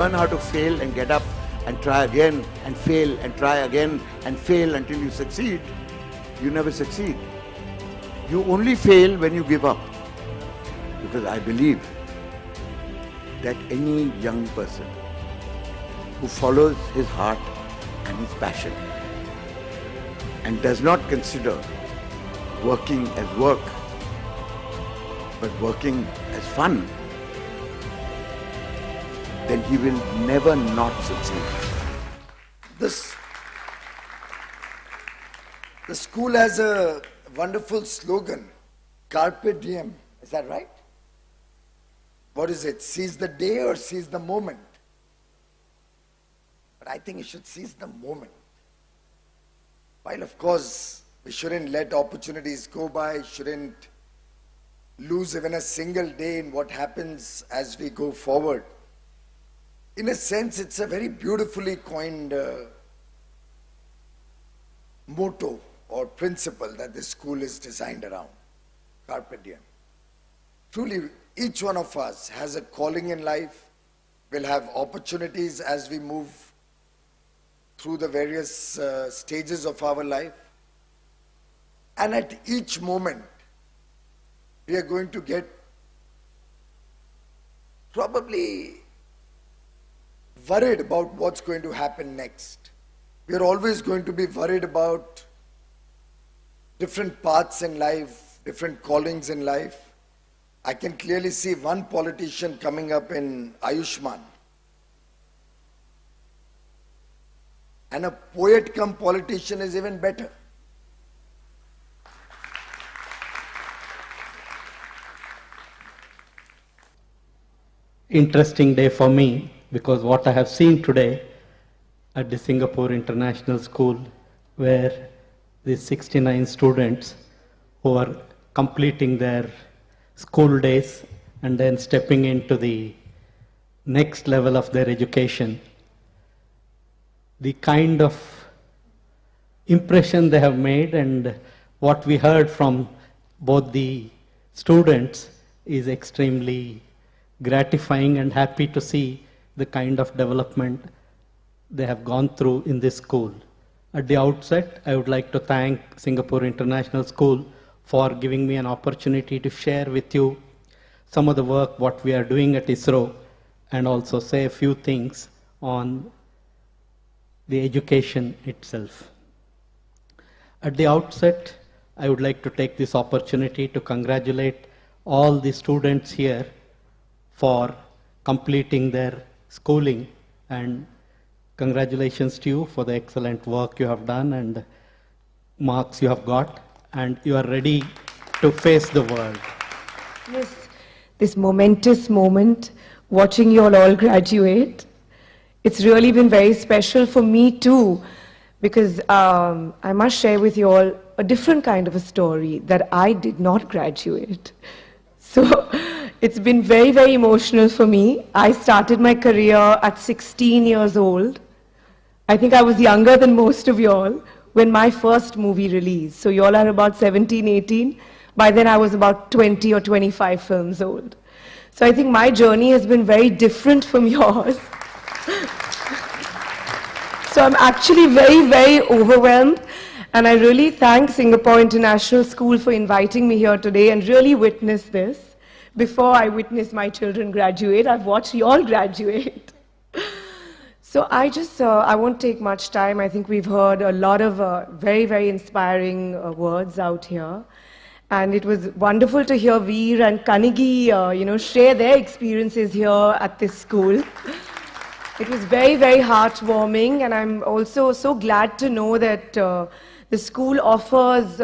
Learn how to fail and get up and try again and fail and try again and fail until you succeed. You never succeed. You only fail when you give up. Because I believe that any young person who follows his heart and his passion and does not consider working as work, but working as fun, then he will never not succeed. The school has a wonderful slogan, Carpe Diem. Is that right? What is it? Seize the day or seize the moment? But I think you should seize the moment. While of course we shouldn't let opportunities go by, shouldn't lose even a single day in what happens as we go forward. In a sense, it's a very beautifully coined motto or principle that this school is designed around. Carpe Diem. Truly, each one of us has a calling in life, will have opportunities as we move through the various stages of our life. And at each moment, we are going to get probably worried about what's going to happen next. We are always going to be worried about different paths in life, different callings in life. I can clearly see one politician coming up in Ayushman. And a poet come politician is even better. Interesting day for me, because what I have seen today at the Singapore International School, where the 69 students who are completing their school days and then stepping into the next level of their education, the kind of impression they have made and what we heard from both the students is extremely gratifying and happy to see the kind of development they have gone through in this school. At the outset, I would like to thank Singapore International School for giving me an opportunity to share with you some of the work what we are doing at ISRO and also say a few things on the education itself. At the outset, I would like to take this opportunity to congratulate all the students here for completing their schooling, and congratulations to you for the excellent work you have done and marks you have got, and you are ready to face the world. Yes, this momentous moment, watching you all graduate, it's really been very special for me too, because I must share with you all a different kind of a story, that I did not graduate. So it's been very, very emotional for me. I started my career at 16 years old. I think I was younger than most of you all when my first movie released. So you all are about 17, 18. By then I was about 20 or 25 films old. So I think my journey has been very different from yours. So I'm actually very, very overwhelmed. And I really thank Singapore International School for inviting me here today and really witness this. Before I witness my children graduate, I've watched you all graduate. So I won't take much time. I think we've heard a lot of very, very inspiring words out here. And it was wonderful to hear Veer and Kanigi, share their experiences here at this school. It was very, very heartwarming, and I'm also so glad to know that the school offers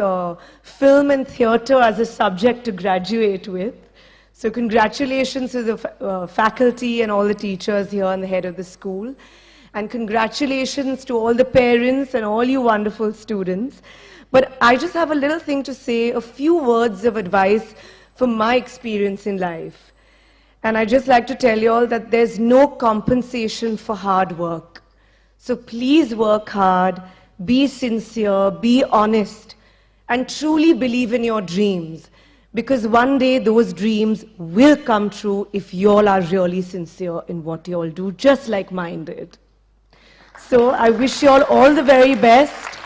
film and theatre as a subject to graduate with. So congratulations to the faculty and all the teachers here and the head of the school. And congratulations to all the parents and all you wonderful students. But I just have a little thing to say, a few words of advice from my experience in life. And I'd just like to tell you all that there's no compensation for hard work. So please work hard, be sincere, be honest, and truly believe in your dreams. Because one day those dreams will come true if you all are really sincere in what you all do, just like mine did. So I wish you all the very best,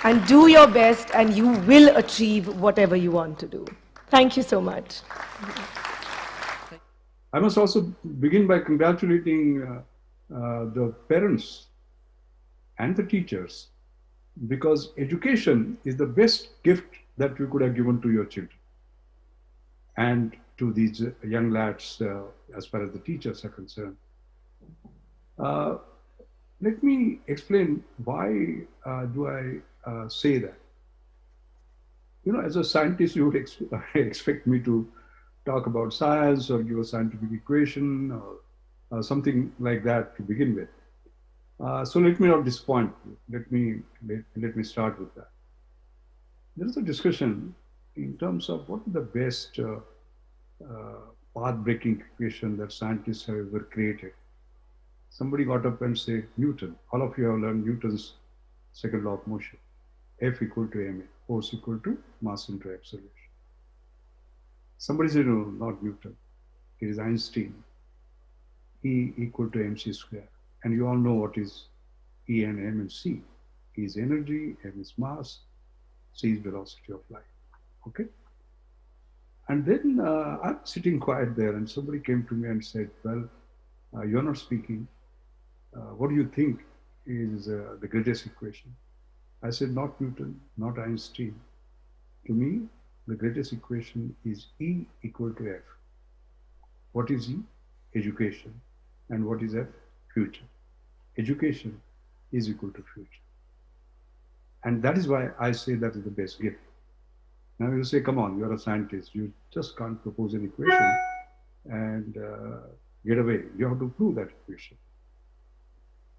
and do your best, and you will achieve whatever you want to do. Thank you so much. I must also begin by congratulating the parents and the teachers, because education is the best gift that you could have given to your children and to these young lads as far as the teachers are concerned. Let me explain why do I say that. You know, as a scientist, you would expect me to talk about science or give a scientific equation or something like that to begin with. So let me not disappoint you. Let me start with that. There is a discussion in terms of what is the best path-breaking equation that scientists have ever created. Somebody got up and said, Newton. All of you have learned Newton's second law of motion. F equal to ma, force equal to mass into acceleration. Somebody said, no, not Newton. It is Einstein. E equal to mc square. And you all know what is E and m and c. E is energy, m is mass, c is velocity of light. Okay? And then I'm sitting quiet there, and somebody came to me and said, well, you're not speaking. What do you think is the greatest equation? I said, not Newton, not Einstein. To me, the greatest equation is E equal to F. What is E? Education. And what is F? Future. Education is equal to future. And that is why I say that is the best gift. Now you say, come on, you're a scientist. You just can't propose an equation and get away. You have to prove that equation.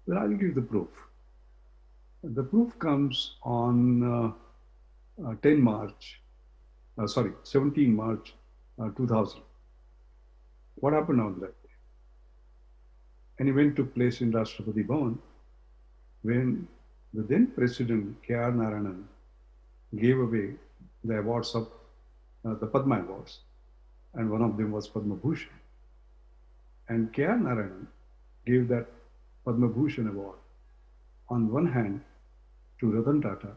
Well, I'll give you the proof. The proof comes on 17 March 2000. What happened on that day? An event took place in Rashtrapati Bhavan when the then President K.R. Narayanan gave away the awards of the Padma Awards, and one of them was Padma Bhushan. And K.R. Narayanan gave that Padma Bhushan award on one hand to Ratan Tata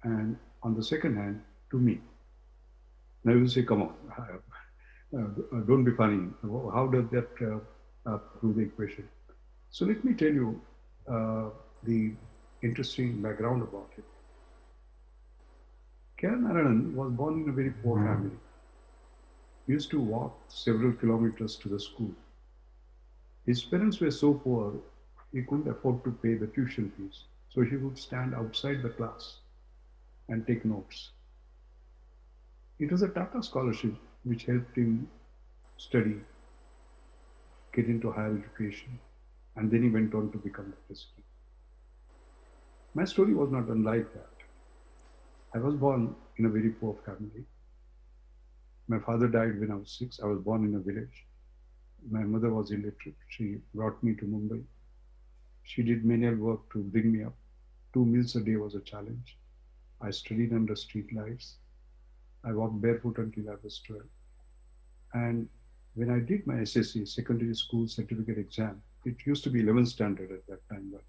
and on the second hand to me. Now you say, come on, don't be funny. How does that prove the equation? So let me tell you the interesting background about it. K.R. Narayanan was born in a very poor family. He used to walk several kilometers to the school. His parents were so poor, he couldn't afford to pay the tuition fees. So he would stand outside the class and take notes. It was a Tata scholarship which helped him study, get into higher education, and then he went on to become the president. My story was not unlike that. I was born in a very poor family. My father died when I was 6. I was born in a village. My mother was illiterate. She brought me to Mumbai. She did menial work to bring me up. 2 meals a day was a challenge. I studied under street lights. I walked barefoot until I was 12. And when I did my SSC, secondary school certificate exam, it used to be 11th standard at that time. But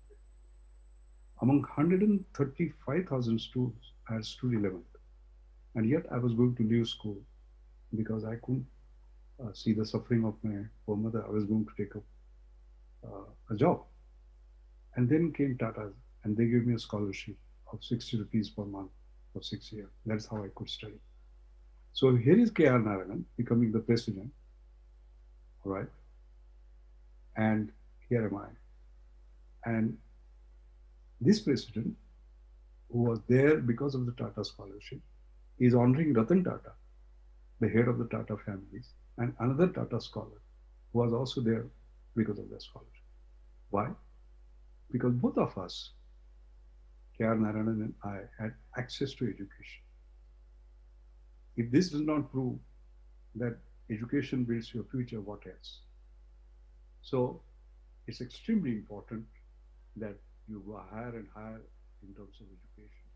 among 135,000 students, I stood 11th. And yet I was going to leave school because I couldn't see the suffering of my poor mother. I was going to take up a job. And then came Tata, and they gave me a scholarship of 60 rupees per month for 6 years. That's how I could study. So here is K.R. Narayanan becoming the president, all right? And here am I. And this president, who was there because of the Tata scholarship, is honoring Ratan Tata, the head of the Tata families, and another Tata scholar who was also there because of that scholarship. Why? Because both of us, K.R. Narayanan and I, had access to education. If this does not prove that education builds your future, what else? So it's extremely important that you go higher and higher in terms of education.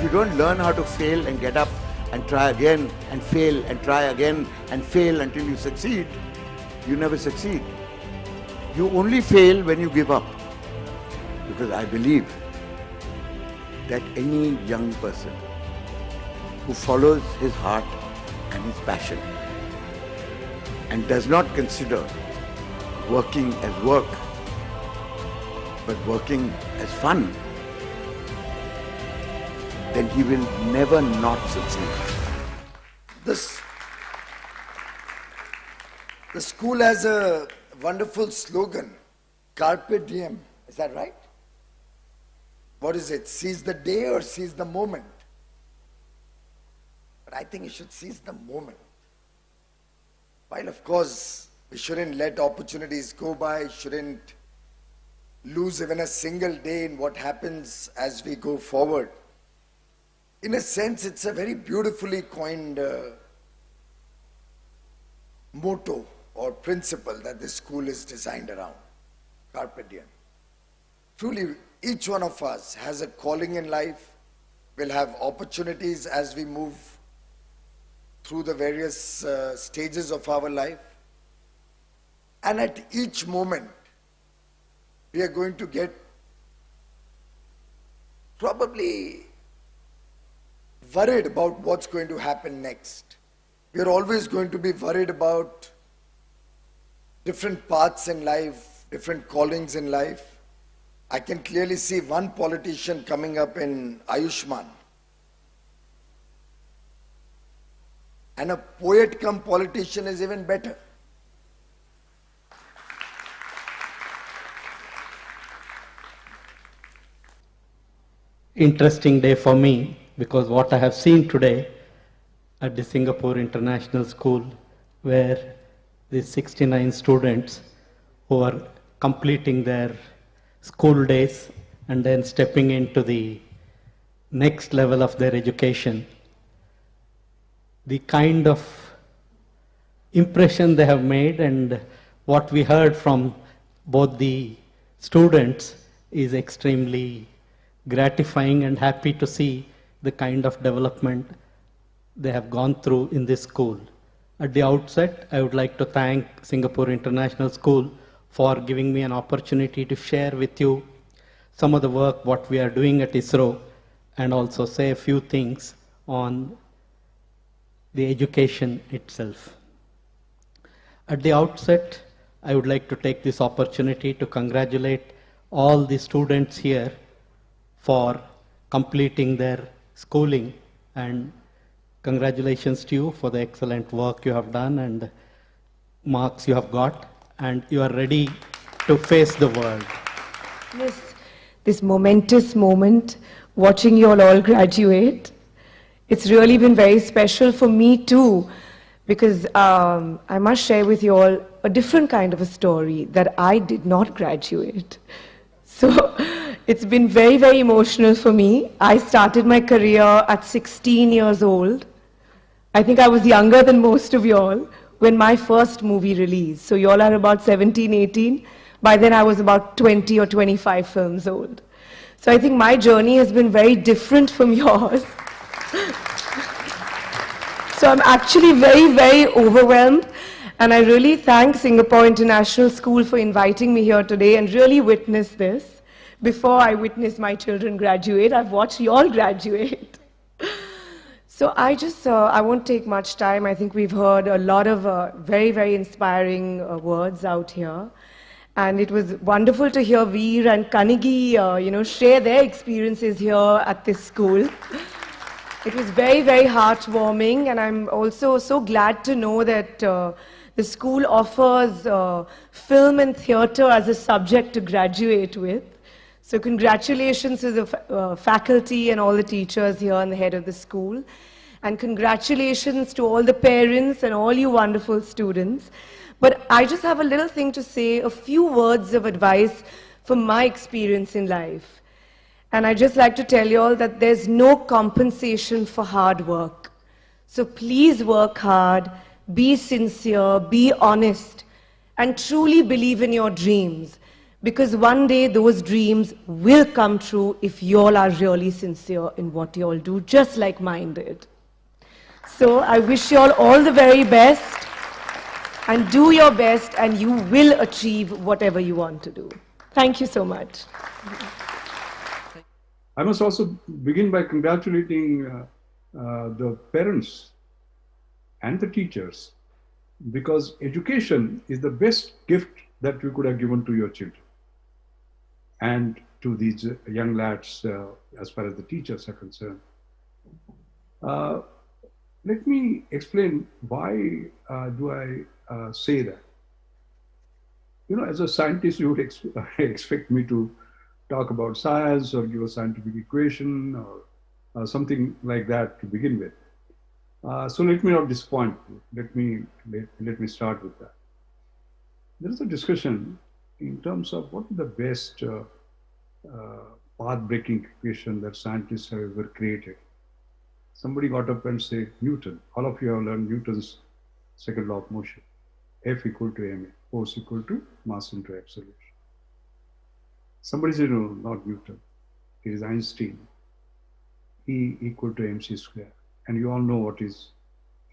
you don't learn how to fail and get up and try again and fail and try again and fail until you succeed, you never succeed. You only fail when you give up. Because I believe that any young person who follows his heart and his passion and does not consider working as work, but working as fun, then he will never not succeed. The school has a wonderful slogan, Carpe Diem. Is that right? What is it? Seize the day or seize the moment? But I think you should seize the moment. While of course we shouldn't let opportunities go by, shouldn't lose even a single day in what happens as we go forward. In a sense, it's a very beautifully coined motto or principle that this school is designed around, Carpe Diem. Truly, each one of us has a calling in life, will have opportunities as we move through the various stages of our life. And at each moment, we are going to get probably worried about what's going to happen next. We are always going to be worried about different paths in life, different callings in life. I can clearly see one politician coming up in Ayushman. And a poet come politician is even better. Interesting day for me, because what I have seen today at the Singapore International School, where the 69 students who are completing their school days and then stepping into the next level of their education, the kind of impression they have made and what we heard from both the students is extremely gratifying and happy to see the kind of development they have gone through in this school. At the outset, I would like to thank Singapore International School for giving me an opportunity to share with you some of the work what we are doing at ISRO, and also say a few things on the education itself. At the outset, I would like to take this opportunity to congratulate all the students here for completing their schooling, and congratulations to you for the excellent work you have done and marks you have got, and you are ready to face the world. This momentous moment, watching you all graduate, it's really been very special for me too, because I must share with you all a different kind of a story, that I did not graduate. So it's been very, very emotional for me. I started my career at 16 years old. I think I was younger than most of you all when my first movie released. So you all are about 17, 18. By then I was about 20 or 25 films old. So I think my journey has been very different from yours. So I'm actually very, very overwhelmed. And I really thank Singapore International School for inviting me here today and really witness this. Before I witness my children graduate, I've watched you all graduate. So I won't take much time. I think we've heard a lot of very, very inspiring words out here. And it was wonderful to hear Veer and Kanigi, share their experiences here at this school. It was very, very heartwarming, and I'm also so glad to know that the school offers film and theatre as a subject to graduate with. So congratulations to the faculty and all the teachers here and the head of the school. And congratulations to all the parents and all you wonderful students. But I just have a little thing to say, a few words of advice from my experience in life. And I'd just like to tell you all that there's no compensation for hard work. So please work hard, be sincere, be honest, and truly believe in your dreams. Because one day those dreams will come true if you all are really sincere in what you all do, just like mine did. So I wish you all the very best, and do your best, and you will achieve whatever you want to do. Thank you so much. I must also begin by congratulating the parents and the teachers, because education is the best gift that you could have given to your children and to these young lads as far as the teachers are concerned. Let me explain why do I say that. You know, as a scientist, you would expect me to talk about science or give a scientific equation or something like that to begin with. So let me not disappoint you. Let me start with that. There is a discussion in terms of what is the best path-breaking equation that scientists have ever created. Somebody got up and said Newton. All of you have learned Newton's second law of motion. F equal to ma, force equal to mass into acceleration. Somebody said, no, not Newton. It is Einstein. E equal to mc square. And you all know what is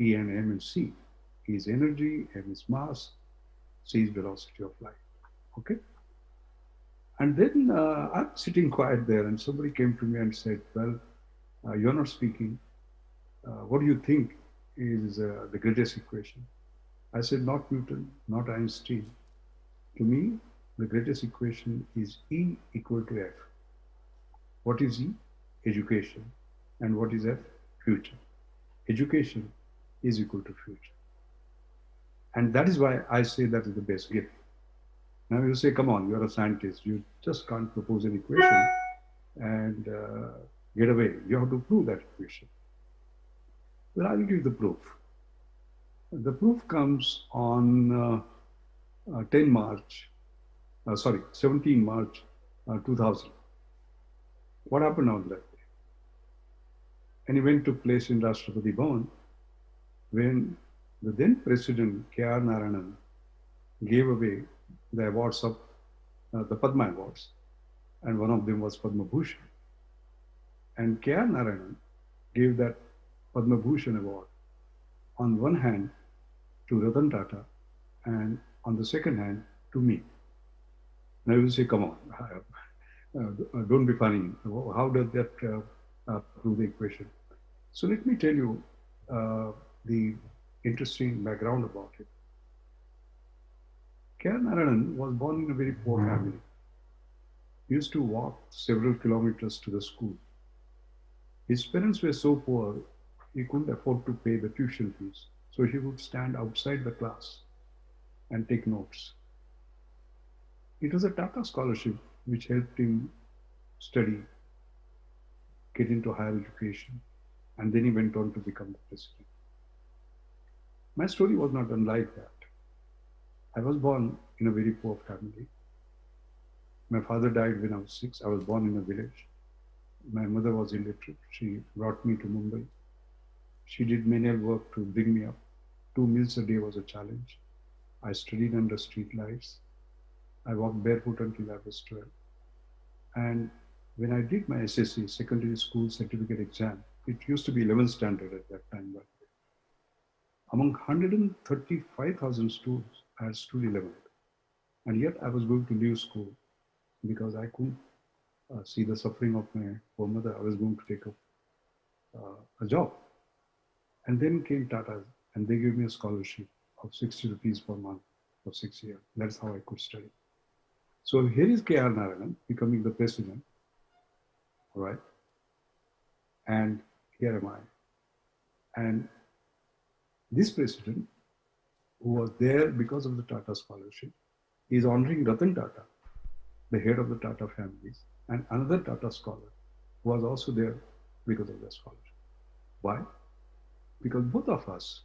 E and m and c. E is energy, m is mass, c is velocity of light. Okay? And then I'm sitting quiet there, and somebody came to me and said, well, you're not speaking. what do you think is the greatest equation? I said, not Newton, not Einstein. To me, the greatest equation is E equal to F. What is E? Education. And what is F? Future. Education is equal to future. And that is why I say that is the best gift. Now you say, come on, you're a scientist. You just can't propose an equation and get away. You have to prove that equation. Well, I'll give you the proof. The proof comes on 17 March 2000. What happened on that day? An event took place in Rashtrapati Bhavan when the then President K.R. Narayanan gave away the awards of the Padma Awards, and one of them was Padma Bhushan. And K.R. Narayanan gave that Padma Bhushan award on one hand to Ratan Tata and on the second hand to me. Now you will say, come on, don't be funny. How does that prove the equation? So let me tell you the interesting background about it. K.R. Narayanan was born in a very poor family. He used to walk several kilometers to the school. His parents were so poor, he couldn't afford to pay the tuition fees. So he would stand outside the class and take notes. It was a Tata scholarship which helped him study, get into higher education, and then he went on to become the president. My story was not unlike that. I was born in a very poor family. My father died when I was 6. I was born in a village. My mother was illiterate. She brought me to Mumbai. She did manual work to bring me up. 2 meals a day was a challenge. I studied under street lights. I walked barefoot until I was 12. And when I did my SSC, secondary school certificate exam, it used to be 11th standard at that time. But among 135,000 students, I had stood 11th. And yet I was going to leave school because I couldn't see the suffering of my poor mother. I was going to take up a job. And then came Tata, and they gave me a scholarship of 60 rupees per month for 6 years. That's how I could study. So here is K.R. Narayanan becoming the president, all right? And here am I. And this president, who was there because of the Tata scholarship, is honoring Ratan Tata, the head of the Tata families, and another Tata scholar who was also there because of that scholarship. Why? Because both of us,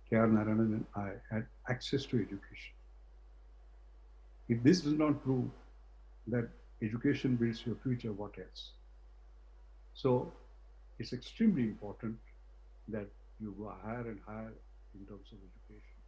K.R. Narayanan and I, had access to education. If this does not prove that education builds your future, what else? So it's extremely important that you go higher and higher in terms of education.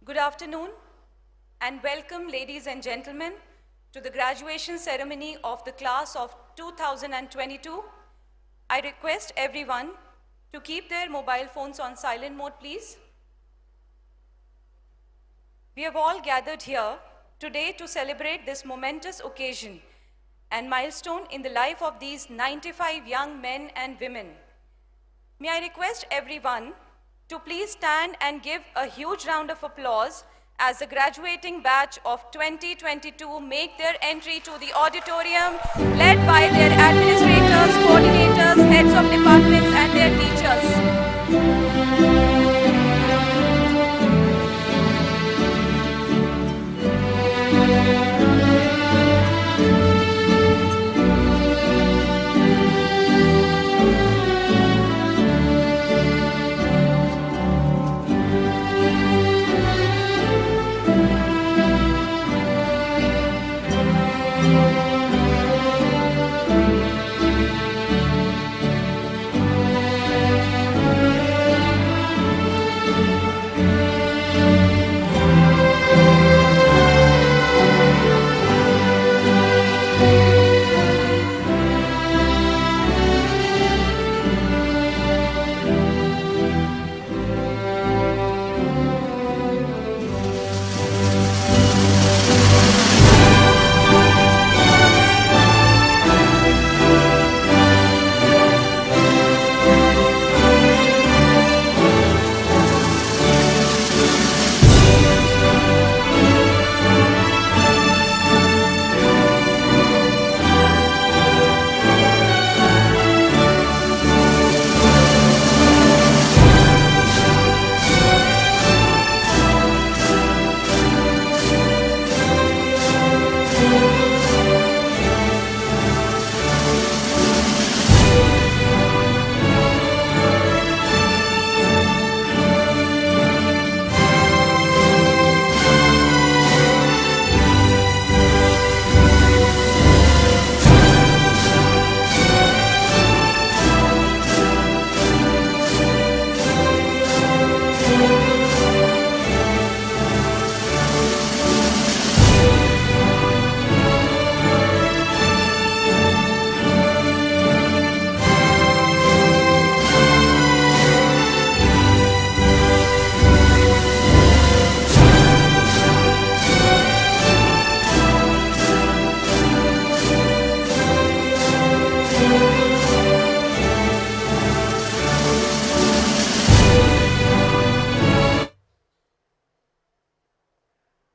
Good afternoon and welcome, ladies and gentlemen, to the graduation ceremony of the class of 2022. I request everyone to keep their mobile phones on silent mode, please. We have all gathered here today to celebrate this momentous occasion and milestone in the life of these 95 young men and women. May I request everyone to please stand and give a huge round of applause as the graduating batch of 2022 make their entry to the auditorium, led by their administrators, coordinators, heads of departments and their teachers.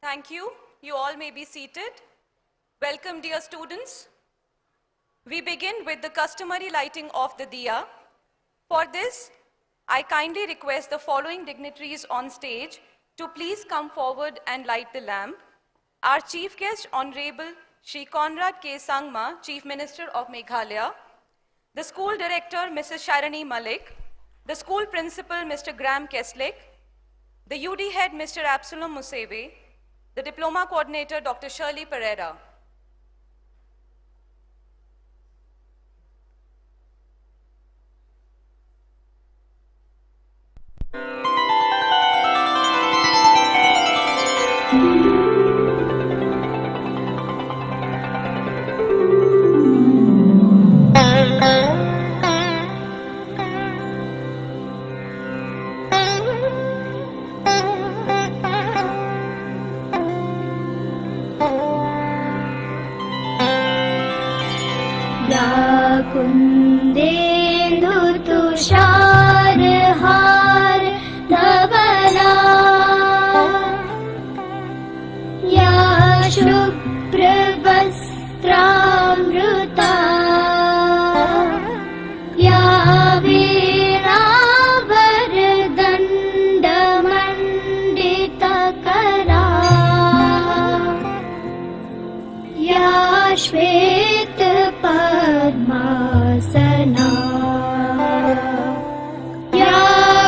Thank you. You all may be seated. Welcome, dear students. We begin with the customary lighting of the diya. For this, I kindly request the following dignitaries on stage to please come forward and light the lamp. Our chief guest, Honorable Shri Conrad K. Sangma, Chief Minister of Meghalaya, the school director, Mrs. Sharani Malik, the school principal, Mr. Graham Keslick, the UD head, Mr. Absalom Museve, the diploma coordinator, Dr. Shirley Pereira. कुन्देन्दु Tushar हार धवला या शुभ्रवस्त्रामृता या वीणावरदण्डमण्डितकरा या श्वेतपद्मासना या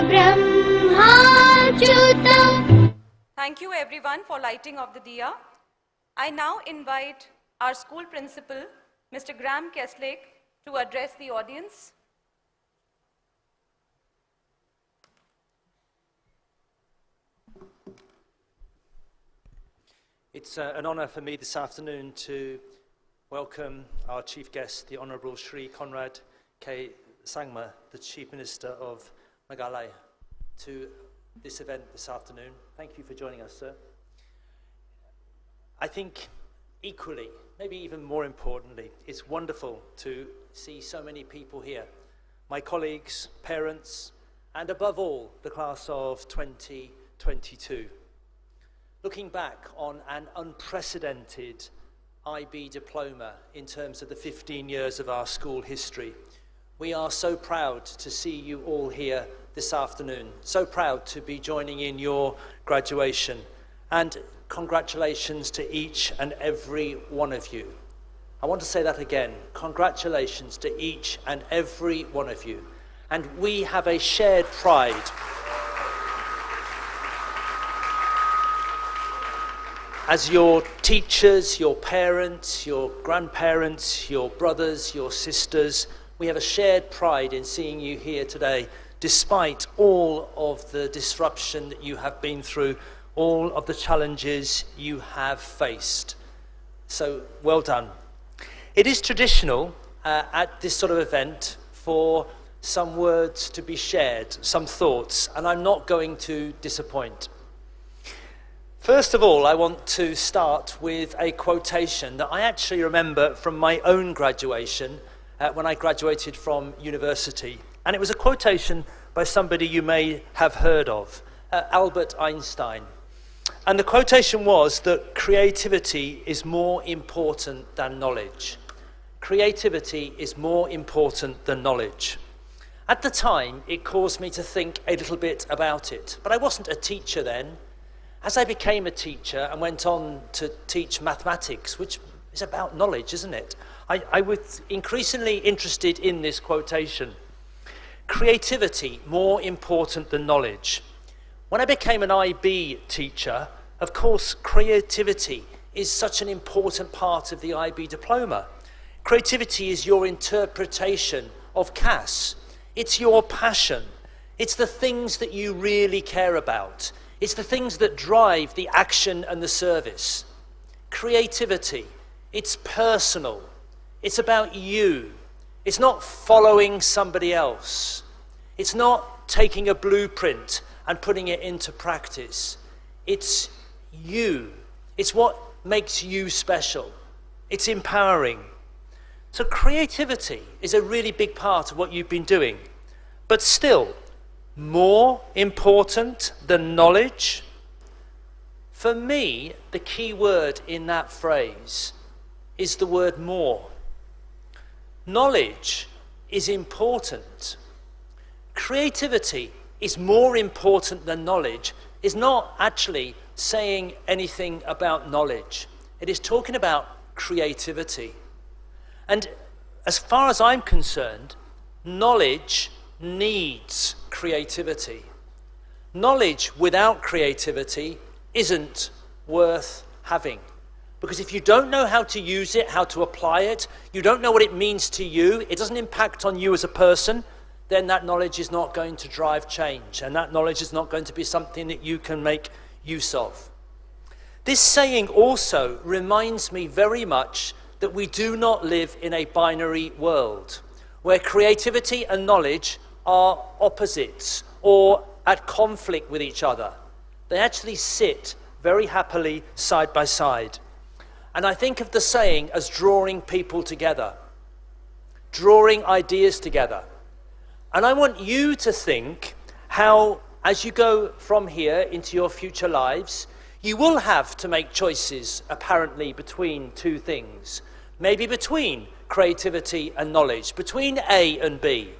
ब्रह्माच्युता. Thank you everyone for lighting of the diya. I now invite our school principal, Mr. Graham Keslick, to address the audience. It's an honour for me this afternoon to welcome our chief guest, the Honourable Shri Conrad K. Sangma, the Chief Minister of Meghalaya, to this event this afternoon. Thank you for joining us, sir. I think equally, maybe even more importantly, it's wonderful to see so many people here. My colleagues, parents, and above all, the class of 2022. Looking back on an unprecedented IB diploma in terms of the 15 years of our school history, we are so proud to see you all here this afternoon. So proud to be joining in your graduation. And congratulations to each and every one of you. I want to say that again. Congratulations to each and every one of you. And we have a shared pride. As your teachers, your parents, your grandparents, your brothers, your sisters, we have a shared pride in seeing you here today, despite all of the disruption that you have been through, all of the challenges you have faced. So, well done. It is traditional at this sort of event for some words to be shared, some thoughts, and I'm not going to disappoint. First of all, I want to start with a quotation that I actually remember from my own graduation when I graduated from university. And it was a quotation by somebody you may have heard of, Albert Einstein. And the quotation was that creativity is more important than knowledge. Creativity is more important than knowledge. At the time, it caused me to think a little bit about it. But I wasn't a teacher then. As I became a teacher and went on to teach mathematics, which is about knowledge, isn't it? I was increasingly interested in this quotation. Creativity, more important than knowledge. When I became an IB teacher, of course, creativity is such an important part of the IB diploma. Creativity is your interpretation of CAS. It's your passion. It's the things that you really care about. It's the things that drive the action and the service. Creativity, it's personal. It's about you. It's not following somebody else. It's not taking a blueprint and putting it into practice. It's you. It's what makes you special. It's empowering. So creativity is a really big part of what you've been doing. But still, more important than knowledge? For me, the key word in that phrase is the word more. Knowledge is important. Creativity is more important than knowledge is not actually saying anything about knowledge. It is talking about creativity. And as far as I'm concerned, knowledge needs creativity. Knowledge without creativity isn't worth having. Because if you don't know how to use it, how to apply it, you don't know what it means to you, it doesn't impact on you as a person, then that knowledge is not going to drive change, and that knowledge is not going to be something that you can make use of. This saying also reminds me very much that we do not live in a binary world, where creativity and knowledge are opposites or at conflict with each other. They actually sit very happily side by side. And I think of the saying as drawing people together, drawing ideas together. And I want you to think how, as you go from here into your future lives, you will have to make choices apparently between two things. Maybe between creativity and knowledge, between A and B.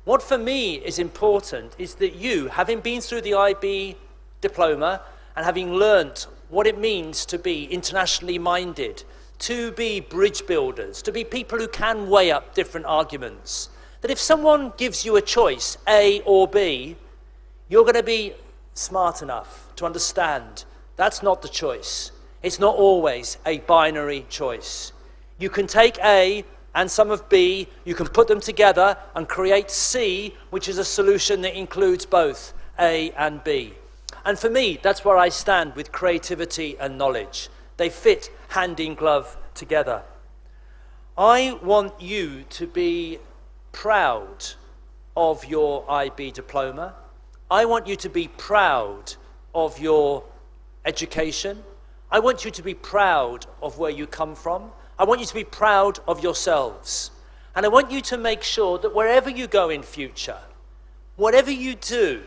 What for me is important is that you, having been through the IB diploma and having learnt what it means to be internationally minded, to be bridge builders, to be people who can weigh up different arguments, that if someone gives you a choice, A or B, you're going to be smart enough to understand that's not the choice. It's not always a binary choice. You can take A and some of B, you can put them together and create C, which is a solution that includes both A and B. And for me, that's where I stand with creativity and knowledge. They fit hand in glove together. I want you to be proud of your IB diploma. I want you to be proud of your education. I want you to be proud of where you come from. I want you to be proud of yourselves. And I want you to make sure that wherever you go in future, whatever you do,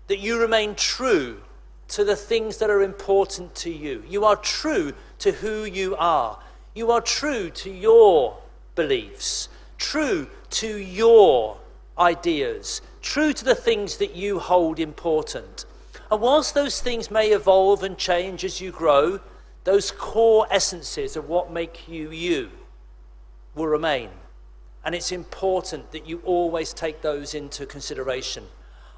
that you remain true to the things that are important to you. You are true to who you are. You are true to your beliefs, true to your ideas, true to the things that you hold important. And whilst those things may evolve and change as you grow, those core essences of what make you you will remain. And it's important that you always take those into consideration.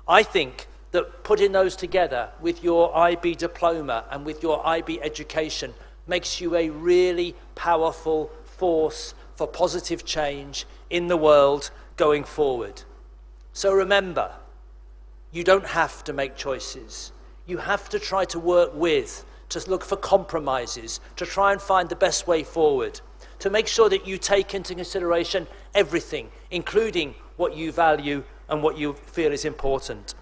I think that putting those together with your IB diploma and with your IB education makes you a really powerful force for positive change in the world going forward. So remember, you don't have to make choices. You have to try to work with, to look for compromises, to try and find the best way forward, to make sure that you take into consideration everything, including what you value and what you feel is important.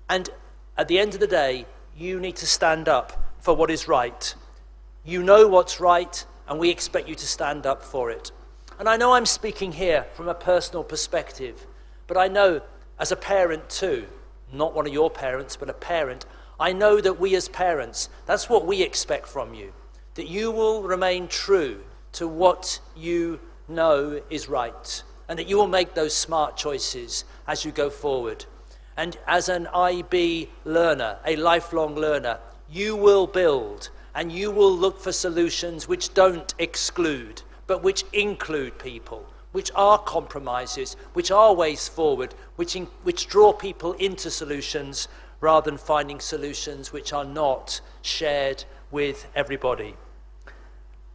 And at the end of the day, you need to stand up for what is right. You know what's right, and we expect you to stand up for it. And I know I'm speaking here from a personal perspective, but I know as a parent too, not one of your parents, but a parent, I know that we as parents, that's what we expect from you, that you will remain true to what you know is right, and that you will make those smart choices as you go forward. And as an IB learner, a lifelong learner, you will build and you will look for solutions which don't exclude, but which include people, which are compromises, which are ways forward, which draw people into solutions rather than finding solutions which are not shared with everybody.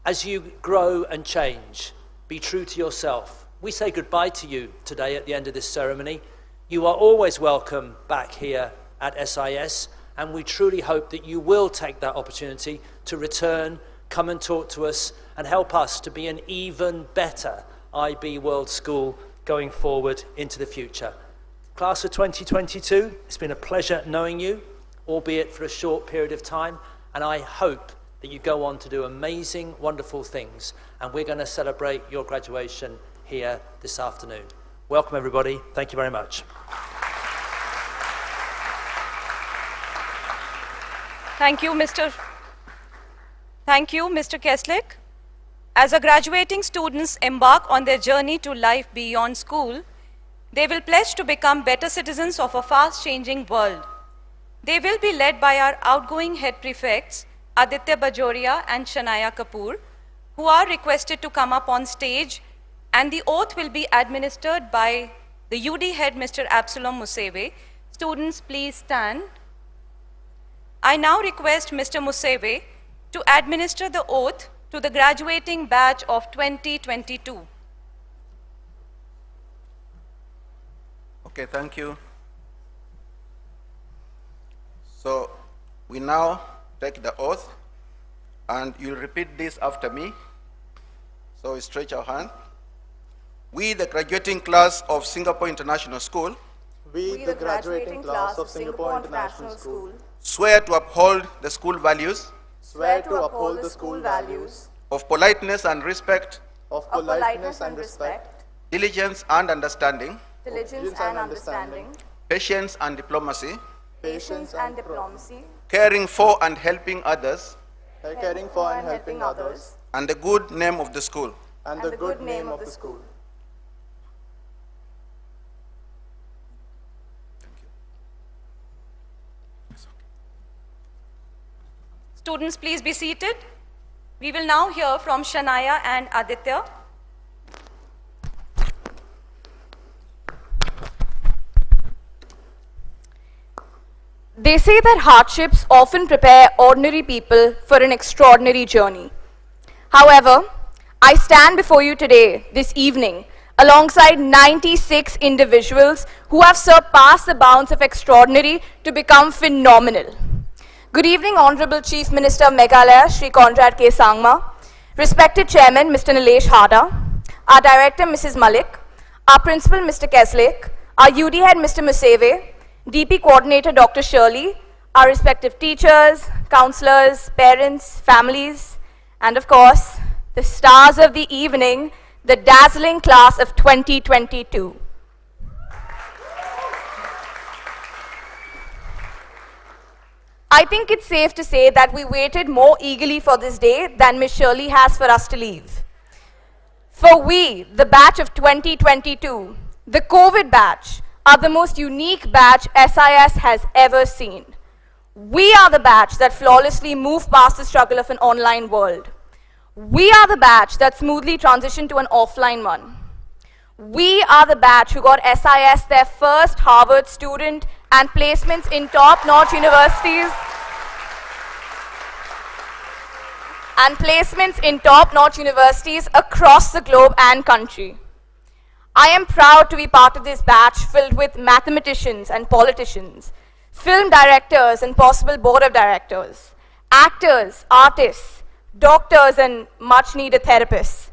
As you grow and change, be true to yourself. We say goodbye to you today at the end of this ceremony. You are always welcome back here at SIS, and we truly hope that you will take that opportunity to return, come and talk to us, and help us to be an even better IB World School going forward into the future. Class of 2022, it's been a pleasure knowing you, albeit for a short period of time, and I hope that you go on to do amazing, wonderful things, and we're going to celebrate your graduation here this afternoon. Welcome everybody, thank you very much. Thank you, Mr. Keslik. As our graduating students embark on their journey to life beyond school, they will pledge to become better citizens of a fast-changing world. They will be led by our outgoing head prefects, Aditya Bajoria and Shania Kapoor, who are requested to come up on stage, and the oath will be administered by the UD head, Mr. Absalom Musewe. Students, please stand. I now request Mr. Musewe to administer the oath to the graduating batch of 2022. Okay, thank you. So we now take the oath, and you'll repeat this after me. So we stretch our hand. We, the graduating class of Singapore International School, we, the graduating class of Singapore International School, swear to uphold the school values, swear to uphold the school values of politeness and respect, of politeness and respect, diligence and understanding, diligence and understanding, patience and diplomacy, patience and diplomacy, caring for and helping others, caring for and helping others, and the good name of the school. and the good name of the school. Students, please be seated. We will now hear from Shania and Aditya. They say that hardships often prepare ordinary people for an extraordinary journey. However, I stand before you today, this evening, alongside 96 individuals who have surpassed the bounds of extraordinary to become phenomenal. Good evening, Honorable Chief Minister of Meghalaya, Shri Conrad K. Sangma, respected Chairman, Mr. Nilesh Hada, our Director, Mrs. Malik, our Principal, Mr. Keslake, our UD Head, Mr. Museve, DP Coordinator, Dr. Shirley, our respective teachers, counselors, parents, families, and of course, the stars of the evening, the dazzling class of 2022. I think it's safe to say that we waited more eagerly for this day than Ms. Shirley has for us to leave. For we, the batch of 2022, the COVID batch, are the most unique batch SIS has ever seen. We are the batch that flawlessly moved past the struggle of an online world. We are the batch that smoothly transitioned to an offline one. We are the batch who got SIS their first Harvard student and placements in top-notch universities across the globe and country. I am proud to be part of this batch filled with mathematicians and politicians, film directors and possible board of directors, actors, artists, doctors and much-needed therapists.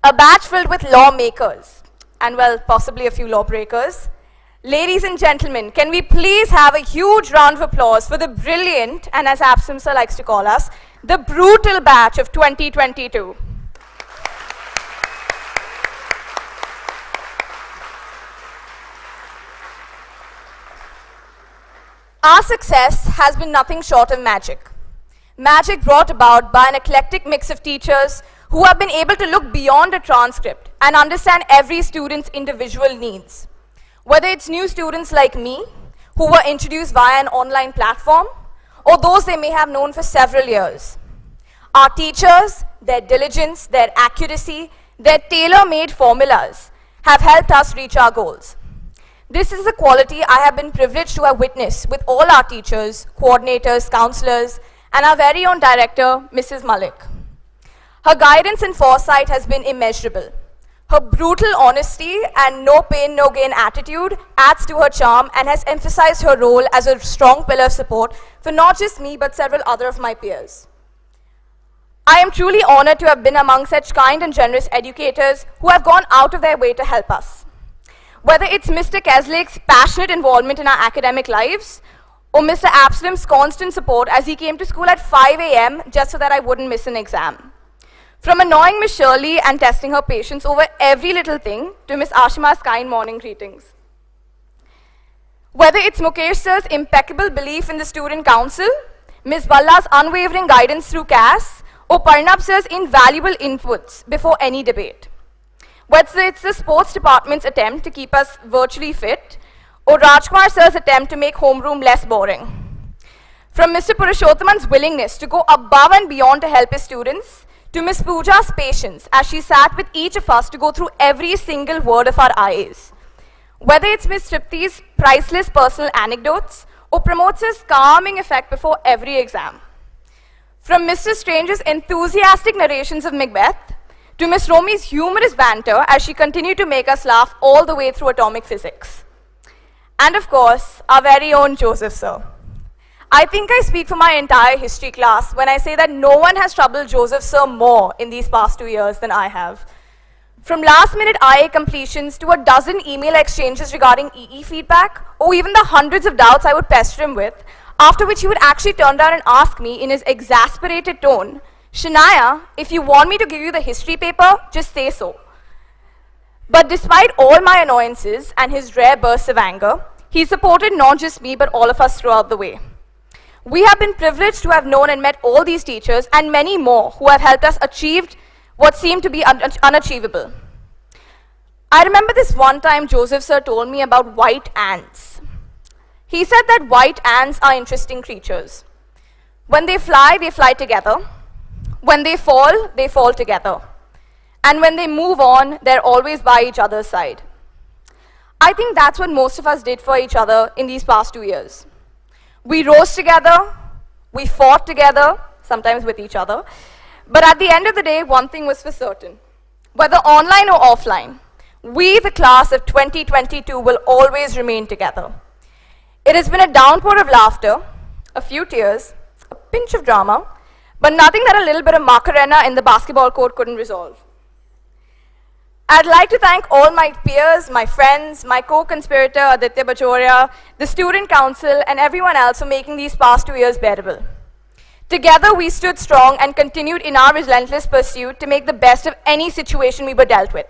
A batch filled with lawmakers and, well, possibly a few lawbreakers. Ladies and gentlemen, can we please have a huge round of applause for the brilliant, and as Absam sir likes to call us, the brutal batch of 2022. Our success has been nothing short of magic. Magic brought about by an eclectic mix of teachers who have been able to look beyond a transcript and understand every student's individual needs. Whether it's new students like me, who were introduced via an online platform, or those they may have known for several years. Our teachers, their diligence, their accuracy, their tailor-made formulas have helped us reach our goals. This is a quality I have been privileged to have witnessed with all our teachers, coordinators, counselors, and our very own director, Mrs. Malik. Her guidance and foresight has been immeasurable. Her brutal honesty and no pain, no gain attitude adds to her charm and has emphasized her role as a strong pillar of support for not just me, but several other of my peers. I am truly honored to have been among such kind and generous educators who have gone out of their way to help us. Whether it's Mr. Keslake's passionate involvement in our academic lives, or Mr. Absalom's constant support as he came to school at 5 a.m. just so that I wouldn't miss an exam. From annoying Miss Shirley and testing her patience over every little thing, to Miss Ashima's kind morning greetings. Whether it's Mukesh sir's impeccable belief in the student council, Miss Balla's unwavering guidance through CAS, or Parnab sir's invaluable inputs before any debate. Whether it's the sports department's attempt to keep us virtually fit, or Rajkumar sir's attempt to make homeroom less boring. From Mr. Purushothaman's willingness to go above and beyond to help his students, to Miss Pooja's patience as she sat with each of us to go through every single word of our IAs. Whether it's Miss Tripti's priceless personal anecdotes, or Pramod's calming effect before every exam. From Mr. Strange's enthusiastic narrations of Macbeth, to Miss Romi's humorous banter as she continued to make us laugh all the way through atomic physics. And of course, our very own Joseph sir. I think I speak for my entire history class when I say that no one has troubled Joseph sir more in these past 2 years than I have. From last-minute IA completions to a dozen email exchanges regarding EE feedback, or even the hundreds of doubts I would pester him with, after which he would actually turn down and ask me in his exasperated tone, "Shania, if you want me to give you the history paper, just say so." But despite all my annoyances and his rare bursts of anger, he supported not just me but all of us throughout the way. We have been privileged to have known and met all these teachers and many more who have helped us achieve what seemed to be unachievable. I remember this one time Joseph sir told me about white ants. He said that white ants are interesting creatures. When they fly together. When they fall together. And when they move on, they're always by each other's side. I think that's what most of us did for each other in these past 2 years. We rose together, we fought together, sometimes with each other, but at the end of the day, one thing was for certain. Whether online or offline, we, the class of 2022, will always remain together. It has been a downpour of laughter, a few tears, a pinch of drama, but nothing that a little bit of Macarena in the basketball court couldn't resolve. I'd like to thank all my peers, my friends, my co-conspirator Aditya Bajoria, the student council, and everyone else for making these past 2 years bearable. Together we stood strong and continued in our relentless pursuit to make the best of any situation we were dealt with.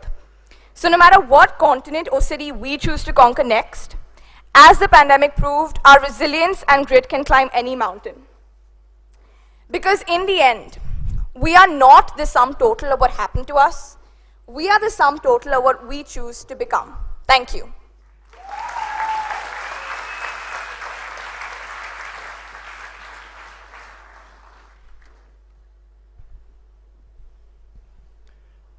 So no matter what continent or city we choose to conquer next, as the pandemic proved, our resilience and grit can climb any mountain. Because in the end, we are not the sum total of what happened to us. We are the sum total of what we choose to become. Thank you.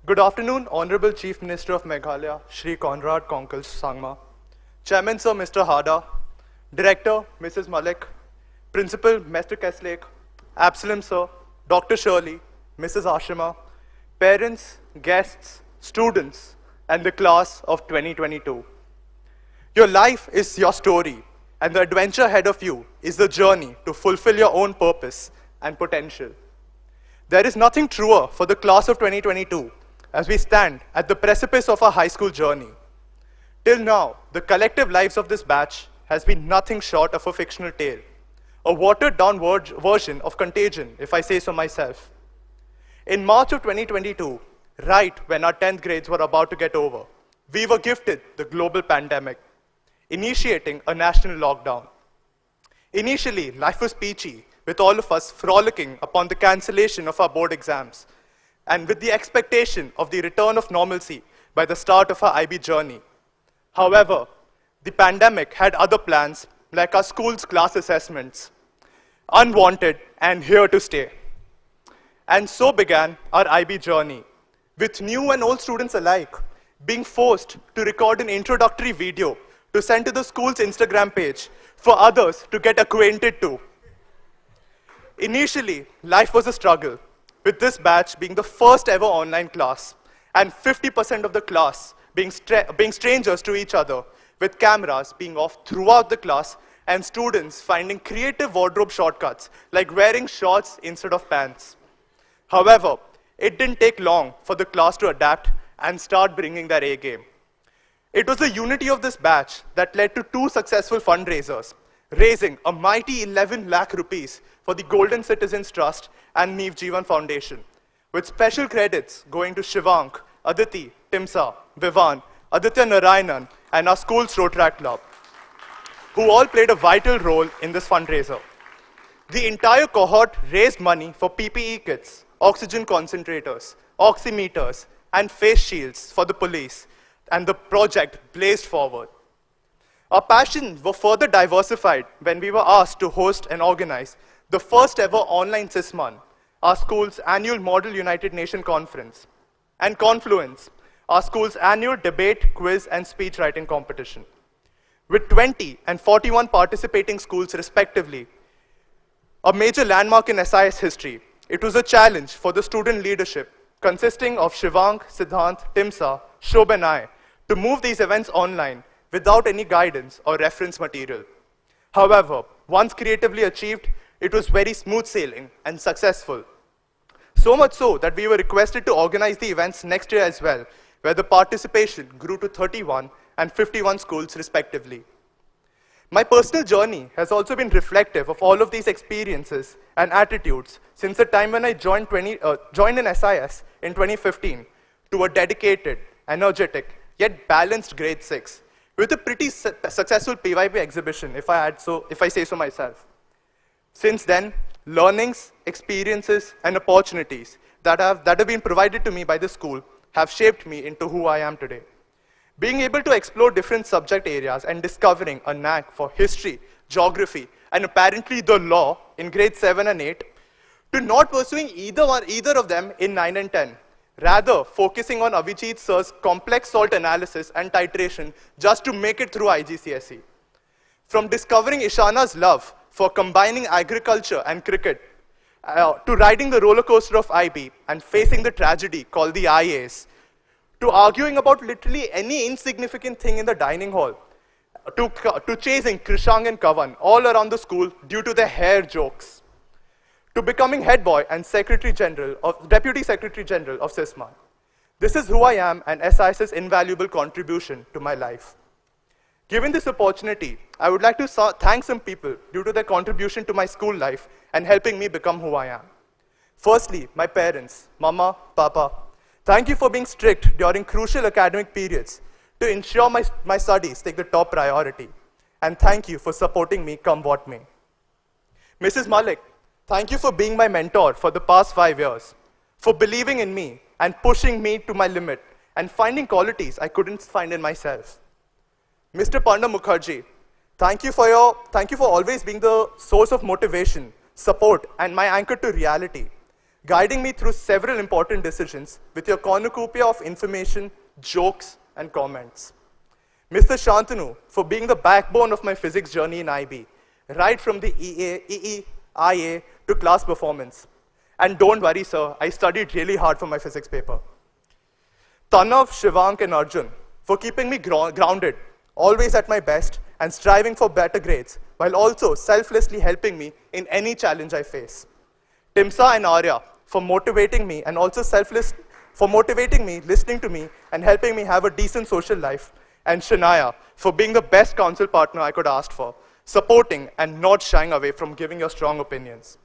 Good afternoon, Honorable Chief Minister of Meghalaya, Shri Conrad Konkal Sangma, Chairman Sir Mr. Hada, Director Mrs. Malik, Principal Mr. Keslake, Absalom Sir, Dr. Shirley, Mrs. Ashima, parents, guests, students, and the class of 2022. Your life is your story, and the adventure ahead of you is the journey to fulfill your own purpose and potential. There is nothing truer for the class of 2022 as we stand at the precipice of our high school journey. Till now, the collective lives of this batch has been nothing short of a fictional tale, a watered-down version of Contagion, if I say so myself. In March of 2022, right when our 10th grades were about to get over, we were gifted the global pandemic, initiating a national lockdown. Initially, life was peachy, with all of us frolicking upon the cancellation of our board exams, and with the expectation of the return of normalcy by the start of our IB journey. However, the pandemic had other plans, like our school's class assessments, unwanted and here to stay. And so began our IB journey, with new and old students alike being forced to record an introductory video to send to the school's Instagram page for others to get acquainted to. Initially, life was a struggle, with this batch being the first ever online class, and 50% of the class being strangers to each other, with cameras being off throughout the class and students finding creative wardrobe shortcuts, like wearing shorts instead of pants. However, it didn't take long for the class to adapt and start bringing their A game. It was the unity of this batch that led to 2 successful fundraisers, raising a mighty 11 lakh rupees for the Golden Citizens Trust and Neev Jeevan Foundation, with special credits going to Shivank, Aditi, Timsa, Vivan, Aditya Narayanan, and our school's Rotaract Club, who all played a vital role in this fundraiser. The entire cohort raised money for PPE kits, oxygen concentrators, oximeters, and face shields for the police, and the project blazed forward. Our passions were further diversified when we were asked to host and organize the first ever online SIS-Month, our school's annual Model United Nations Conference, and Confluence, our school's annual debate, quiz, and speech writing competition. With 20 and 41 participating schools respectively, a major landmark in SIS history, it was a challenge for the student leadership, consisting of Shivank, Siddhant, Timsa, Shobh, and I, to move these events online without any guidance or reference material. However, once creatively achieved, it was very smooth sailing and successful. So much so that we were requested to organize the events next year as well, where the participation grew to 31 and 51 schools respectively. My personal journey has also been reflective of all of these experiences and attitudes since the time when I joined in SIS in 2015 to a dedicated, energetic, yet balanced grade 6 with a pretty successful PYP exhibition, if I say so myself. Since then, learnings, experiences, and opportunities that have been provided to me by the school have shaped me into who I am today. Being able to explore different subject areas and discovering a knack for history, geography, and apparently the law in grade 7 and 8, to not pursuing either of them in 9 and 10, rather focusing on Avijit sir's complex salt analysis and titration just to make it through IGCSE. From discovering Ishana's love for combining agriculture and cricket, to riding the roller coaster of IB and facing the tragedy called the IAs, to arguing about literally any insignificant thing in the dining hall, to chasing Krishang and Kavan all around the school due to their hair jokes, to becoming head boy and Deputy Secretary General of SISMA. This is who I am and SIS's invaluable contribution to my life. Given this opportunity, I would like to thank some people due to their contribution to my school life and helping me become who I am. Firstly, my parents, Mama, Papa. Thank you for being strict during crucial academic periods to ensure my studies take the top priority. And thank you for supporting me come what may. Mrs. Malik, thank you for being my mentor for the past 5 years, for believing in me and pushing me to my limit and finding qualities I couldn't find in myself. Mr. Parna Mukherjee, thank you for always being the source of motivation, support, and my anchor to reality, guiding me through several important decisions with your cornucopia of information, jokes, and comments. Mr. Shantanu, for being the backbone of my physics journey in IB, right from the EE, IA to class performance. And don't worry, sir, I studied really hard for my physics paper. Tanav, Shivank, and Arjun, for keeping me grounded, always at my best, and striving for better grades, while also selflessly helping me in any challenge I face. Timsa and Arya, for motivating me and also listening to me, and helping me have a decent social life. And Shania, for being the best counsel partner I could ask for, supporting and not shying away from giving your strong opinions.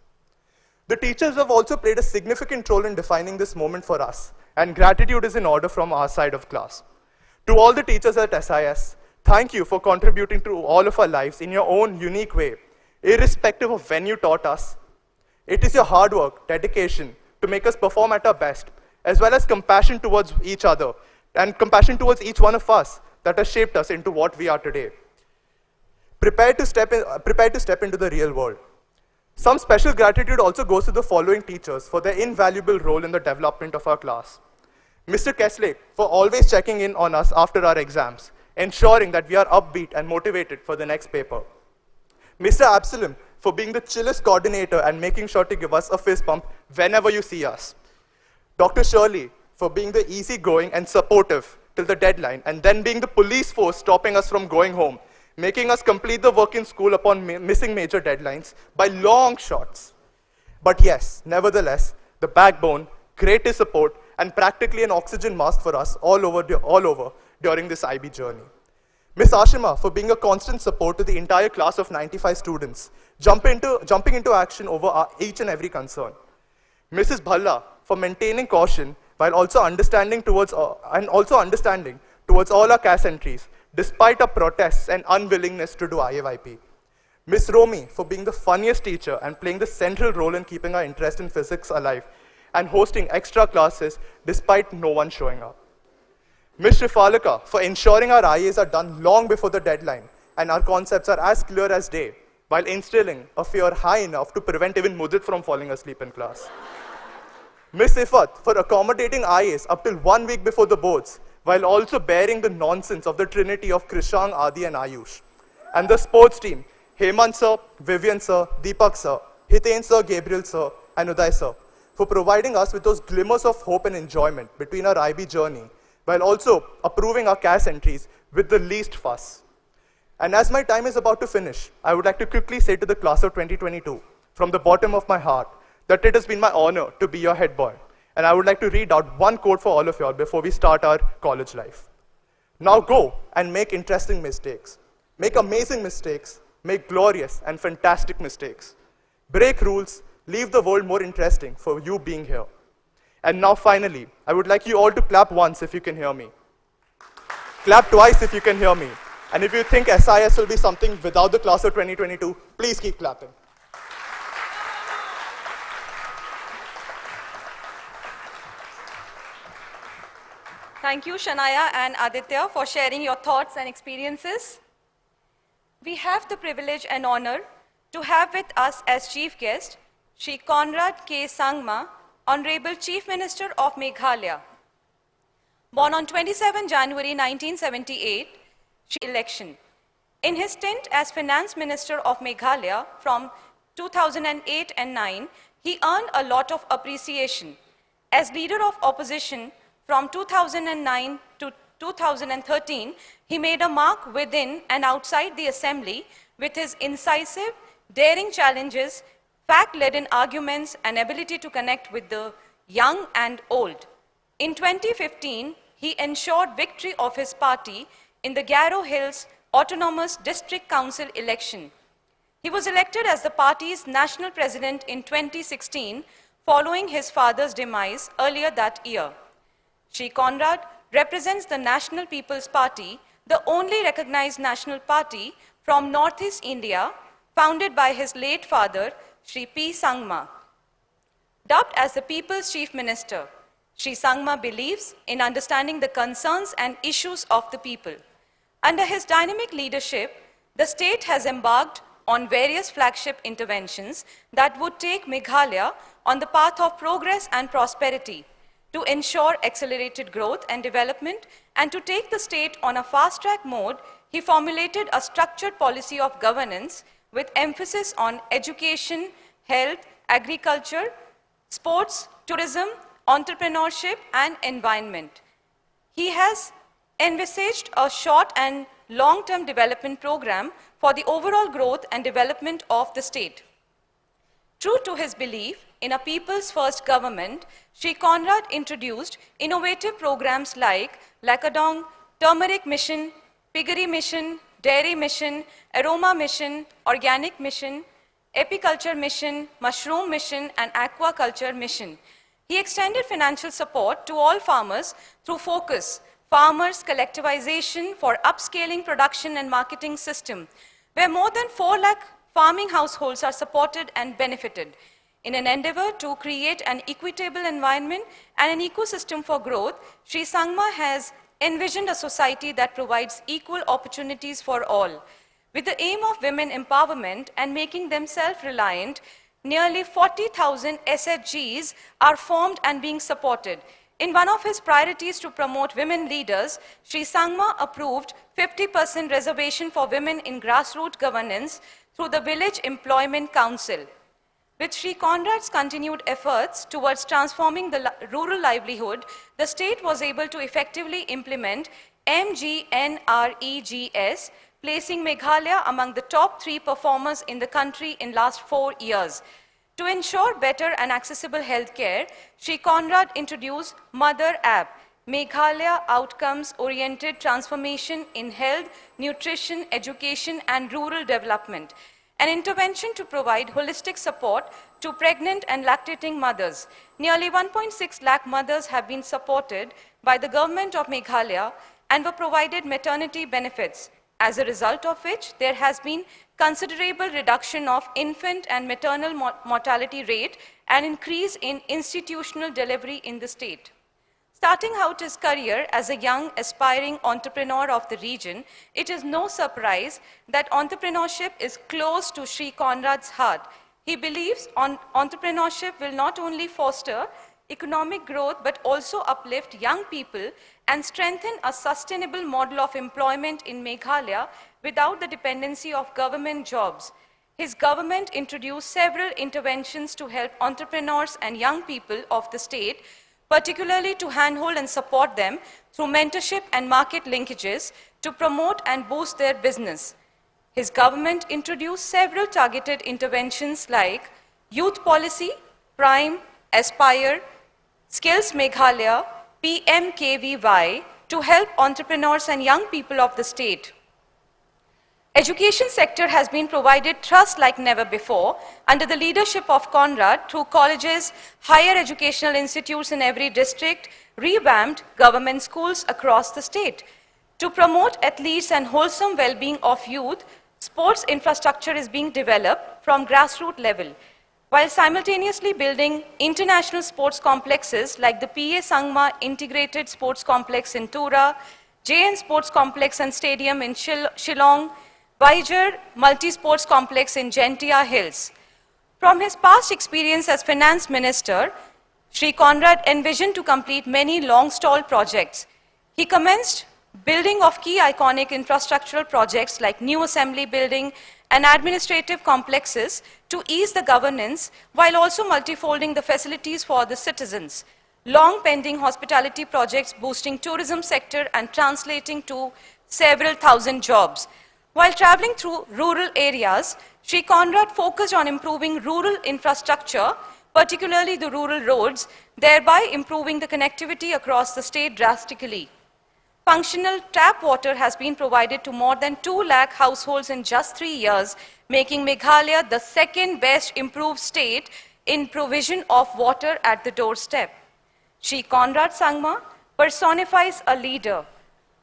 The teachers have also played a significant role in defining this moment for us, and gratitude is in order from our side of class. To all the teachers at SIS, thank you for contributing to all of our lives in your own unique way, irrespective of when you taught us. It is your hard work, dedication to make us perform at our best, as well as compassion towards each other and compassion towards each one of us that has shaped us into what we are today. Prepared to step into the real world. Some special gratitude also goes to the following teachers for their invaluable role in the development of our class. Mr. Kessley, for always checking in on us after our exams, ensuring that we are upbeat and motivated for the next paper. Mr. Absalom, for being the chillest coordinator and making sure to give us a fist bump whenever you see us. Dr. Shirley, for being the easygoing and supportive till the deadline, and then being the police force stopping us from going home, making us complete the work in school upon missing major deadlines by long shots. But yes, nevertheless, the backbone, greatest support, and practically an oxygen mask for us all over during this IB journey. Ms. Ashima, for being a constant support to the entire class of 95 students, jumping into action over each and every concern. Mrs. Bhalla, for maintaining caution while also understanding towards all our CAS entries, despite our protests and unwillingness to do IAYP. Ms. Romi, for being the funniest teacher and playing the central role in keeping our interest in physics alive and hosting extra classes despite no one showing up. Ms. Shifalika, for ensuring our IAs are done long before the deadline and our concepts are as clear as day, while instilling a fear high enough to prevent even Mudit from falling asleep in class. Ms. Ifat, for accommodating IAs up till 1 week before the boards, while also bearing the nonsense of the trinity of Krishang, Adi, and Ayush. And the sports team, Hemant sir, Vivian sir, Deepak sir, Hiten sir, Gabriel sir, and Uday sir, for providing us with those glimmers of hope and enjoyment between our IB journey, while also approving our CAS entries with the least fuss. And as my time is about to finish, I would like to quickly say to the class of 2022, from the bottom of my heart, that it has been my honor to be your head boy. And I would like to read out one quote for all of y'all before we start our college life. Now go and make interesting mistakes. Make amazing mistakes. Make glorious and fantastic mistakes. Break rules. Leave the world more interesting for you being here. And now finally, I would like you all to clap once if you can hear me. Clap twice if you can hear me. And if you think SIS will be something without the class of 2022, please keep clapping. Thank you, Shania and Aditya, for sharing your thoughts and experiences. We have the privilege and honor to have with us as chief guest, Shri Conrad K. Sangma, Honorable Chief Minister of Meghalaya. Born on 27 January 1978, election. In his stint as Finance Minister of Meghalaya from 2008 and 9, he earned a lot of appreciation. As Leader of Opposition from 2009 to 2013, He made a mark within and outside the assembly with his incisive, daring challenges, fact-laden arguments, and ability to connect with the young and old. In 2015, he ensured victory of his party in the Garo Hills Autonomous District Council election. He was elected as the party's national president in 2016, following his father's demise earlier that year. Shri Conrad represents the National People's Party, the only recognized national party from Northeast India, founded by his late father, Shri P. Sangma. Dubbed as the People's Chief Minister, Shri Sangma believes in understanding the concerns and issues of the people. Under his dynamic leadership, the state has embarked on various flagship interventions that would take Meghalaya on the path of progress and prosperity. To ensure accelerated growth and development and to take the state on a fast-track mode, he formulated a structured policy of governance with emphasis on education, health, agriculture, sports, tourism, entrepreneurship, and environment. He has envisaged a short and long-term development program for the overall growth and development of the state. True to his belief in a people's first government, Shri Conrad introduced innovative programs like Lakadong, Turmeric Mission, Piggery Mission, Dairy Mission, Aroma Mission, Organic Mission, Apiculture Mission, Mushroom Mission, and Aquaculture Mission. He extended financial support to all farmers through Focus, Farmers Collectivization for Upscaling Production and Marketing System, where more than 4 lakh farming households are supported and benefited. In an endeavor to create an equitable environment and an ecosystem for growth, Shri Sangma has envisioned a society that provides equal opportunities for all. With the aim of women empowerment and making them self-reliant, nearly 40,000 SHGs are formed and being supported. In one of his priorities to promote women leaders, Shri Sangma approved 50% reservation for women in grassroots governance through the Village Employment Council. With Shri Conrad's continued efforts towards transforming the rural livelihood, the state was able to effectively implement MGNREGS, placing Meghalaya among the top 3 performers in the country in last 4 years. To ensure better and accessible healthcare, Shri Conrad introduced Mother App, Meghalaya Outcomes-Oriented Transformation in Health, Nutrition, Education, and Rural Development, an intervention to provide holistic support to pregnant and lactating mothers. Nearly 1.6 lakh mothers have been supported by the government of Meghalaya and were provided maternity benefits, as a result of which there has been considerable reduction of infant and maternal mortality rate and increase in institutional delivery in the state. Starting out his career as a young, aspiring entrepreneur of the region, it is no surprise that entrepreneurship is close to Shri Conrad's heart. He believes entrepreneurship will not only foster economic growth but also uplift young people and strengthen a sustainable model of employment in Meghalaya without the dependency of government jobs. His government introduced several interventions to help entrepreneurs and young people of the state, particularly to handhold and support them through mentorship and market linkages to promote and boost their business. His government introduced several targeted interventions like Youth Policy, Prime, Aspire, Skills Meghalaya, PMKVY to help entrepreneurs and young people of the state. Education sector has been provided trust like never before under the leadership of Conrad through colleges, higher educational institutes in every district, revamped government schools across the state. To promote athletes and wholesome well-being of youth, sports infrastructure is being developed from grassroots level, while simultaneously building international sports complexes like the PA Sangma Integrated Sports Complex in Tura, JN Sports Complex and Stadium in Shillong, Vaijar Multi-Sports Complex in Gentia Hills. From his past experience as finance minister, Shri Conrad envisioned to complete many long-stalled projects. He commenced building of key iconic infrastructural projects like new assembly building and administrative complexes to ease the governance while also multifolding the facilities for the citizens. Long pending hospitality projects boosting tourism sector and translating to several thousand jobs. While traveling through rural areas, Sri Conrad focused on improving rural infrastructure, particularly the rural roads, thereby improving the connectivity across the state drastically. Functional tap water has been provided to more than 2 lakh households in just 3 years, making Meghalaya the second best improved state in provision of water at the doorstep. Sri Conrad Sangma personifies a leader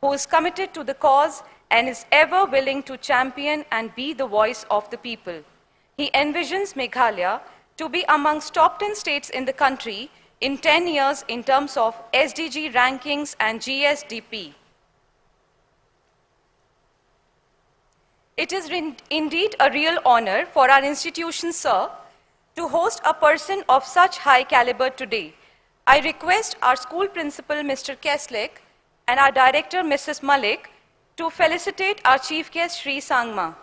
who is committed to the cause and is ever willing to champion and be the voice of the people. He envisions Meghalaya to be amongst top 10 states in the country in 10 years in terms of SDG rankings and GSDP. It is indeed a real honor for our institution, sir, to host a person of such high caliber today. I request our school principal, Mr. Keslik, and our director, Mrs. Malik, to felicitate our chief guest, Sri Sangma.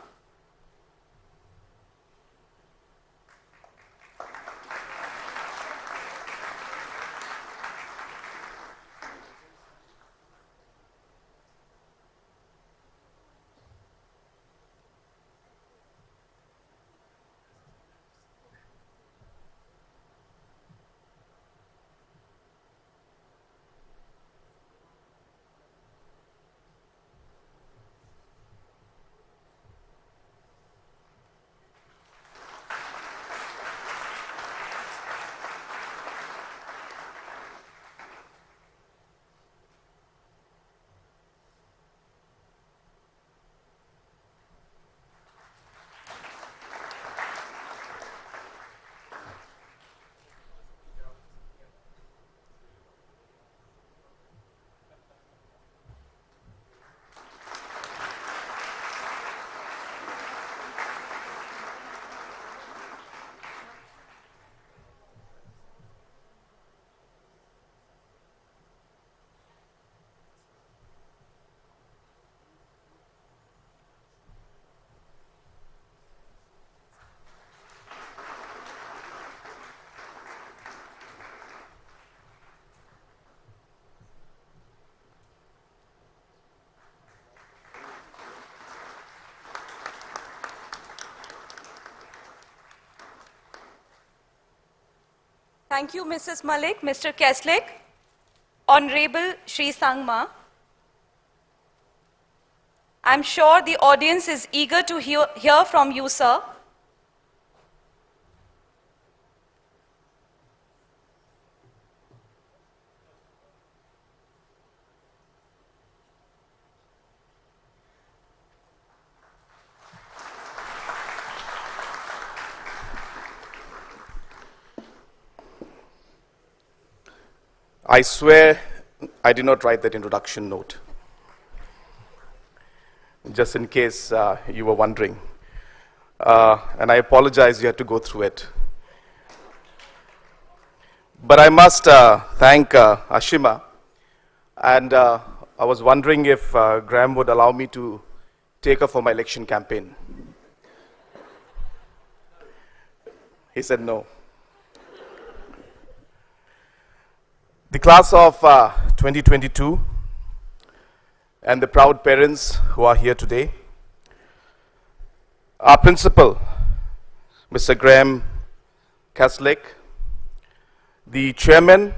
Thank you, Mrs. Malik, Mr. Keslik, Honorable Sri Sangma. I'm sure the audience is eager to hear from you, sir. I swear I did not write that introduction note, just in case you were wondering. And I apologize you had to go through it. But I must thank Ashima, and I was wondering if Graham would allow me to take her for my election campaign. He said no. The class of 2022 and the proud parents who are here today, our principal, Mr. Graham Kaslik, the chairman,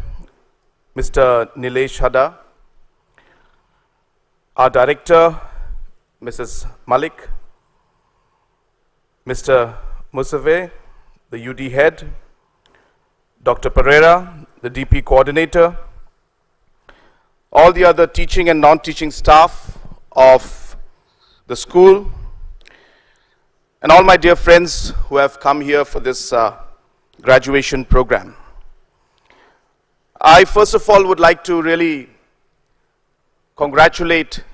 Mr. Nilesh Hada, our director, Mrs. Malik, Mr. Musave, the UD head, Dr. Pereira, the DP coordinator, all the other teaching and non-teaching staff of the school, and all my dear friends who have come here for this graduation program. I first of all would like to really congratulate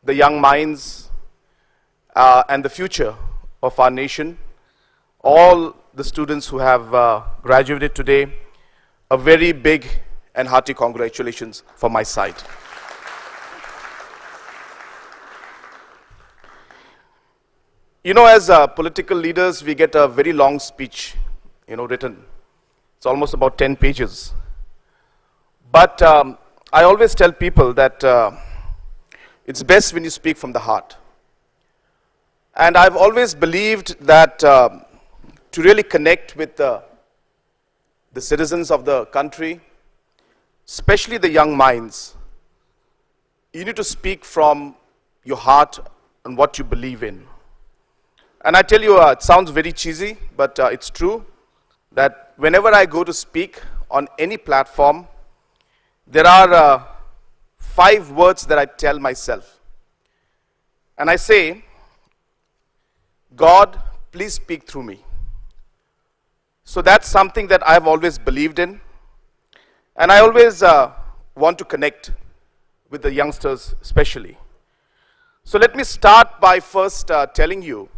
the young minds and the future of our nation, all the students who have graduated today. A very big and hearty congratulations from my side. You know, as political leaders, we get a very long speech, written. It's almost about 10 pages. But I always tell people that It's best when you speak from the heart. And I've always believed that to really connect with the citizens of the country, especially the young minds, you need to speak from your heart and what you believe in. And I tell you, it sounds very cheesy, but it's true that whenever I go to speak on any platform, there are 5 words that I tell myself. And I say, God, please speak through me. So that's something that I've always believed in. And I always want to connect with the youngsters especially. So let me start by first telling you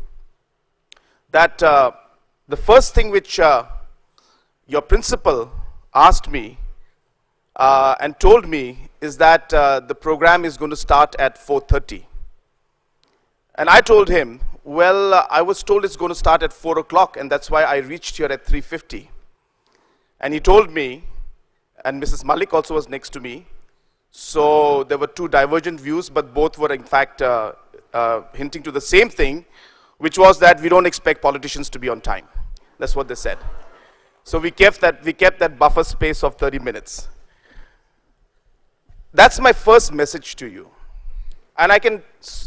that the first thing which your principal asked me and told me is that the program is going to start at 4:30. And I told him, well, I was told it's going to start at 4 o'clock, and that's why I reached here at 3:50. And he told me, and Mrs. Malik also was next to me, so there were 2 divergent views, but both were in fact hinting to the same thing, which was that we don't expect politicians to be on time. That's what they said. So we kept that buffer space of 30 minutes. That's my first message to you. And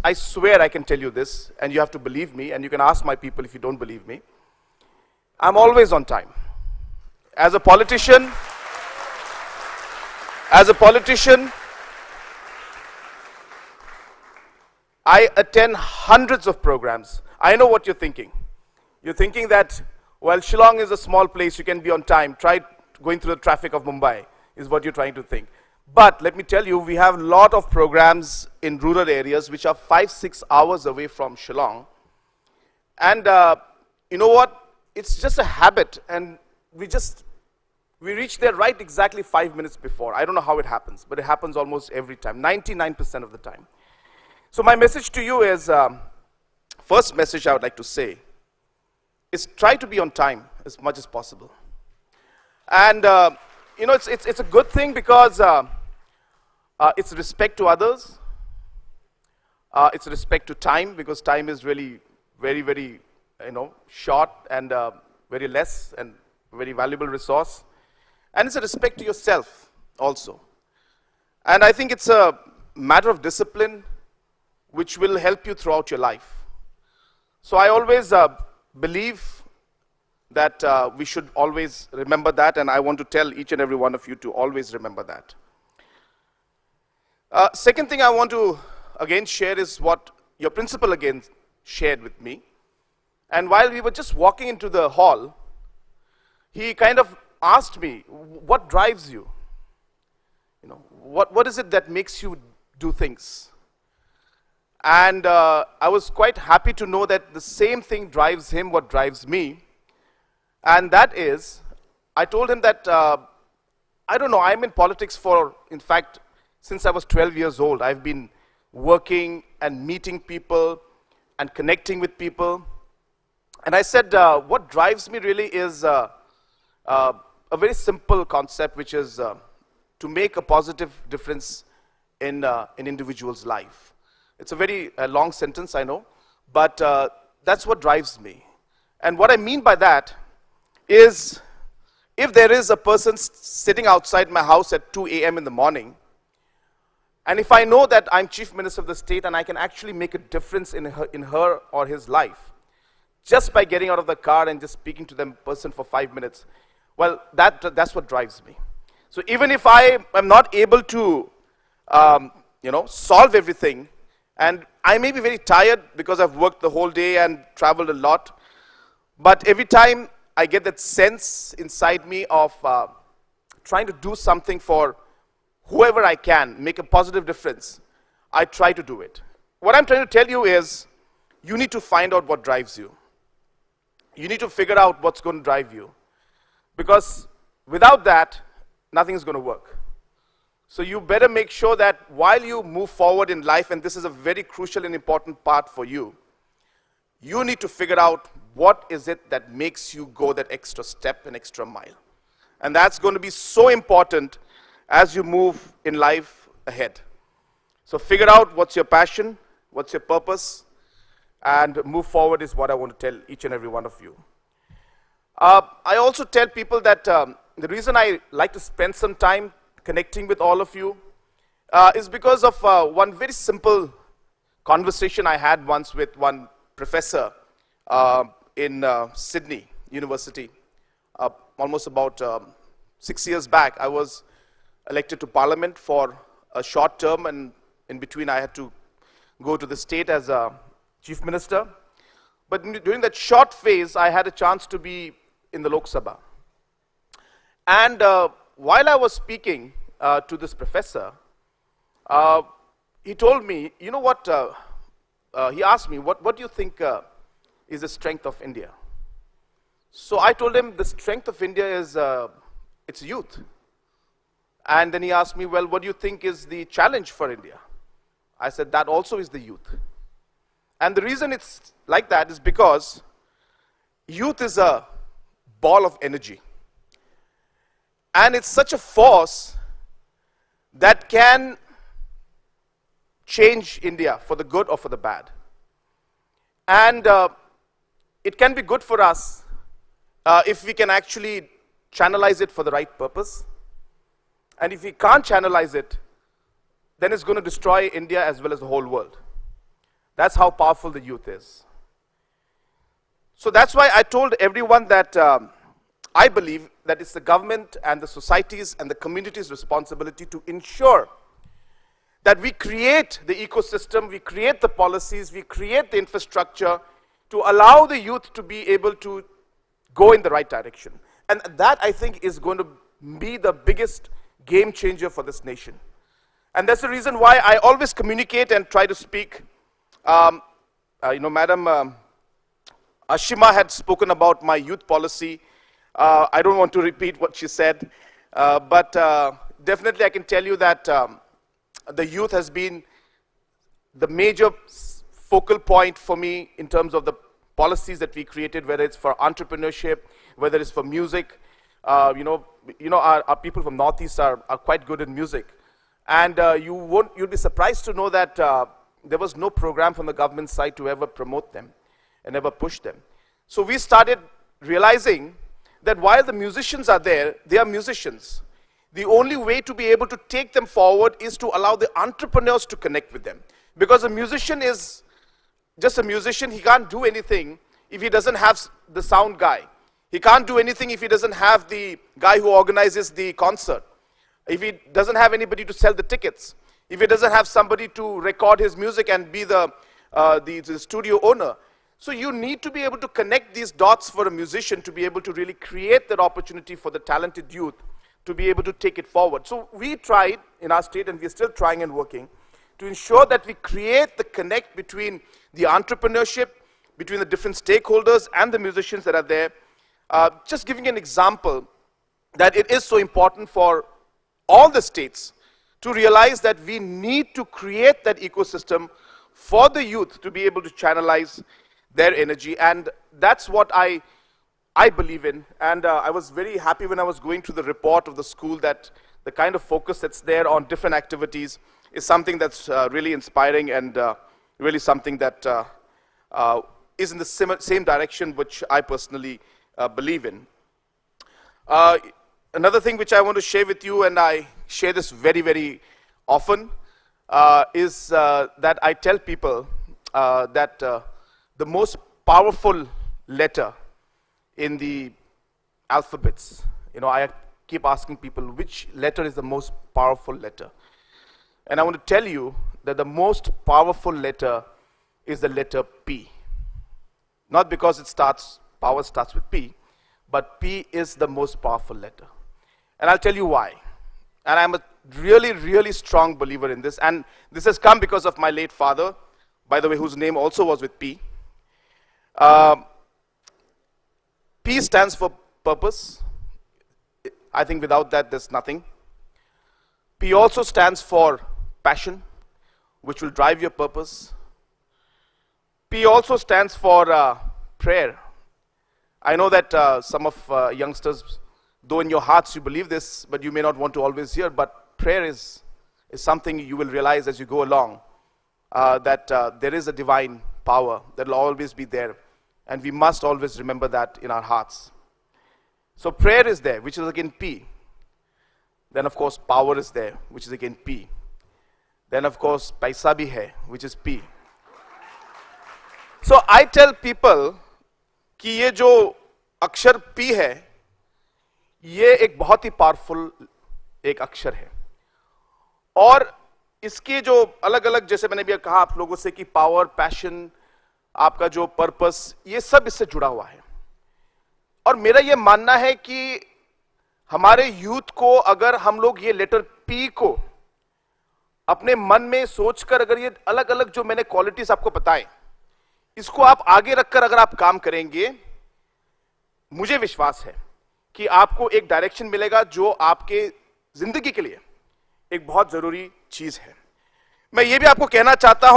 I swear I can tell you this, and you have to believe me, and you can ask my people if you don't believe me. I'm always on time. As a politician, I attend hundreds of programs. I know what you're thinking. You're thinking that, well, Shillong is a small place, you can be on time. Try going through the traffic of Mumbai, is what you're trying to think. But let me tell you, we have a lot of programs in rural areas which are 5-6 hours away from Shillong. And you know what? It's just a habit, and we reach there right exactly 5 minutes before. I don't know how it happens, but it happens almost every time, 99% of the time. So my message to you is, first message I would like to say is try to be on time as much as possible. And you know, it's a good thing because it's respect to others. It's respect to time, because time is really very, very, short and very less and very valuable resource. And it's a respect to yourself also. And I think it's a matter of discipline which will help you throughout your life. So I always believe that we should always remember that, and I want to tell each and every one of you to always remember that. Second thing I want to again share is what your principal again shared with me. And while we were just walking into the hall, he kind of asked me, what drives you? What is it that makes you do things? And I was quite happy to know that the same thing drives him, what drives me. And that is, I told him that, I don't know, I'm in politics for, in fact, since I was 12 years old. I've been working and meeting people and connecting with people. And I said, what drives me really is a very simple concept, which is to make a positive difference in an individual's life. It's a very long sentence, I know, but that's what drives me. And what I mean by that is, if there is a person sitting outside my house at 2 a.m. in the morning, and if I know that I'm Chief Minister of the state and I can actually make a difference in her or his life, just by getting out of the car and just speaking to them person for 5 minutes, well, that's what drives me. So even if I am not able to, solve everything, and I may be very tired because I've worked the whole day and traveled a lot, but every time I get that sense inside me of trying to do something for whoever I can, make a positive difference, I try to do it. What I'm trying to tell you is, you need to find out what drives you. You need to figure out what's going to drive you. Because without that, nothing is going to work. So you better make sure that while you move forward in life, and this is a very crucial and important part for you, you need to figure out what is it that makes you go that extra step, an extra mile. And that's going to be so important as you move in life ahead. So figure out what's your passion, what's your purpose, and move forward is what I want to tell each and every one of you. I also tell people that the reason I like to spend some time connecting with all of you is because of one very simple conversation I had once with one professor in Sydney University. Almost about 6 years back, I was elected to Parliament for a short term, and in between I had to go to the state as a Chief Minister. But during that short phase, I had a chance to be in the Lok Sabha. And while I was speaking to this professor, he told me, you know what, he asked me, what do you think is the strength of India? So I told him the strength of India is its youth. And then he asked me, well, what do you think is the challenge for India? I said, that also is the youth. And the reason it's like that is because youth is a ball of energy. And it's such a force that can change India for the good or for the bad. And it can be good for us if we can actually channelize it for the right purpose. And if we can't channelize it, then it's going to destroy India as well as the whole world. That's how powerful the youth is. So that's why I told everyone that I believe that it's the government and the societies and the community's responsibility to ensure that we create the ecosystem, we create the policies, we create the infrastructure to allow the youth to be able to go in the right direction. And that, I think, is going to be the biggest game changer for this nation. And that's the reason why I always communicate and try to speak. Madam Ashima had spoken about my youth policy. I don't want to repeat what she said, but definitely I can tell you that the youth has been the major focal point for me in terms of the policies that we created, whether it's for entrepreneurship, whether it's for music. Our people from Northeast are quite good in music. And you'll be surprised to know that there was no program from the government side to ever promote them and ever push them. So we started realizing that while the musicians are there, they are musicians. The only way to be able to take them forward is to allow the entrepreneurs to connect with them. Because a musician is just a musician. He can't do anything if he doesn't have the sound guy. He can't do anything if he doesn't have the guy who organizes the concert. If he doesn't have anybody to sell the tickets. If he doesn't have somebody to record his music and be the studio owner. So you need to be able to connect these dots for a musician to be able to really create that opportunity for the talented youth to be able to take it forward. So we tried in our state, and we're still trying and working, to ensure that we create the connect between the entrepreneurship, between the different stakeholders and the musicians that are there. Just giving an example that it is so important for all the states to realize that we need to create that ecosystem for the youth to be able to channelize their energy, and that's what I believe in. And I was very happy when I was going through the report of the school that the kind of focus that's there on different activities is something that's really inspiring and really something that is in the same direction which I personally believe in. Another thing which I want to share with you, and I share this very, very often, is that I tell people that the most powerful letter in the alphabets, I keep asking people, which letter is the most powerful letter? And I want to tell you that the most powerful letter is the letter P. Not because power starts with P, but P is the most powerful letter. And I'll tell you why. And I'm a really, really strong believer in this. And this has come because of my late father, by the way, whose name also was with P. P stands for purpose. I think without that, there's nothing. P also stands for passion, which will drive your purpose. P also stands for prayer. I know that some of youngsters, though in your hearts you believe this, but you may not want to always hear, but prayer is is something you will realize as you go along, that there is a divine power that will always be there, and we must always remember that in our hearts. So prayer is there, which is again P. Then of course power is there, which is again P. Then of course paisa bhi hai, which is P. So I tell people कि ये जो अक्षर P है, ये एक बहुत ही powerful एक अक्षर है, और इसके जो अलग अलग, जैसे मैंने भी कहा आप लोगों से कि पावर, पैशन, आपका जो पर्पस, ये सब इससे जुड़ा हुआ है. और मेरा ये मानना है कि हमारे यूथ को अगर हम लोग ये लेटर P को अपने मन में सोचकर, अगर ये अलग अलग जो मैंने क्वालिटीज आपको बताएं, इसको आप आगे रखकर अगर आप काम करेंगे, मुझे विश्वास है कि आपको एक डायरेक्शन मिलेगा जो आपके जिंदगी के लिए एक बहुत जरूरी चीज है. मैं ये भी आपको कहना चाहता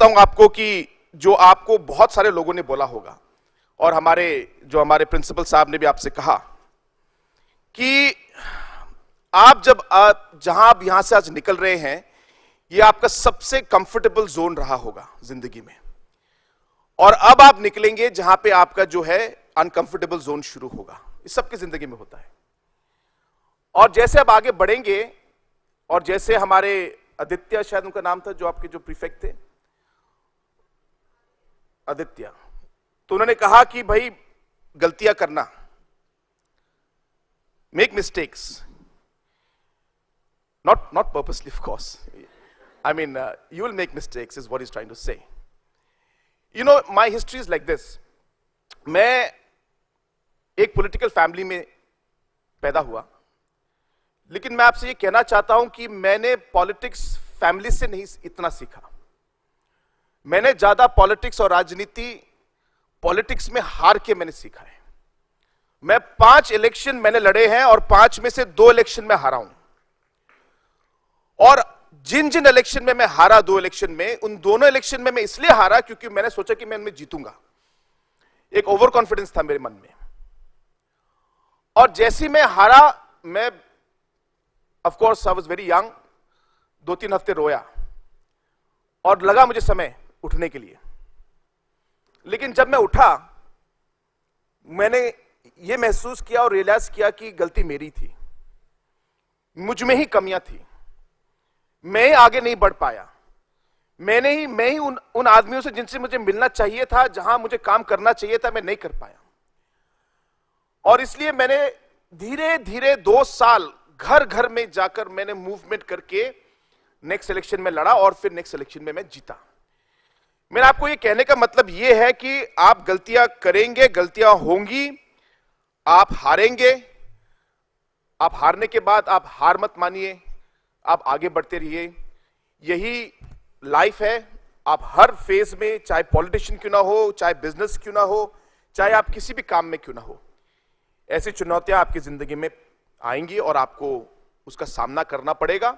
हूं, आपको कि जो आपको बहुत सारे लोगों ने बोला होगा, और हमारे प्रिंसिपल साहब ने भी आपसे कहा कि आप जहां आप यहां से आज निकल रहे हैं, ये आपका सबसे कंफर्टेबल जोन रहा होगा जिंदगी में, और अब आप निकलेंगे जहां पे आपका जो है अनकंफर्टेबल जोन शुरू होगा. इस सबकी जिंदगी में होता है. और जैसे आप आगे बढ़ेंगे, और जैसे हमारे आदित्य, शायद उनका नाम था, जो आपके जो प्रीफेक्ट थे, आदित्य, तो उन्होंने कहा कि भाई गलतियां करना, make mistakes, not purposely of course, I mean you will make mistakes is what he's trying to say. You know, my history is like this. मैं एक पॉलिटिकल फैमिली में पैदा हुआ, लेकिन मैं आपसे ये कहना चाहता हूं कि मैंने पॉलिटिक्स फैमिली से नहीं इतना सीखा. मैंने ज्यादा पॉलिटिक्स और राजनीति पॉलिटिक्स में हार के मैंने सीखा है. मैं 5 इलेक्शन मैंने लड़े हैं, और 5 में से 2 इलेक्शन में हारा हूं. और जिन इलेक्शन में मैं हारा, 2 इलेक्शन में, उन दोनों इलेक्शन में मैं इसलिए हारा क्योंकि मैंने सोचा कि मैं इनमें जीतूंगा. एक ओवर कॉन्फिडेंस था मेरे मन में. और जैसे मैं हारा, मैं of course I was very young, 2-3 हफ्ते रोया, और लगा मुझे समय उठने के लिए. लेकिन जब मैं उठा, मैंने ये महसूस किया और रियलाइज किया कि गलती मेरी थी, मुझ में ही कमियां थी. मैं ही आगे नहीं बढ़ पाया. मैं ही उन आदमियों से जिनसे मुझे मिलना चाहिए था, जहां मुझे काम करना चाहिए था, मैं नहीं कर पाया. और इसलिए मैंने धीरे धीरे 2 साल घर घर में जाकर मैंने मूवमेंट करके नेक्स्ट इलेक्शन में लड़ा, और फिर नेक्स्ट इलेक्शन में मैं जीता. मेरा आपको ये कहने का मतलब ये है कि आप गलतियां करेंगे, गलतियां होंगी, आप हारेंगे. आप हारने के बाद आप हार मत मानिए, आप आगे बढ़ते रहिए. यही लाइफ है. आप हर फेज में, चाहे पॉलिटिशियन क्यों ना हो, चाहे बिजनेस क्यों ना हो, चाहे आप किसी भी काम में क्यों ना हो, ऐसी चुनौतियां आपकी जिंदगी में आएंगी, और आपको उसका सामना करना पड़ेगा,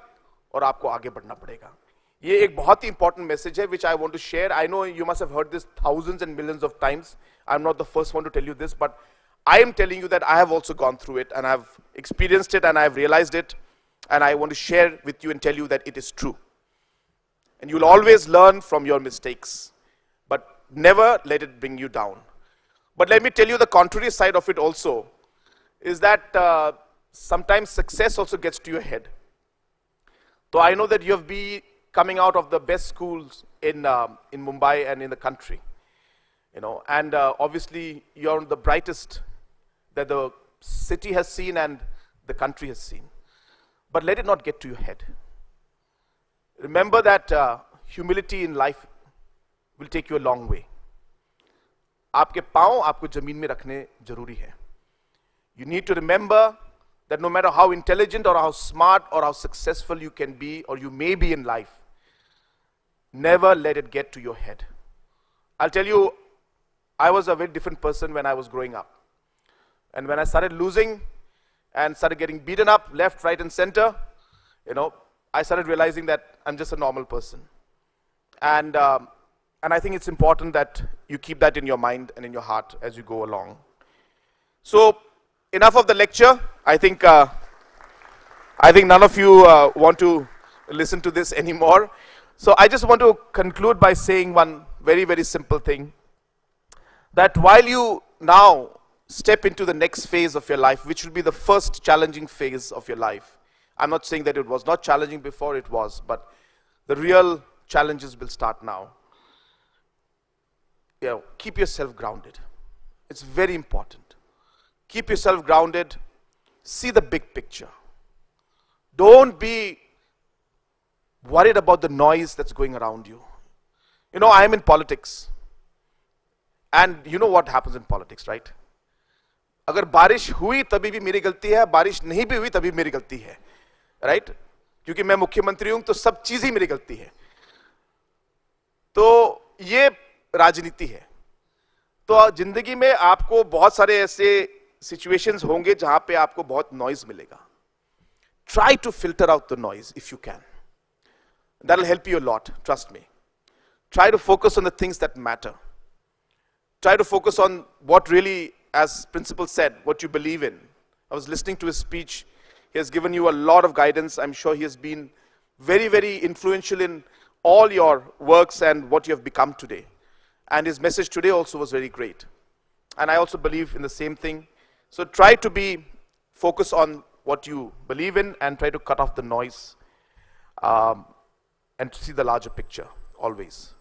और आपको आगे बढ़ना पड़ेगा. ये एक बहुत ही इंपॉर्टेंट मैसेज है which I want to share. I know you must have heard this thousands and millions of times. I'm not the first one to tell you this, but I am telling you that I have also gone through it, and I've experienced it, and I've realized it, and I want to share with you and tell you that it is true. And you'll always learn from your mistakes, but never let it bring you down. But let me tell you the contrary side of it also, is that sometimes success also gets to your head. So I know that you have been coming out of the best schools in Mumbai and in the country, you know, and obviously you're the brightest that the city has seen and the country has seen. But let it not get to your head. Remember that humility in life will take you a long way. आपके पांव आपको जमीन में रखने जरूरी है. You need to remember that no matter how intelligent or how smart or how successful you can be or you may be in life, never let it get to your head. I'll tell you, I was a very different person when I was growing up. And when I started losing and started getting beaten up left, right, and center, you know, I started realizing that I'm just a normal person. And I think it's important that you keep that in your mind and in your heart as you go along. So, enough of the lecture. I think I I think none of you want to listen to this anymore. So I just want to conclude by saying one very, very simple thing. That while you now step into the next phase of your life, which will be the first challenging phase of your life. I'm not saying that it was not challenging before, it was, but the real challenges will start now. You know, keep yourself grounded. It's very important. Keep yourself grounded. See the big picture. Don't be worried about the noise that's going around you. You know, I am in politics. And you know what happens in politics, right? अगर बारिश हुई तभी भी मेरी गलती है, बारिश नहीं भी हुई तभी मेरी गलती है, right? क्योंकि मैं मुख्यमंत्री हूं तो सब चीज ही मेरी गलती है. तो ये राजनीति है. तो जिंदगी में आपको बहुत सारे ऐसे सिचुएशंस होंगे जहां पे आपको बहुत नॉइज मिलेगा. Try to filter out the noise if you can. That'll help you a lot, trust me. Try to focus on the things that matter. Try to focus on what really, as principal said, what you believe in. I was listening to his speech. He has given you a lot of guidance. I'm sure he has been very, very influential in all your works and what you have become today. And his message today also was very great. And I also believe in the same thing. So try to be focused on what you believe in and try to cut off the noise and to see the larger picture always.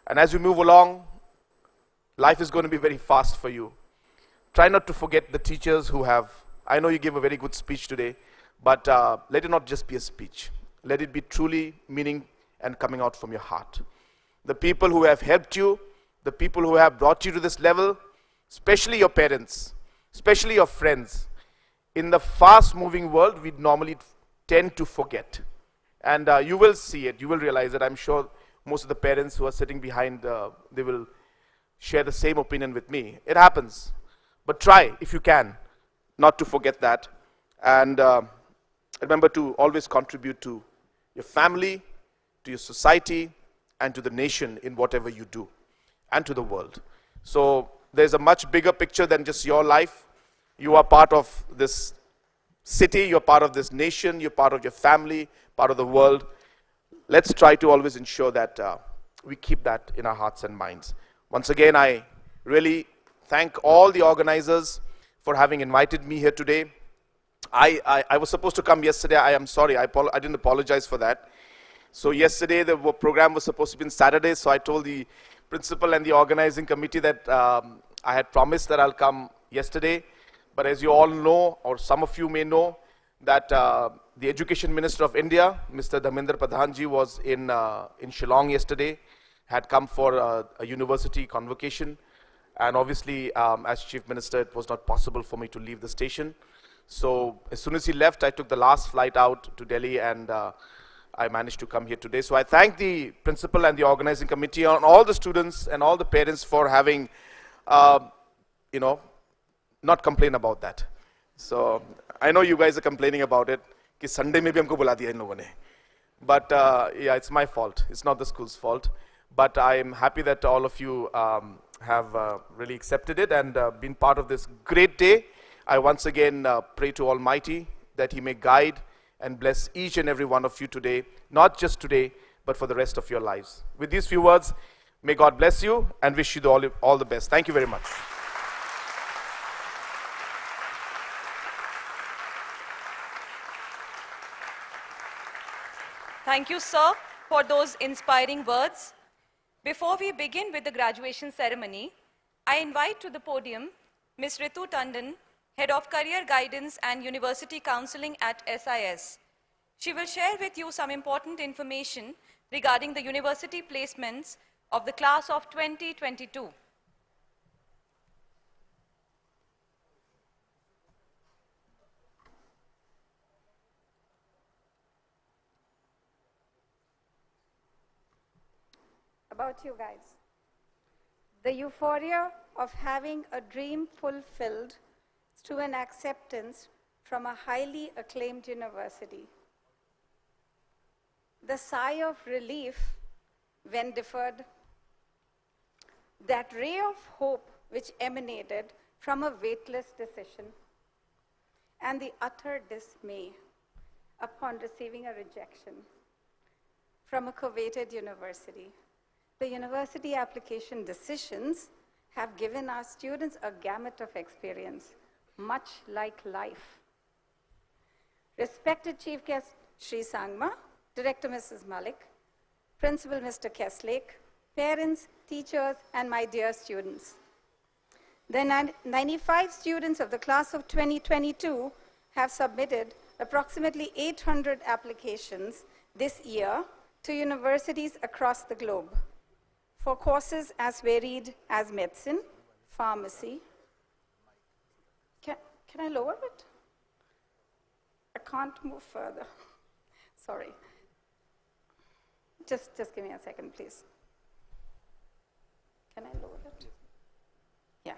And as you move along, life is going to be very fast for you. Try not to forget the teachers who have, I know you gave a very good speech today, but let it not just be a speech. Let it be truly meaning and coming out from your heart. The people who have helped you, the people who have brought you to this level, especially your parents, especially your friends. In the fast-moving world, we normally tend to forget. And you will see it, you will realize it. I'm sure most of the parents who are sitting behind, they will share the same opinion with me. It happens. But try, if you can, not to forget that. And remember to always contribute to your family, to your society, and to the nation in whatever you do, and to the world. So there's a much bigger picture than just your life. You are part of this city, you're part of this nation, you're part of your family, part of the world. Let's try to always ensure that we keep that in our hearts and minds. Once again, I really thank all the organizers for having invited me here today. I was supposed to come yesterday. I am sorry. I didn't apologize for that. So yesterday, the program was supposed to be on Saturday, so I told the principal and the organizing committee that I had promised that I'll come yesterday. But as you all know, or some of you may know, that the Education Minister of India, Mr. Dharmendra Pradhanji, was in Shillong yesterday, had come for a university convocation. And obviously, as Chief Minister, it was not possible for me to leave the station. So as soon as he left, I took the last flight out to Delhi, and I managed to come here today. So I thank the principal and the organizing committee and all the students and all the parents for having, not complain about that. So I know you guys are complaining about it. कि Sunday में भी हमको बुला दिया इन लोगों ने. But yeah, it's my fault. It's not the school's fault. But I am happy that all of you have really accepted it and been part of this great day. I once again pray to Almighty that He may guide and bless each and every one of you today, not just today, but for the rest of your lives. With these few words, may God bless you and wish you all the best. Thank you very much. Thank you, sir, for those inspiring words. Before we begin with the graduation ceremony, I invite to the podium Ms. Ritu Tandon, Head of Career Guidance and University Counseling at SIS. She will share with you some important information regarding the university placements of the class of 2022. About you guys. The euphoria of having a dream fulfilled to an acceptance from a highly acclaimed university. The sigh of relief when deferred. That ray of hope which emanated from a weightless decision. And the utter dismay upon receiving a rejection from a coveted university. The university application decisions have given our students a gamut of experience, much like life. Respected Chief Guest Sri Sangma, Director Mrs. Malik, Principal Mr. Kestlake, parents, teachers, and my dear students. The 95 students of the class of 2022 have submitted approximately 800 applications this year to universities across the globe for courses as varied as medicine, pharmacy. Can I lower it? I can't move further. Sorry. Just give me a second, please. Can I lower it? Yeah.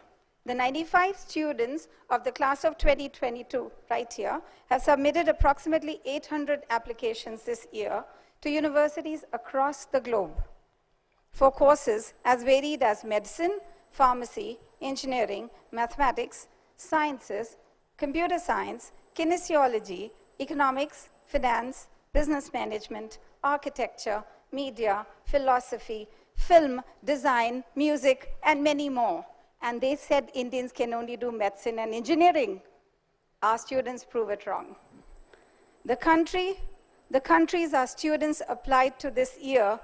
The 95 students of the class of 2022, right here, have submitted approximately 800 applications this year to universities across the globe for courses as varied as medicine, pharmacy, engineering, mathematics, sciences, computer science, kinesiology, economics, finance, business management, architecture, media, philosophy, film, design, music, and many more. And they said Indians can only do medicine and engineering. Our students prove it wrong. The countries our students applied to this year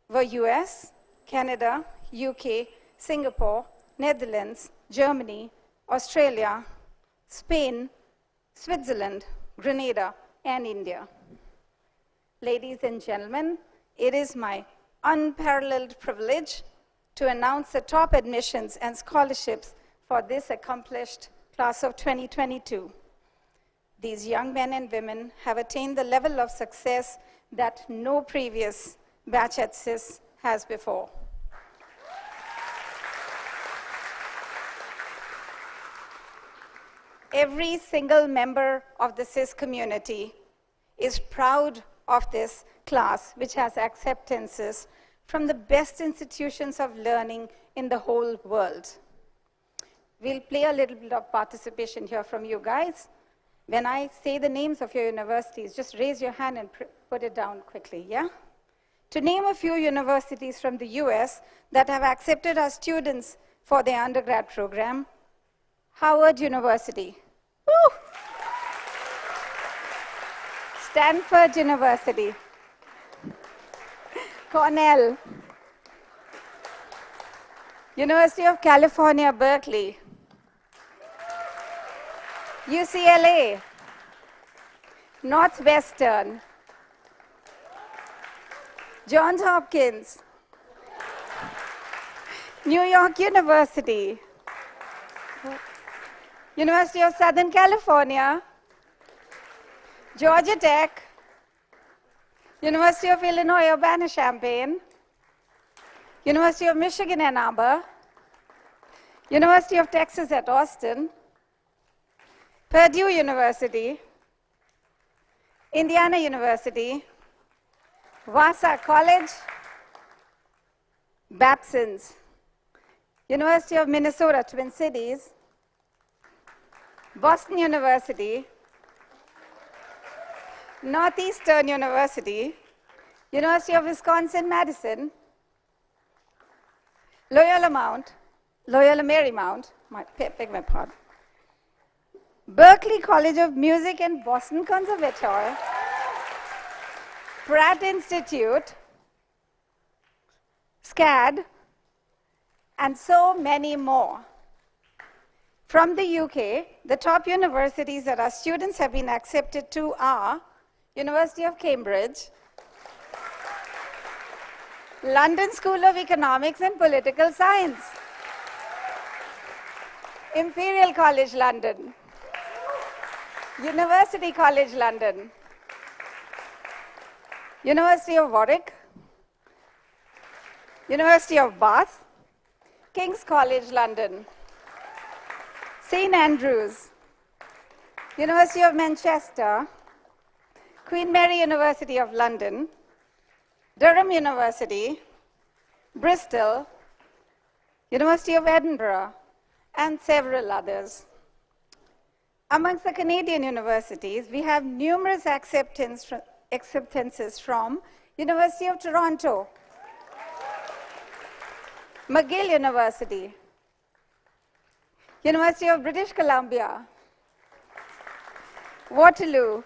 were US, Canada, UK, Singapore, Netherlands, Germany, Australia, Spain, Switzerland, Grenada, and India. Ladies and gentlemen, it is my unparalleled privilege to announce the top admissions and scholarships for this accomplished class of 2022. These young men and women have attained the level of success that no previous batch at SIS has before. Every single member of the SIS community is proud of this class, which has acceptances from the best institutions of learning in the whole world. We'll play a little bit of participation here from you guys. When I say the names of your universities, just raise your hand and put it down quickly, yeah? To name a few universities from the US that have accepted our students for their undergrad program: Howard University, woo! Stanford University, Cornell, University of California, Berkeley, UCLA, Northwestern, Johns Hopkins, New York University, University of Southern California, Georgia Tech, University of Illinois Urbana-Champaign, University of Michigan Ann Arbor, University of Texas at Austin, Purdue University, Indiana University, Vassar College, Babson's, University of Minnesota Twin Cities, Boston University, Northeastern University, University of Wisconsin-Madison, Loyola Marymount, beg my pardon, Berklee College of Music and Boston Conservatoire, Pratt Institute, SCAD, and so many more. From the UK, the top universities that our students have been accepted to are University of Cambridge, London School of Economics and Political Science, Imperial College London, University College London, University of Warwick, University of Bath, King's College London, St. Andrews, University of Manchester, Queen Mary University of London, Durham University, Bristol, University of Edinburgh, and several others. Amongst the Canadian universities, we have numerous acceptances from University of Toronto, McGill University, University of British Columbia, Waterloo,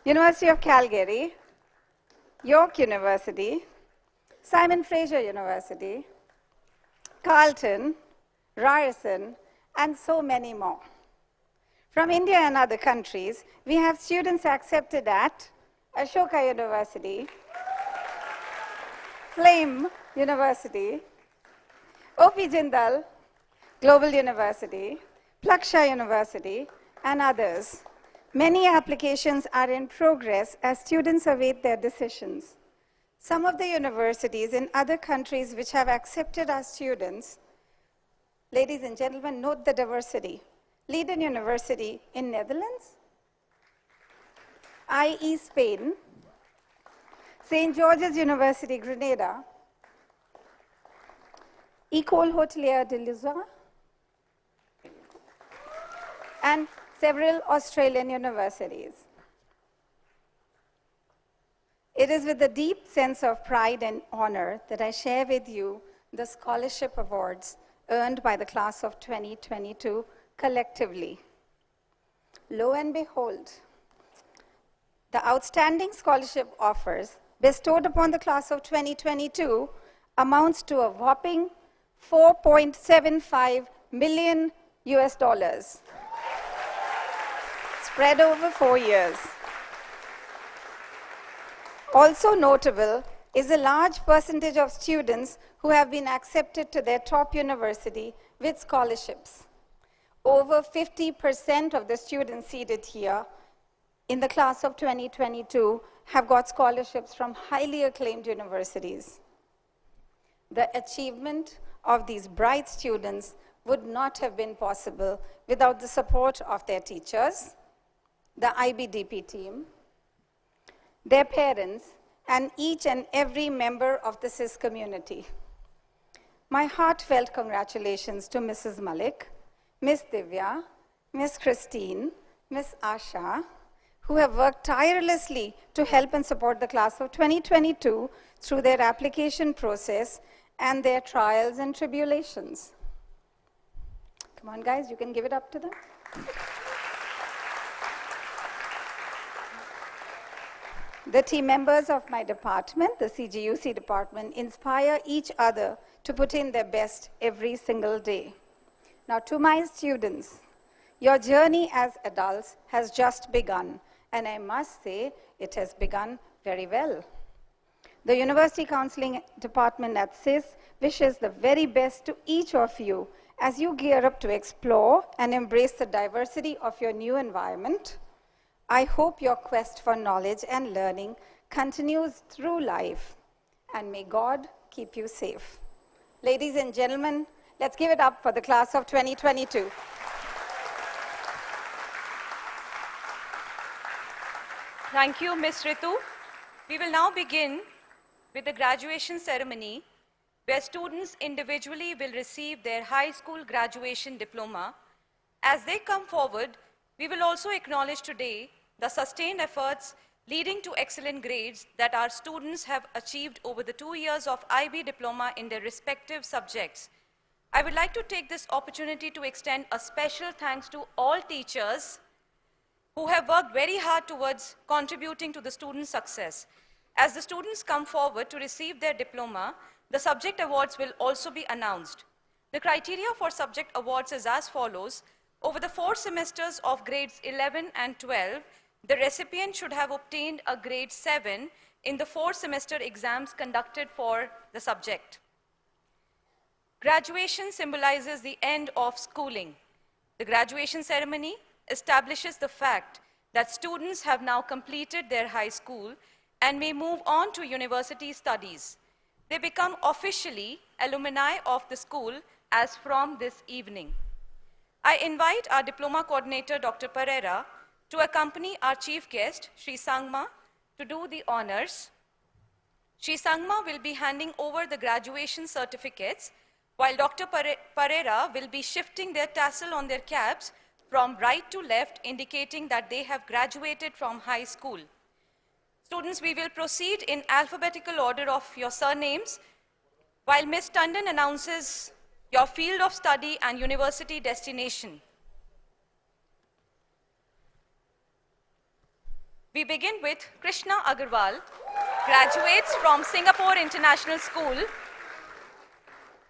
University of Calgary, York University, Simon Fraser University, Carleton, Ryerson, and so many more. From India and other countries, we have students accepted at Ashoka University, Flame University, O.P. Jindal, Global University, Plaksha University, and others. Many applications are in progress as students await their decisions. Some of the universities in other countries which have accepted our students, ladies and gentlemen, note the diversity. Leiden University in Netherlands, IE Spain, St. George's University Grenada, École Hôtelière de Lisbonne, and several Australian universities. It is with a deep sense of pride and honor that I share with you the scholarship awards earned by the class of 2022 collectively. Lo and behold, the outstanding scholarship offers bestowed upon the class of 2022 amounts to a whopping $4.75 million spread over 4 years. Also notable is a large percentage of students who have been accepted to their top university with scholarships. Over 50% of the students seated here in the class of 2022 have got scholarships from highly acclaimed universities. The achievement of these bright students would not have been possible without the support of their teachers, the IBDP team, their parents, and each and every member of the SIS community. My heartfelt congratulations to Mrs. Malik, Ms. Divya, Ms. Christine, Ms. Asha, who have worked tirelessly to help and support the class of 2022 through their application process and their trials and tribulations. Come on, guys, you can give it up to them. The team members of my department, the CGUC department, inspire each other to put in their best every single day. Now, to my students, your journey as adults has just begun, and I must say it has begun very well. The University Counseling Department at SIS wishes the very best to each of you as you gear up to explore and embrace the diversity of your new environment. I hope your quest for knowledge and learning continues through life, and may God keep you safe. Ladies and gentlemen, let's give it up for the class of 2022. Thank you, Ms. Ritu. We will now begin with the graduation ceremony, where students individually will receive their high school graduation diploma. As they come forward, we will also acknowledge today the sustained efforts leading to excellent grades that our students have achieved over the 2 years of IB diploma in their respective subjects. I would like to take this opportunity to extend a special thanks to all teachers who have worked very hard towards contributing to the students' success. As the students come forward to receive their diploma, the subject awards will also be announced. The criteria for subject awards is as follows. Over the 4 semesters of grades 11 and 12, the recipient should have obtained a grade 7 in the 4 semester exams conducted for the subject. Graduation symbolizes the end of schooling. The graduation ceremony establishes the fact that students have now completed their high school and may move on to university studies. They become officially alumni of the school as from this evening. I invite our diploma coordinator, Dr. Pereira, to accompany our chief guest, Sri Sangma, to do the honors. Sri Sangma will be handing over the graduation certificates, while Dr. Pereira will be shifting their tassel on their caps from right to left, indicating that they have graduated from high school. Students, we will proceed in alphabetical order of your surnames, while Ms. Tandon announces your field of study and university destination. We begin with Krishna Agarwal, graduates from Singapore International School.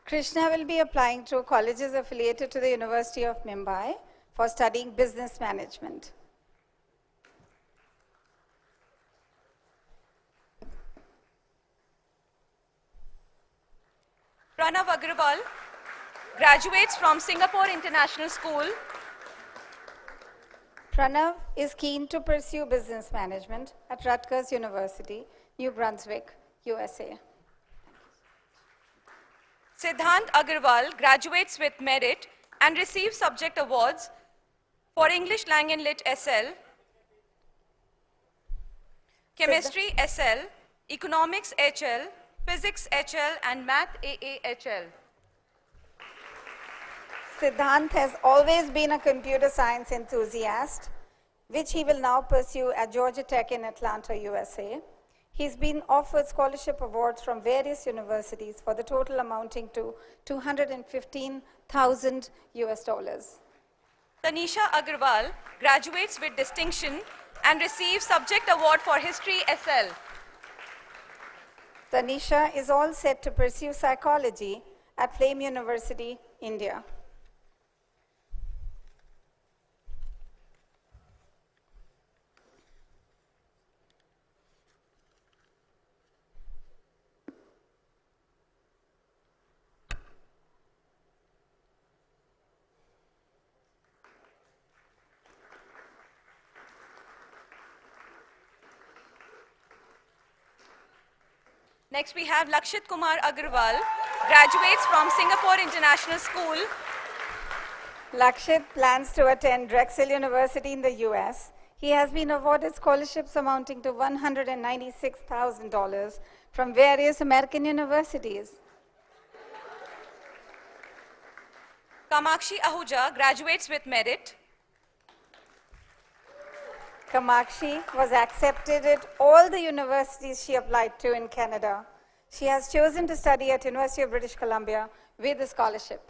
Krishna will be applying to colleges affiliated to the University of Mumbai for studying business management. Pranav Agarwal, graduates from Singapore International School. Pranav is keen to pursue business management at Rutgers University, New Brunswick, USA. Siddhant Agarwal graduates with merit and receives subject awards for English Lang and Lit SL, Chemistry SL, Economics HL, Physics HL, and Math AAHL. Siddhant has always been a computer science enthusiast, which he will now pursue at Georgia Tech in Atlanta, USA. He's been offered scholarship awards from various universities for the total amounting to $215,000 US. Tanisha Agarwal graduates with distinction and receives subject award for History SL. Tanisha is all set to pursue psychology at Flame University, India. Next we have Lakshit Kumar Agarwal, graduates from Singapore International School. Lakshit plans to attend Drexel University in the US. He has been awarded scholarships amounting to $196,000 from various American universities. Kamakshi Ahuja graduates with merit. Kamakshi was accepted at all the universities she applied to in Canada. She has chosen to study at University of British Columbia with a scholarship.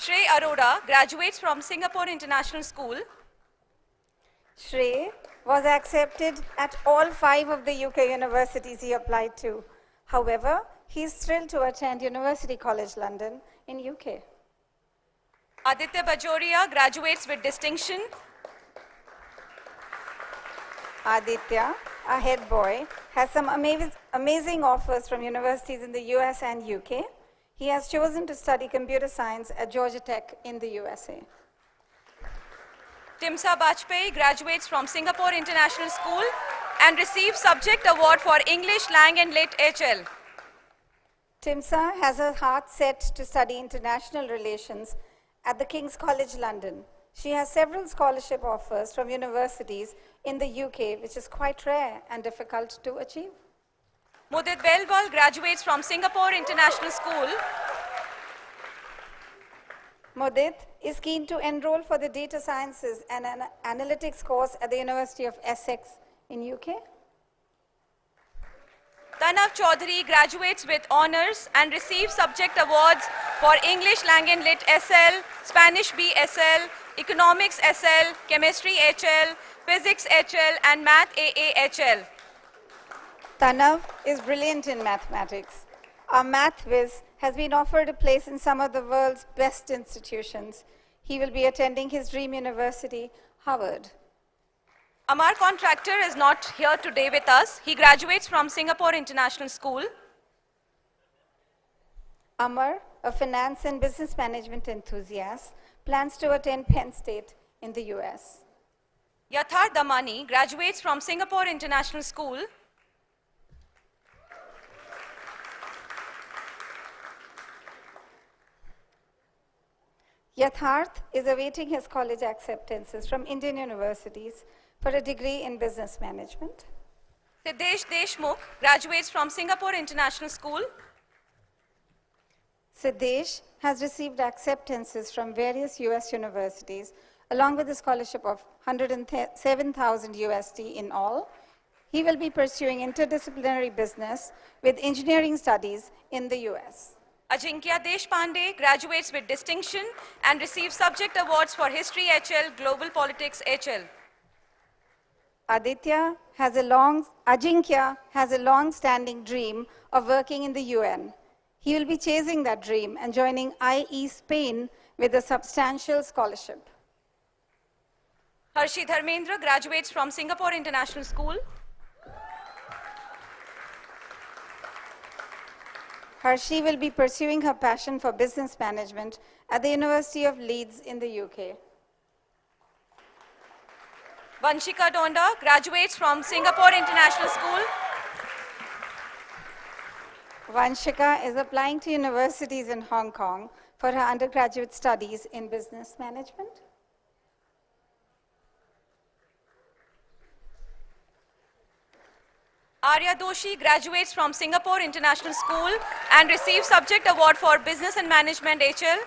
Shrey Arora graduates from Singapore International School. Shrey was accepted at all 5 of the UK universities he applied to. However, he is thrilled to attend University College London in UK. Aditya Bajoria graduates with distinction. Aditya, a head boy, has some amazing offers from universities in the US and UK. He has chosen to study computer science at Georgia Tech in the USA. Timsa Bajpayee graduates from Singapore International School and receives subject award for English Lang and Lit HL. Timsa has her heart set to study international relations at the King's College London. She has several scholarship offers from universities in the UK, which is quite rare and difficult to achieve. Mudit Belwal graduates from Singapore International School. Mudit is keen to enroll for the data sciences and analytics course at the University of Essex in UK. Tanav Chaudhary graduates with honors and receives subject awards for English Lang and Lit SL, Spanish BSL, Economics SL, Chemistry HL, Physics HL, and Math AAHL. Tanav is brilliant in mathematics. Our math whiz has been offered a place in some of the world's best institutions. He will be attending his dream university, Harvard. Amar Contractor is not here today with us. He graduates from Singapore International School. Amar, a finance and business management enthusiast, plans to attend Penn State in the US. Yathar Damani graduates from Singapore International School. Yatharth is awaiting his college acceptances from Indian universities for a degree in business management. Siddesh Deshmukh graduates from Singapore International School. Siddesh has received acceptances from various US universities, along with a scholarship of 107,000 USD in all. He will be pursuing interdisciplinary business with engineering studies in the US. Ajinkya Deshpande graduates with distinction and receives subject awards for History HL, Global Politics HL. Ajinkya has a long-standing dream of working in the UN. He will be chasing that dream and joining IE Spain with a substantial scholarship. Harshi Dharmendra graduates from Singapore International School. Harshi will be pursuing her passion for business management at the University of Leeds in the UK. Vanshika Donda graduates from Singapore International School. Vanshika is applying to universities in Hong Kong for her undergraduate studies in business management. Arya Doshi graduates from Singapore International School and receives subject award for Business and Management HL.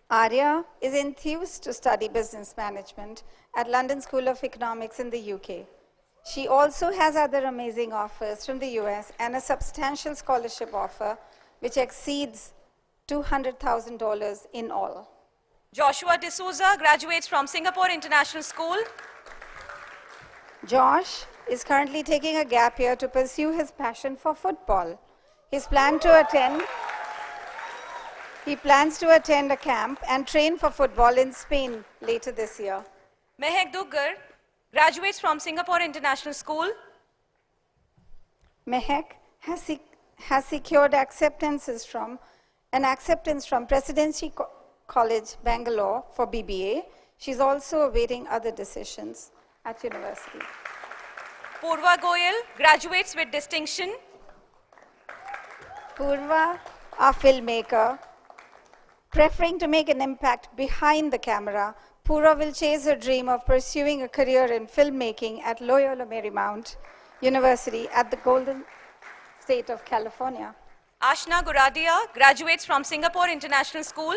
Arya is enthused to study business management at London School of Economics in the UK. She also has other amazing offers from the US and a substantial scholarship offer which exceeds $200,000 in all. Joshua D'Souza graduates from Singapore International School. Josh is currently taking a gap year to pursue his passion for football. He plans to attend a camp and train for football in Spain later this year. Mehek Duggar graduates from Singapore International School. Mehek has secured acceptance from Presidency College, Bangalore for BBA. She's also awaiting other decisions at university. Purva Goyal graduates with distinction. Purva, a filmmaker, preferring to make an impact behind the camera, Purva will chase her dream of pursuing a career in filmmaking at Loyola Marymount University at the Golden State of California. Ashna Guradia graduates from Singapore International School.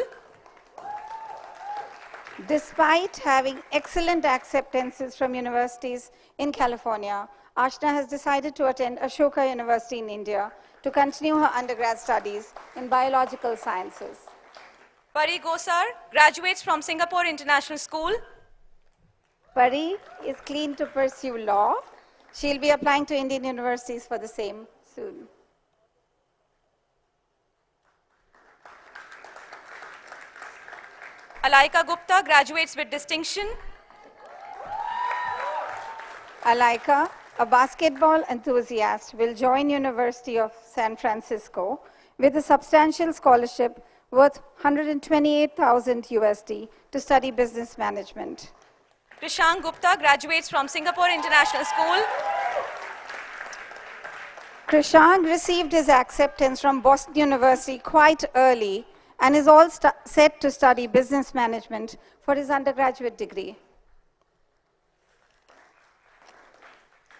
Despite having excellent acceptances from universities in California, Ashna has decided to attend Ashoka University in India to continue her undergrad studies in biological sciences. Pari Gosar graduates from Singapore International School. Pari is keen to pursue law. She'll be applying to Indian universities for the same soon. Alaika Gupta graduates with distinction. Alaika, a basketball enthusiast, will join University of San Francisco with a substantial scholarship worth 128,000 USD to study business management. Krishang Gupta graduates from Singapore International School. Krishang received his acceptance from Boston University quite early and is all set to study business management for his undergraduate degree.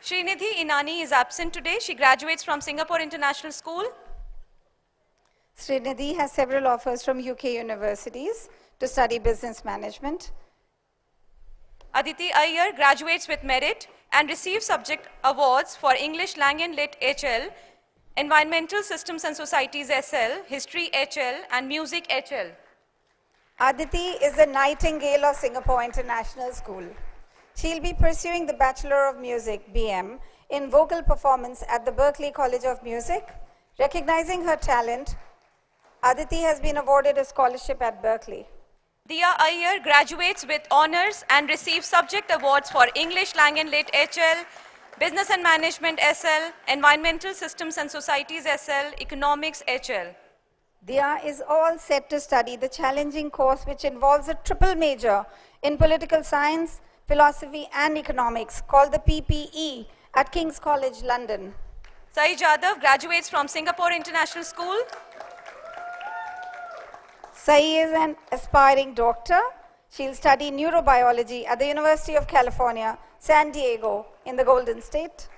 Srinidhi Inani is absent today. She graduates from Singapore International School. Srinidhi has several offers from UK universities to study business management. Aditi Iyer graduates with merit and receives subject awards for English Language Lit HL, Environmental Systems and Societies SL, History HL, and Music HL. Aditi is the Nightingale of Singapore International School. She'll be pursuing the Bachelor of Music, BM, in vocal performance at the Berklee College of Music. Recognizing her talent, Aditi has been awarded a scholarship at Berklee. Diya Iyer graduates with honors and receives subject awards for English Language Lit HL, Business and Management SL, Environmental Systems and Societies SL, Economics HL. Diya is all set to study the challenging course which involves a triple major in political science, philosophy and economics called the PPE at King's College, London. Sai Jadhav graduates from Singapore International School. Sai is an aspiring doctor. She'll study neurobiology at the University of California, San Diego in the Golden State.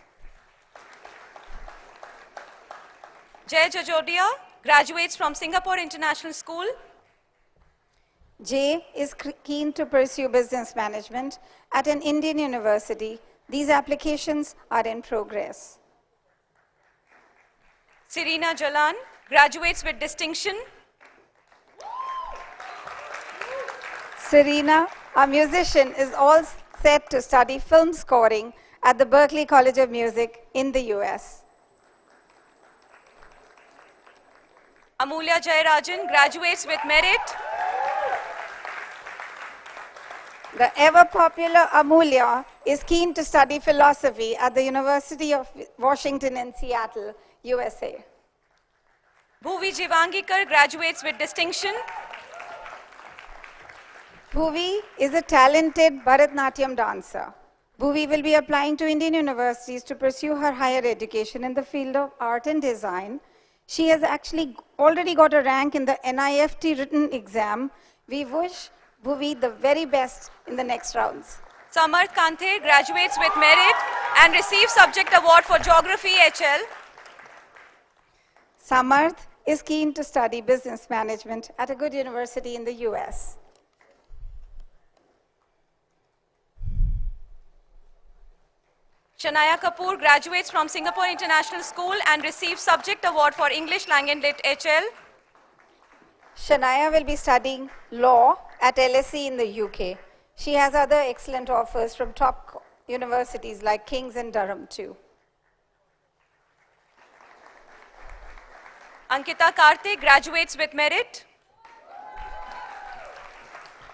Jay Jajodia graduates from Singapore International School. Jay is keen to pursue business management at an Indian university. These applications are in progress. Serena Jalan graduates with distinction. Serena, a musician, is all set to study film scoring at the Berklee College of Music in the US. Amulya Jayarajan graduates with merit. The ever-popular Amulya is keen to study philosophy at the University of Washington in Seattle, USA. Bhuvi Jivangikar graduates with distinction. Bhuvi is a talented Bharatnatyam dancer. Bhuvi will be applying to Indian universities to pursue her higher education in the field of art and design. She has actually already got a rank in the NIFT written exam. We wish Bhuvi the very best in the next rounds. Samarth Kanthe graduates with merit and receives subject award for Geography HL. Samarth is keen to study business management at a good university in the US. Shanaya Kapoor graduates from Singapore International School and receives subject award for English Language Lit HL. Shanaya will be studying law at LSE in the UK. She has other excellent offers from top universities like King's and Durham too. Ankita Karthik graduates with merit.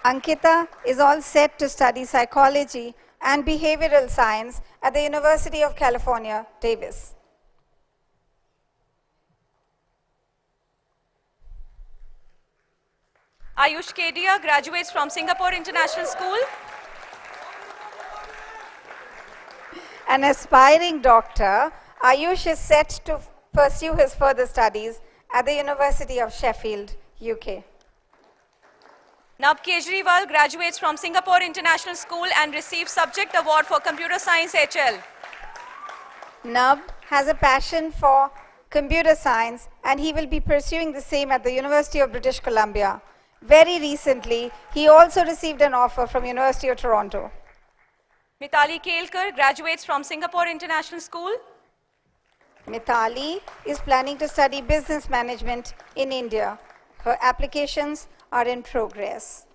Ankita is all set to study psychology and behavioral science at the University of California, Davis. Ayush Kedia graduates from Singapore International School. An aspiring doctor, Ayush is set to pursue his further studies at the University of Sheffield, UK. Nab Kejriwal graduates from Singapore International School and receives subject award for Computer Science HL. Nab has a passion for computer science and he will be pursuing the same at the University of British Columbia. Very recently, he also received an offer from University of Toronto. Mithali Kelkar graduates from Singapore International School. Mithali is planning to study business management in India. Her applications are in progress.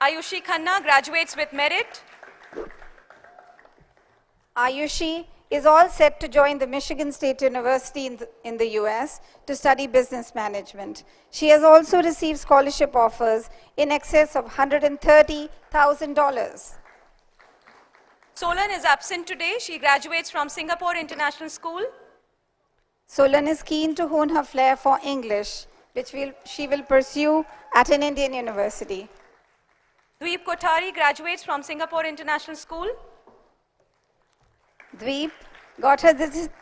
Ayushi Khanna graduates with merit. Ayushi is all set to join the Michigan State University in the US to study business management. She has also received scholarship offers in excess of $130,000. Solan is absent today. She graduates from Singapore International School. Solan is keen to hone her flair for English, which she will pursue at an Indian university. Dweep Kothari graduates from Singapore International School. Dweep got her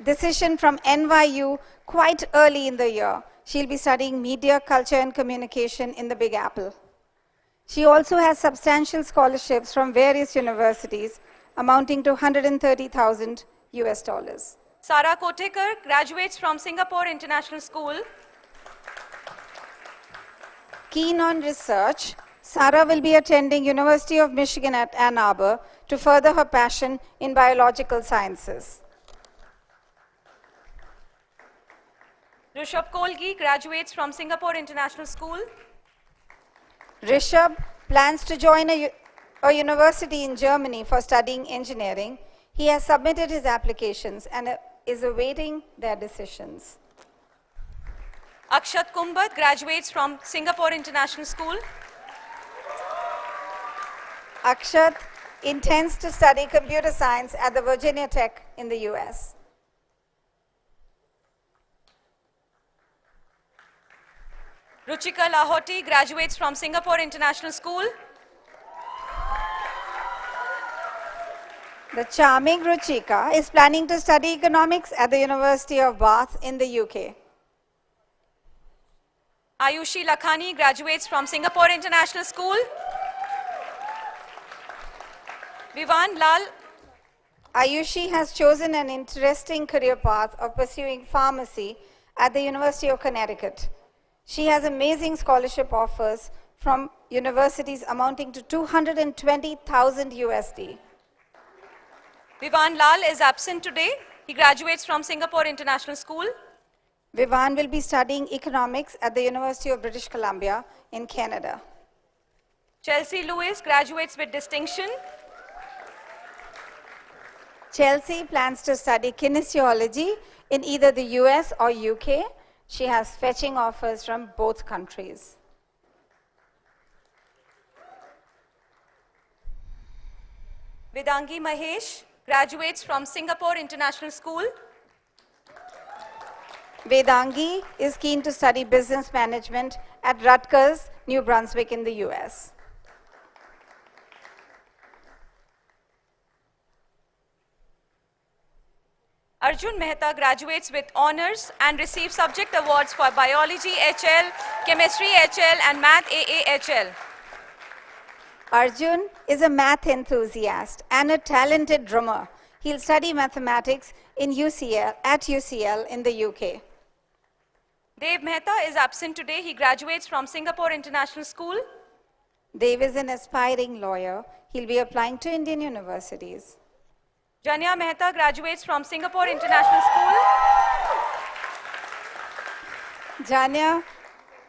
decision from NYU quite early in the year. She'll be studying media, culture, and communication in the Big Apple. She also has substantial scholarships from various universities, amounting to $130,000 US. Sara Kotekar graduates from Singapore International School. Keen on research, Sara will be attending University of Michigan at Ann Arbor to further her passion in biological sciences. Rishabh Kolgi graduates from Singapore International School. Rishabh plans to join a university in Germany for studying engineering. He has submitted his applications and is awaiting their decisions. Akshat Kumbat graduates from Singapore International School. Akshat intends to study computer science at the Virginia Tech in the US. Ruchika Lahoti graduates from Singapore International School. The charming Ruchika is planning to study economics at the University of Bath in the UK. Ayushi Lakhani graduates from Singapore International School. Vivan Lal. Ayushi has chosen an interesting career path of pursuing pharmacy at the University of Connecticut. She has amazing scholarship offers from universities amounting to 220,000 USD. Vivan Lal is absent today. He graduates from Singapore International School. Vivan will be studying economics at the University of British Columbia in Canada. Chelsea Lewis graduates with distinction. Chelsea plans to study kinesiology in either the US or UK. She has fetching offers from both countries. Vedangi Mahesh graduates from Singapore International School. Vedangi is keen to study business management at Rutgers, New Brunswick in the US. Arjun Mehta graduates with honors and receives subject awards for Biology HL, Chemistry HL and Math AA HL. Arjun is a math enthusiast and a talented drummer. He'll study mathematics at UCL in the UK. Dev Mehta is absent today. He graduates from Singapore International School. Dev is an aspiring lawyer. He'll be applying to Indian universities. Janya Mehta graduates from Singapore International School. Janya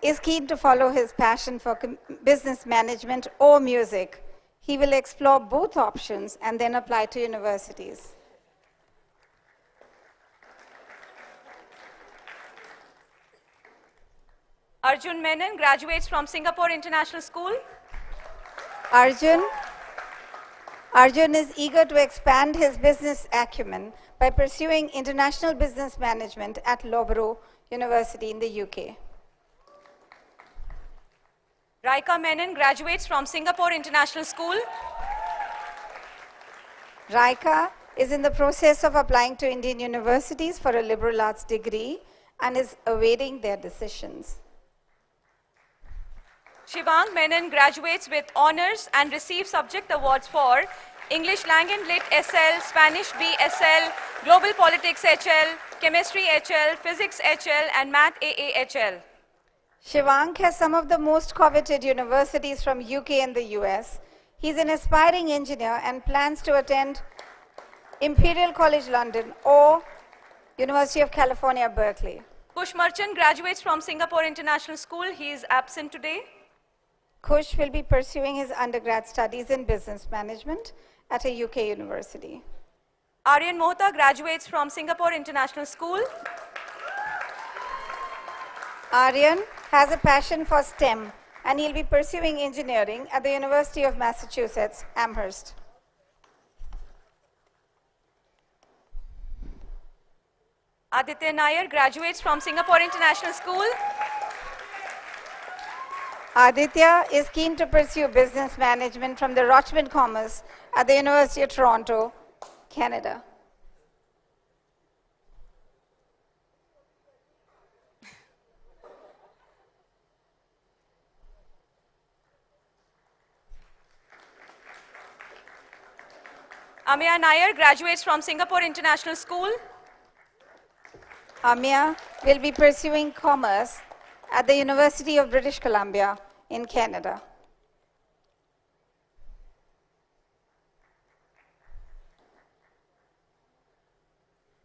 is keen to follow his passion for business management or music. He will explore both options and then apply to universities. Arjun Menon graduates from Singapore International School. Arjun is eager to expand his business acumen by pursuing international business management at Loughborough University in the UK. Raika Menon graduates from Singapore International School. Raika is in the process of applying to Indian universities for a liberal arts degree and is awaiting their decisions. Shivang Menon graduates with honors and receives subject awards for English Language Lit SL, Spanish BSL, Global Politics HL, Chemistry HL, Physics HL, and Math AA HL. Shivang has some of the most coveted universities from UK and the US. He's an aspiring engineer and plans to attend Imperial College London or University of California, Berkeley. Kush Merchant graduates from Singapore International School. He is absent today. Kush will be pursuing his undergrad studies in business management at a UK university. Aryan Mohta graduates from Singapore International School. Aryan has a passion for STEM and he'll be pursuing engineering at the University of Massachusetts, Amherst. Aditya Nair graduates from Singapore International School. Aditya is keen to pursue business management from the Rochman Commerce at the University of Toronto, Canada. Amya Nair graduates from Singapore International School. Amya will be pursuing commerce at the University of British Columbia in Canada.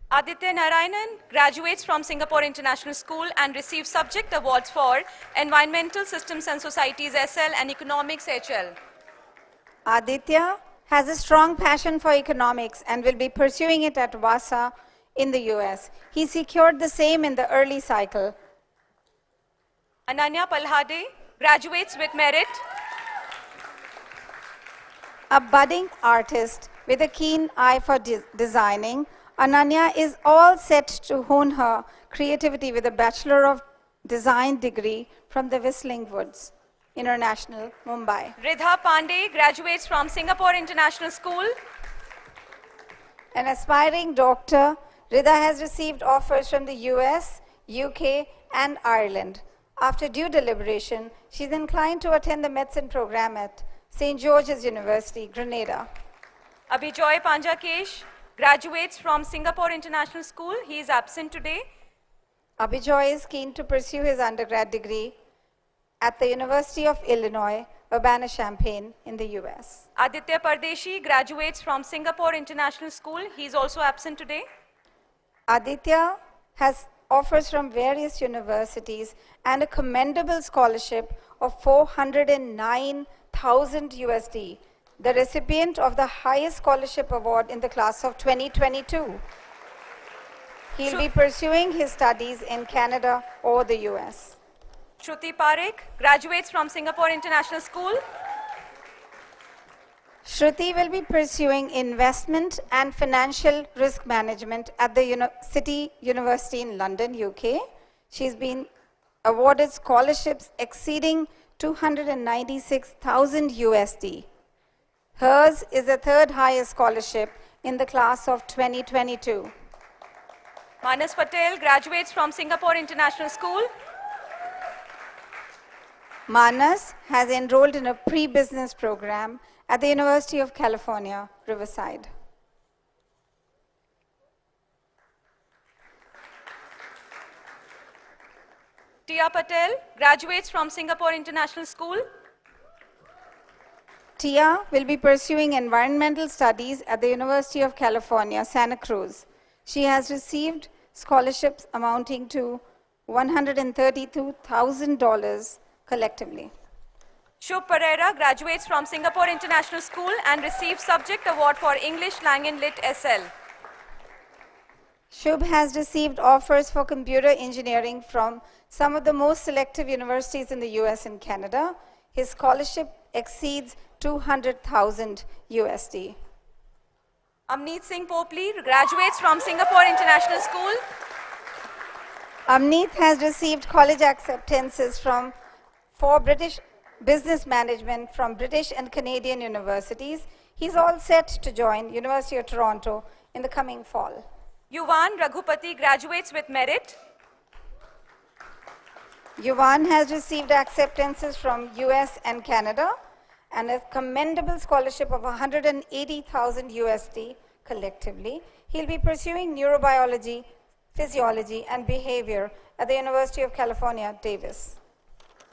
Aditya Narayanan graduates from Singapore International School and receives subject awards for Environmental Systems and Societies SL and Economics HL. Aditya has a strong passion for economics and will be pursuing it at Vaasa in the US. He secured the same in the early cycle. Ananya Palhade graduates with merit. A budding artist with a keen eye for designing, Ananya is all set to hone her creativity with a Bachelor of Design degree from the Whistling Woods International, Mumbai. Ridha Pandey graduates from Singapore International School. An aspiring doctor, Ridha has received offers from the US, UK, and Ireland. After due deliberation, she's inclined to attend the medicine program at St. George's University, Grenada. Abhijoy Panjakesh graduates from Singapore International School. He is absent today. Abhijoy is keen to pursue his undergrad degree at the University of Illinois, Urbana-Champaign in the US. Aditya Pardeshi graduates from Singapore International School. He is also absent today. Aditya has offers from various universities and a commendable scholarship of 409,000 USD, the recipient of the highest scholarship award in the class of 2022. He'll be pursuing his studies in Canada or the US. Shruti Parekh graduates from Singapore International School. Shruti will be pursuing investment and financial risk management at the City University in London, UK. She's been awarded scholarships exceeding 296,000 USD. Hers is the third highest scholarship in the class of 2022. Manas Patel graduates from Singapore International School. Manas has enrolled in a pre-business program at the University of California, Riverside. Tia Patel graduates from Singapore International School. Tia will be pursuing environmental studies at the University of California, Santa Cruz. She has received scholarships amounting to $132,000 collectively. Shubh Pereira graduates from Singapore International School and receives Subject Award for English Language Lit SL. Shubh has received offers for computer engineering from some of the most selective universities in the US and Canada. His scholarship exceeds 200,000 USD. Amneet Singh Popli graduates from Singapore International School. Amneet has received college acceptances for British business management from British and Canadian universities. He's all set to join University of Toronto in the coming fall. Yuvan Raghupati graduates with merit. Yuvan has received acceptances from US and Canada and a commendable scholarship of 180,000 USD collectively. He'll be pursuing neurobiology, physiology, and behavior at the University of California, Davis.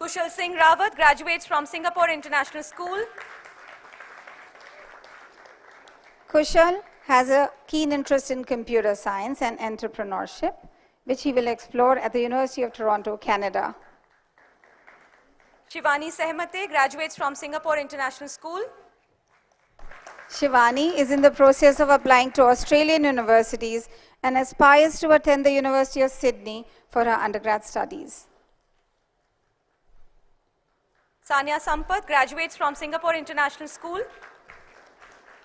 Kushal Singh Rawat graduates from Singapore International School. Kushal has a keen interest in computer science and entrepreneurship, which he will explore at the University of Toronto, Canada. Shivani Sehmate graduates from Singapore International School. Shivani is in the process of applying to Australian universities and aspires to attend the University of Sydney for her undergrad studies. Sanya Sampath graduates from Singapore International School.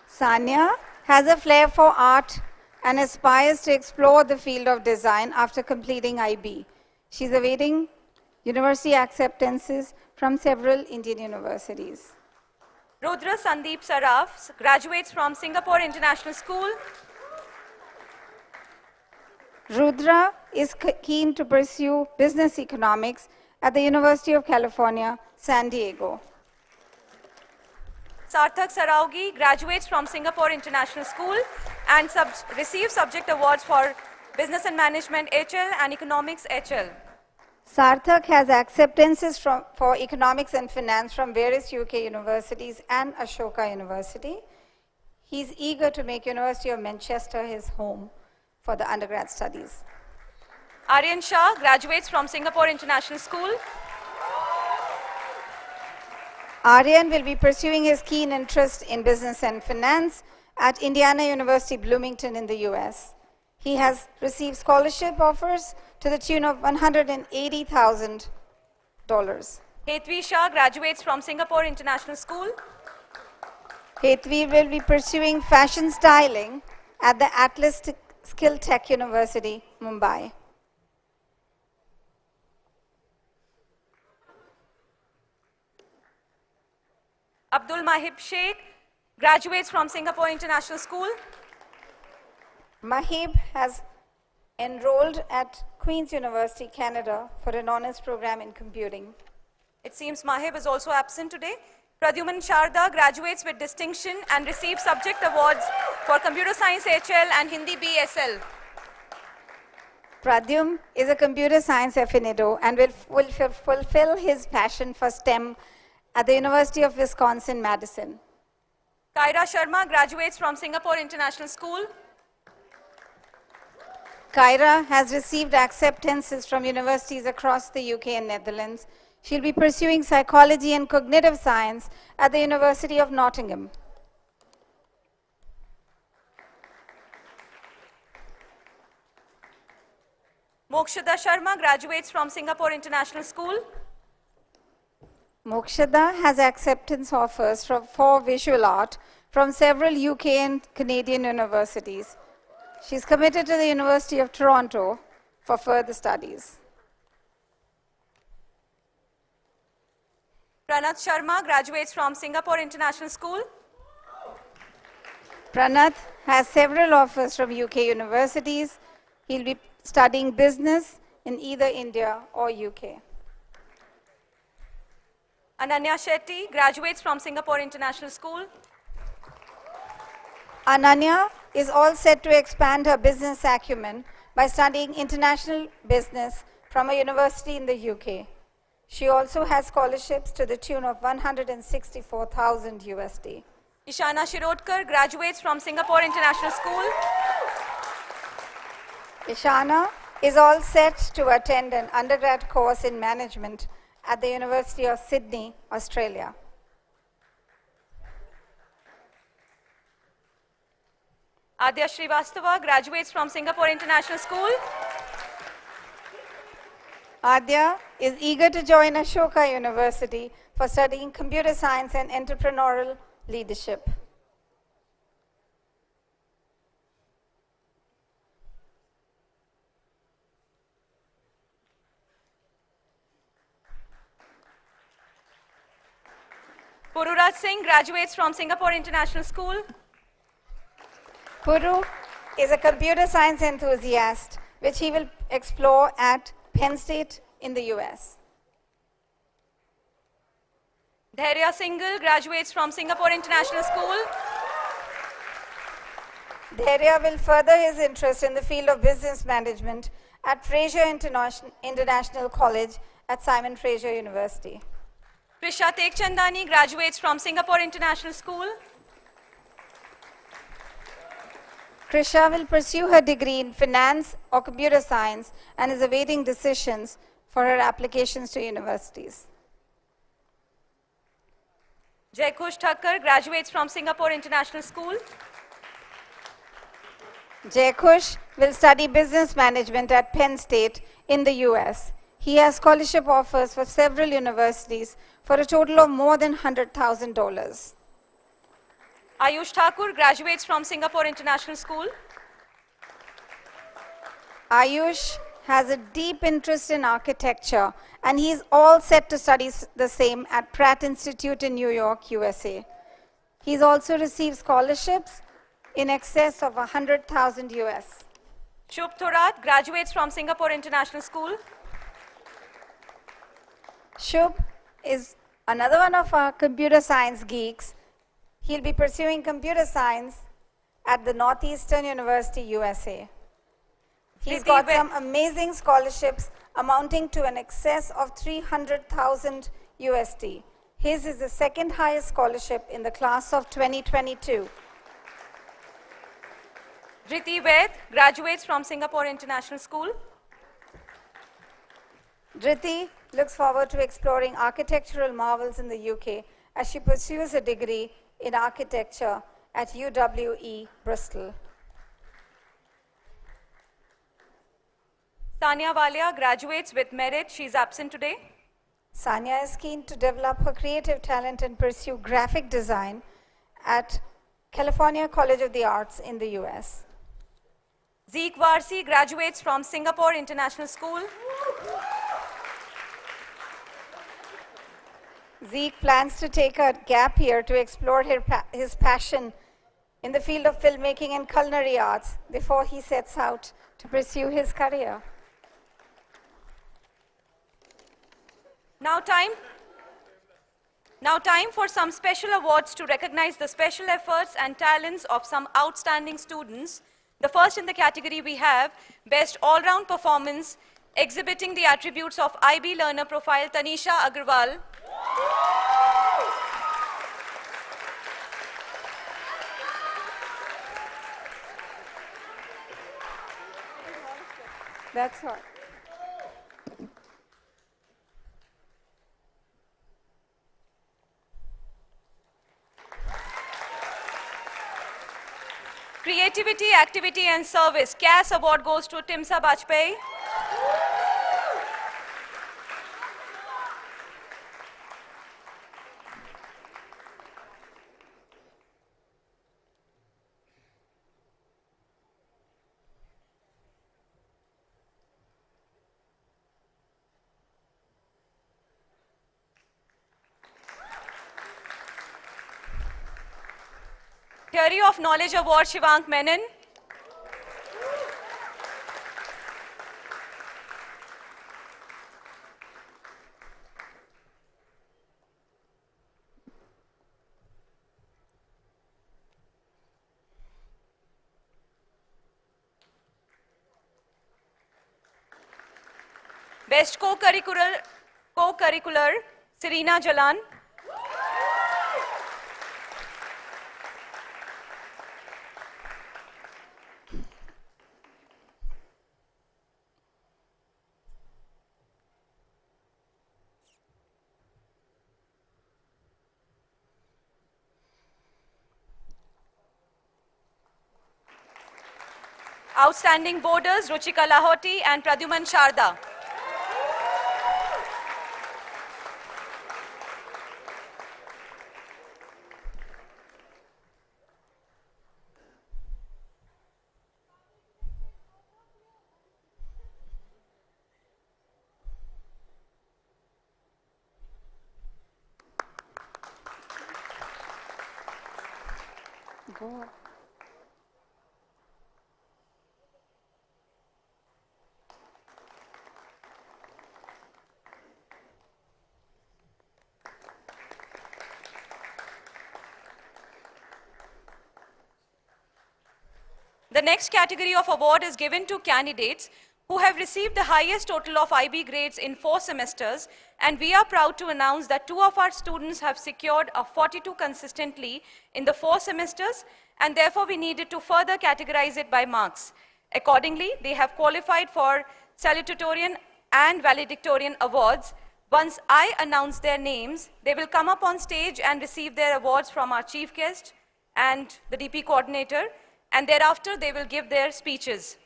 Sanya has a flair for art and aspires to explore the field of design after completing IB. She's awaiting university acceptances from several Indian universities. Rudra Sandeep Saraf graduates from Singapore International School. Rudra is keen to pursue business economics at the University of California, San Diego. Sarthak Saraugi graduates from Singapore International School and receives subject awards for Business and Management HL and Economics HL. Sarthak has acceptances for economics and finance from various UK universities and Ashoka University. He's eager to make University of Manchester his home for the undergrad studies. Aryan Shah graduates from Singapore International School. Aryan will be pursuing his keen interest in business and finance at Indiana University, Bloomington in the US. He has received scholarship offers to the tune of $180,000. Hetvi Shah graduates from Singapore International School. Hetvi will be pursuing fashion styling at the Atlas Skill Tech University, Mumbai. Abdul Mahib Sheikh graduates from Singapore International School. Mahib has enrolled at Queen's University, Canada for an honors program in computing. It seems Mahib is also absent today. Pradyuman Sharda graduates with distinction and receives subject awards for Computer Science HL and Hindi BSL. Pradyum is a computer science aficionado and will fulfill his passion for STEM at the University of Wisconsin-Madison. Kyra Sharma graduates from Singapore International School. Kyra has received acceptances from universities across the UK and Netherlands. She'll be pursuing psychology and cognitive science at the University of Nottingham. Mokshada Sharma graduates from Singapore International School. Mokshada has acceptance offers for visual art from several UK and Canadian universities. She's committed to the University of Toronto for further studies. Pranath Sharma graduates from Singapore International School. Pranath has several offers from UK universities. He'll be studying business in either India or UK. Ananya Shetty graduates from Singapore International School. Ananya is all set to expand her business acumen by studying international business from a university in the UK. She also has scholarships to the tune of 164,000 USD. Ishana Shirodkar graduates from Singapore International School. Ishana is all set to attend an undergrad course in management at the University of Sydney, Australia. Adya Srivastava graduates from Singapore International School. Adya is eager to join Ashoka University for studying computer science and entrepreneurial leadership. Pururaj Singh graduates from Singapore International School. Puru is a computer science enthusiast, which he will explore at Penn State in the US. Dhairya Singhal graduates from Singapore International School. Dhairya will further his interest in the field of business management at Fraser International College at Simon Fraser University. Prisha Tekchandani graduates from Singapore International School. Krisha will pursue her degree in finance or computer science and is awaiting decisions for her applications to universities. Jaykhush Thakkar graduates from Singapore International School. Jaykhush will study business management at Penn State in the US. He has scholarship offers for several universities for a total of more than $100,000. Ayush Thakur graduates from Singapore International School. Ayush has a deep interest in architecture and he is all set to study the same at Pratt Institute in New York, USA. He's also received scholarships in excess of 100,000 US. Shubh Thorat graduates from Singapore International School. Shubh is another one of our computer science geeks. He'll be pursuing computer science at the Northeastern University, USA. He's got some amazing scholarships amounting to an excess of 300,000 USD. His is the second highest scholarship in the class of 2022. Dhriti Vaid graduates from Singapore International School. Dhriti looks forward to exploring architectural marvels in the UK as she pursues a degree in architecture at UWE, Bristol. Sania Walia graduates with merit. She's absent today. Sania is keen to develop her creative talent and pursue graphic design at California College of the Arts in the US. Zeke Varsi graduates from Singapore International School. Zeke plans to take a gap year to explore his passion in the field of filmmaking and culinary arts before he sets out to pursue his career. Now time for some special awards to recognize the special efforts and talents of some outstanding students The first in the category we have Best All-Round Performance, exhibiting the attributes of IB learner profile, Tanisha Agarwal. That's all. Creativity, Activity and Service, CAS award goes to Timsa Bajpayee. Theory of Knowledge Award, Shivank Menon. Best Co-Curricular, Serena Jalan. Outstanding Boarders, Ruchika Lahoti and Pradyuman Sharda. Go. The next category of award is given to candidates who have received the highest total of IB grades in 4 semesters, and we are proud to announce that 2 of our students have secured a 42 consistently in the 4 semesters, and therefore we needed to further categorize it by marks. Accordingly, they have qualified for Salutatorian and Valedictorian awards. Once I announce their names, they will come up on stage and receive their awards from our chief guest and the DP coordinator, and thereafter they will give their speeches.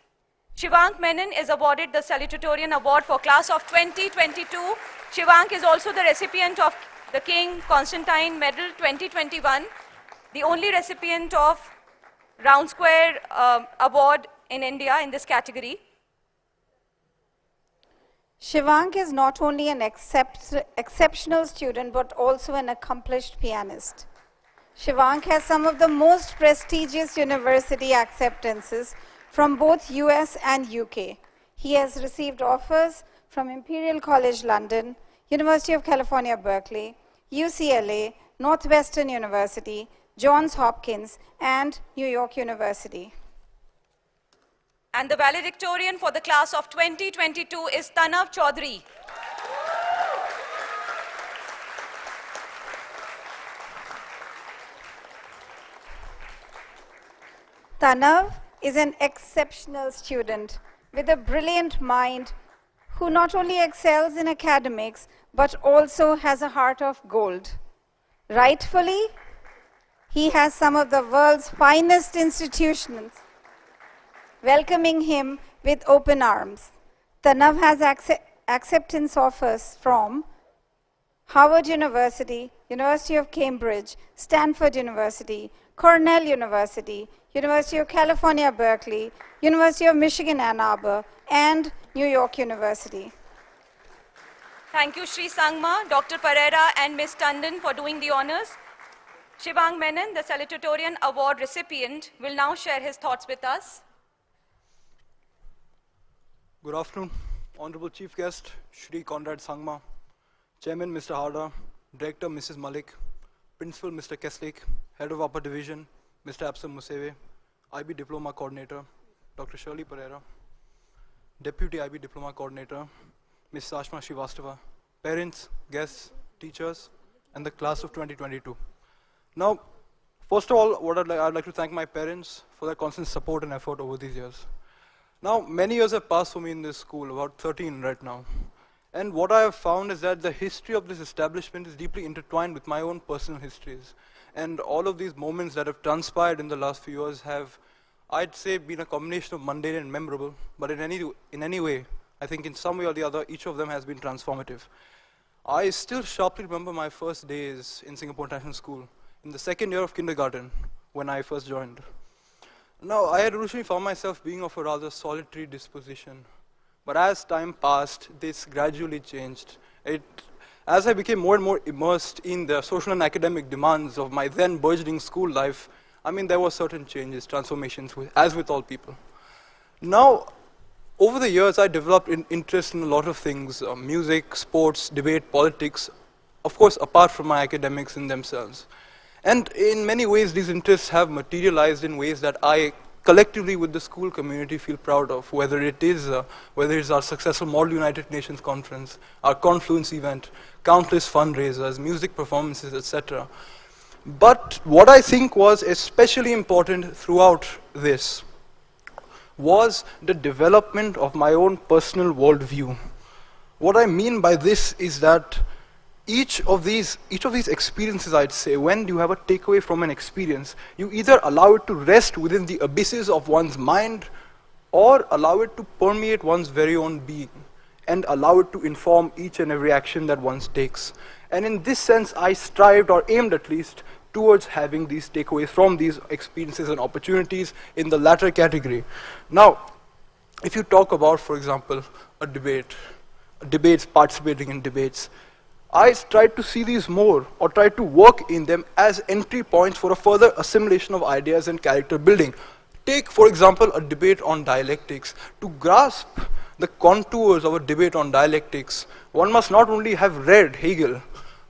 Shivank Menon is awarded the Salutatorian Award for class of 2022. Shivank is also the recipient of the King Constantine Medal 2021, the only recipient of Round Square Award in India in this category. Shivank is not only an exceptional student but also an accomplished pianist. Shivank has some of the most prestigious university acceptances from both US and UK. He has received offers from Imperial College London, University of California, Berkeley, UCLA, Northwestern University, Johns Hopkins, and New York University. And the valedictorian for the class of 2022 is Tanav Chaudhary. Tanav is an exceptional student with a brilliant mind who not only excels in academics but also has a heart of gold. Rightfully, he has some of the world's finest institutions welcoming him with open arms. Tanav has acceptance offers from Harvard University, University of Cambridge, Stanford University, Cornell University, University of California, Berkeley, University of Michigan, Ann Arbor, and New York University. Thank you, Sri Sangma, Dr. Pereira, and Ms. Tandon for doing the honors. Shivank Menon, the Salutatorian Award recipient, will now share his thoughts with us. Good afternoon, Honorable Chief Guest, Shri Conrad Sangma, Chairman Mr. Harda, Director Mrs. Malik, Principal Mr. Keslik, Head of Upper Division Mr. Absam Museve, IB Diploma Coordinator, Dr. Shirley Pereira, Deputy IB Diploma Coordinator, Ms. Sashma Srivastava, parents, guests, teachers, and the class of 2022. Now, first of all, I'd like to thank my parents for their constant support and effort over these years. Now, many years have passed for me in this school, about 13 right now. And what I have found is that the history of this establishment is deeply intertwined with my own personal histories. And all of these moments that have transpired in the last few years have, I'd say, been a combination of mundane and memorable. But in any way, I think in some way or the other, each of them has been transformative. I still sharply remember my first days in Singapore International School, in the second year of kindergarten, when I first joined. Now, I had originally found myself being of a rather solitary disposition. But as time passed, this gradually changed. As I became more and more immersed in the social and academic demands of my then burgeoning school life, I mean, there were certain changes, transformations, as with all people. Now, over the years, I developed an interest in a lot of things, music, sports, debate, politics, of course, apart from my academics in themselves. And in many ways, these interests have materialized in ways that I collectively with the school community feel proud of, whether it's our successful Model United Nations Conference, our Confluence event, countless fundraisers, music performances, etc. But what I think was especially important throughout this was the development of my own personal worldview. What I mean by this is that each of these experiences, I'd say, when you have a takeaway from an experience, you either allow it to rest within the abysses of one's mind or allow it to permeate one's very own being and allow it to inform each and every action that one takes. And in this sense, I strived, or aimed at least, towards having these takeaways from these experiences and opportunities in the latter category. Now, if you talk about, for example, a debate, participating in debates, I tried to see these more, or tried to work in them as entry points for a further assimilation of ideas and character building. Take, for example, a debate on dialectics. To grasp the contours of a debate on dialectics, one must not only have read Hegel,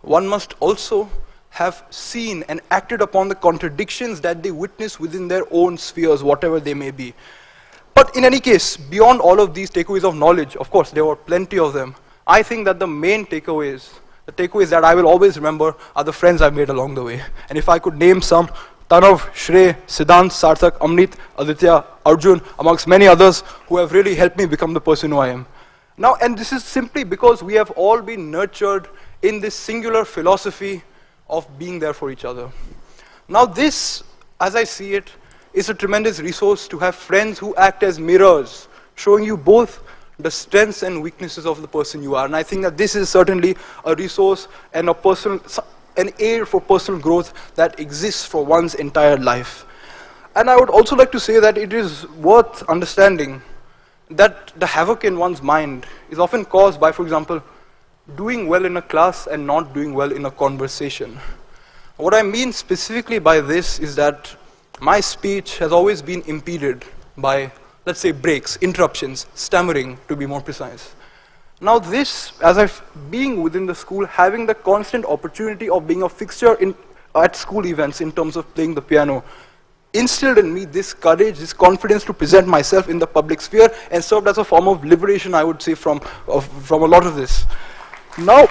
one must also have seen and acted upon the contradictions that they witness within their own spheres, whatever they may be. But in any case, beyond all of these takeaways of knowledge, of course, there were plenty of them, I think that the main takeaways, the takeaways that I will always remember, are the friends I've made along the way. And if I could name some, Tanav, Shrey, Siddhant, Sarthak, Amrit, Aditya, Arjun, amongst many others who have really helped me become the person who I am. Now, and this is simply because we have all been nurtured in this singular philosophy of being there for each other. Now this, as I see it, is a tremendous resource to have friends who act as mirrors, showing you both the strengths and weaknesses of the person you are. And I think that this is certainly a resource and an aid for personal growth that exists for one's entire life. And I would also like to say that it is worth understanding that the havoc in one's mind is often caused by, for example, doing well in a class and not doing well in a conversation. What I mean specifically by this is that my speech has always been impeded by, let's say, breaks, interruptions, stammering, to be more precise. Now this, being within the school, having the constant opportunity of being a fixture at school events in terms of playing the piano, instilled in me this courage, this confidence to present myself in the public sphere, and served as a form of liberation, I would say, from a lot of this. Now,